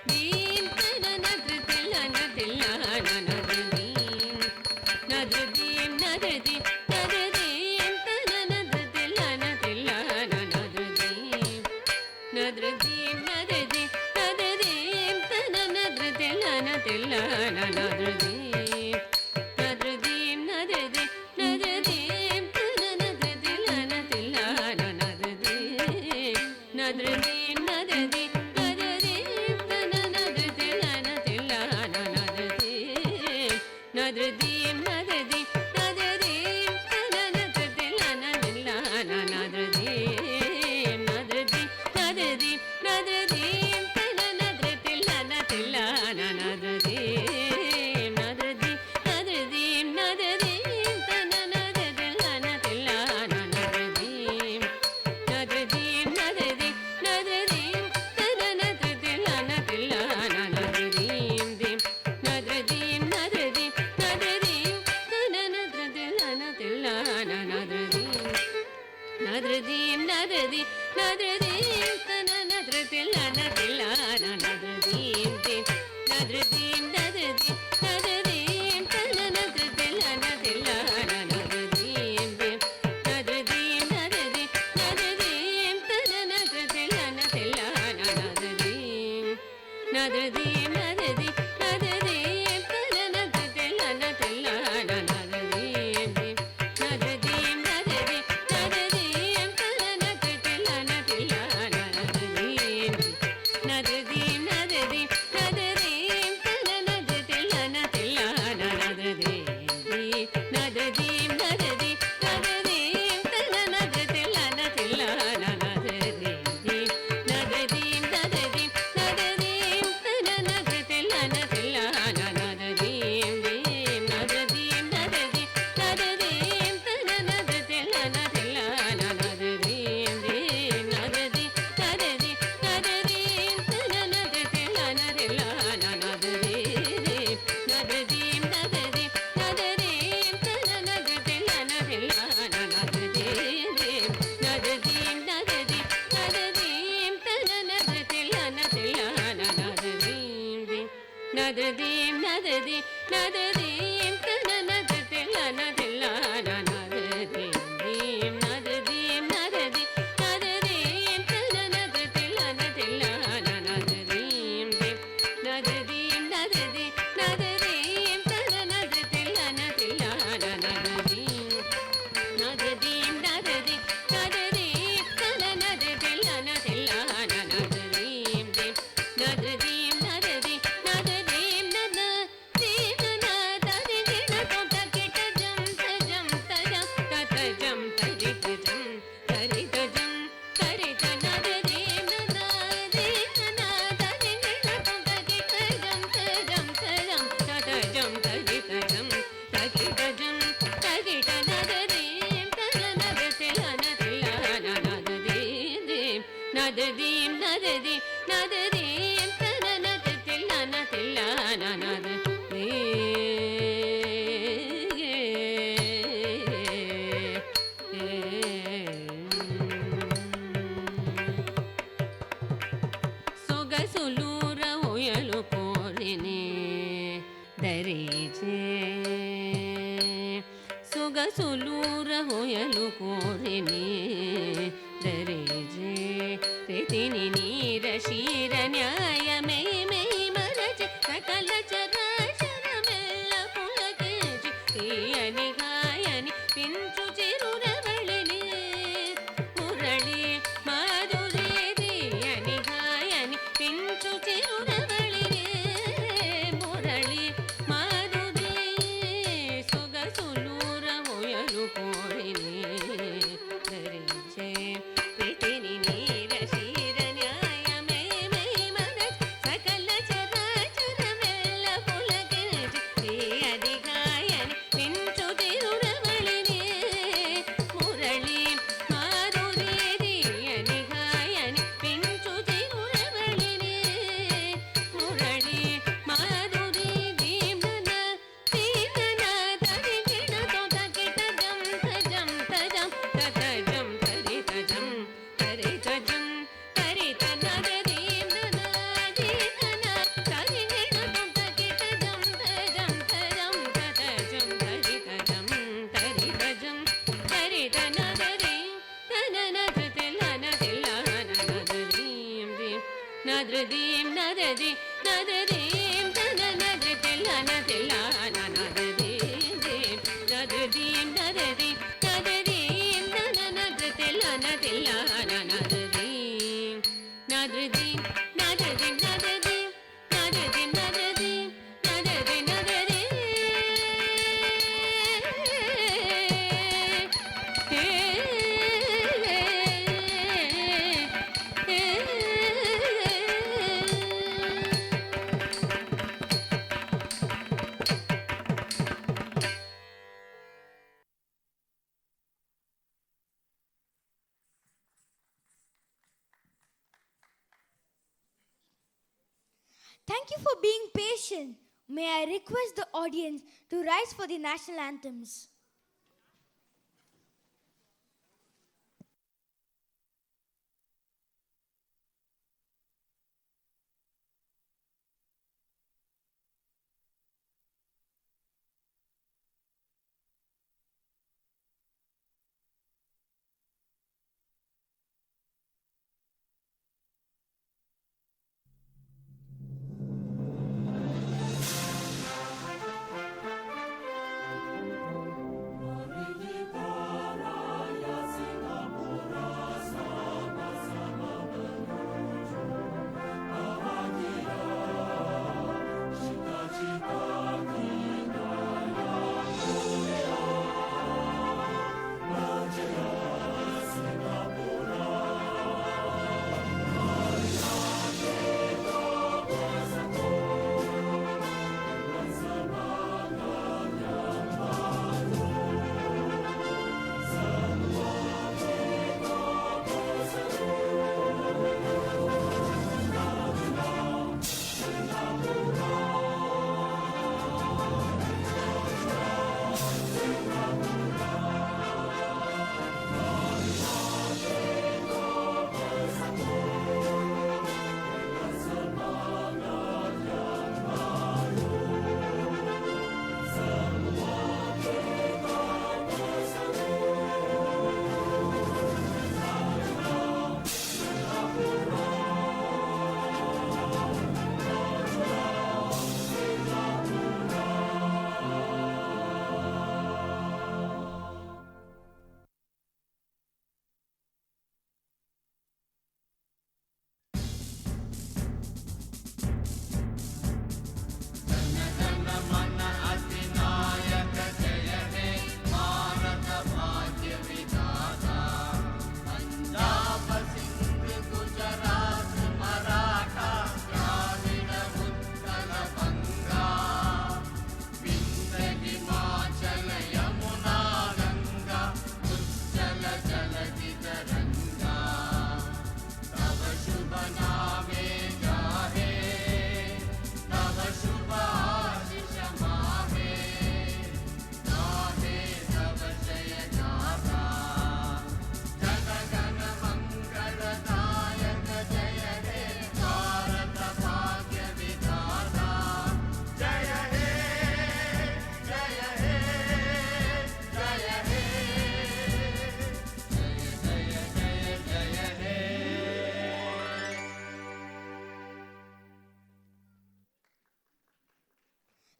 dim tana nadrutilla natilla nanadrudim nadrudim nadrudim nadrudim tana nadrutilla natilla nanadrudim nadrudim nadrudim nadrudim tana nadrutilla natilla nanadrudim nadrudim nadrudim nadrudim tana nadrutilla natilla nanadrudim nadrudim nadrudim nadrudim tana nadrutilla natilla nanadrudim nadrudim nadrudim nadrudim tana nadrutilla natilla nanadrudim nadrudim nadrudim nadrudim tana nadrutilla natilla nanadrudim nadrudim nadrudim nadrudim tana nadrutilla natilla nanadrudim nadrudim nadrudim nadrudim tana nadrutilla natilla nanadrudim dim nadrudim nadrudim nadrudim tana nadrutilla natilla nanadrudim nadrudim nadrudim nadrudim tana nadrutilla natilla nanadrudim dim nadrudim nadrudim nadrudim tana nadrutilla natilla nanadrudim dim nadrudim nadrudim nadrudim tana nadrutilla natilla nanadrudim nadrudim nadrudim nadrudim tana nadrutilla natilla nanadrudim dim nadrudim nadrudim nadrudim tana nadrutilla natilla nanadrudim nadrudim nadrudim nadrudim tana nadrutilla natilla nanadrudim nadrudim nadrudim nadrudim tana nadrutilla natilla nanadrudim nadrudim nadrudim nadrudim tana nadrutilla natilla nanadrudim nadrudim nadrudim nadrudim tana nadrutilla natilla nanadrudim nadrudim nadrudim nadrudim tana nadrutilla natilla nanadrudim nadrudim nadrudim nadrudim tana nadrutilla natilla nanadrudim nadrudim nadrudim nadrudim tana nadrutilla natilla nanadrudim nadrudim nadrudim nadrudim tana nadrutilla natilla nanadrudim nadrudim nadrudim nadrudim tana nadrutilla natilla nanadrudim nadrudim nadrudim nadrudim tana nadrutilla natilla nanadrudim nadrudim nadrudim nadrudim tana nadrutilla natilla nanadrudim nadrudim nadrudim nadrudim nadrudim nadrudim nadrudim tana nadrutilla natilla ಸೊಗಸುಲೂರ ಹೊಯಲು ಕೋರಿನೆ ದರಿಜೆ ಸೊಗಸುಲೂರ ಹೊಯಲು ಕೋರಿನೆ ದರಿಜೆ ಪ್ರೀತಿನಿ ನೀರ ಶೀರ ನ್ಯಾಯ ಮೈ ಮೈ ಮರಜೆ ಸಕಲ ಚರಾಚರ ಮೆಲ್ಲ ಪುಳಗೇಜಿ తీయని గాయని పించు చిరురవళిని మురళి మాధురి తీయని గాయని పించు చిరురవళిని మురళి మాధురి సొగసులూర మొయలు కోరిని ధరించే ప్రీతిని నీర శీర న్యాయ మై మై మరజ్ సకల చరాచర మెల్ల పులకేజి తీయని గాయని Thank you for being patient. May I request the audience to rise for the national anthems?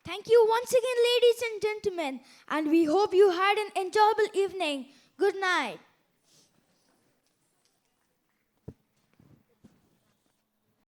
Thank you once again, ladies and gentlemen, and we hope you had an enjoyable evening. Good night.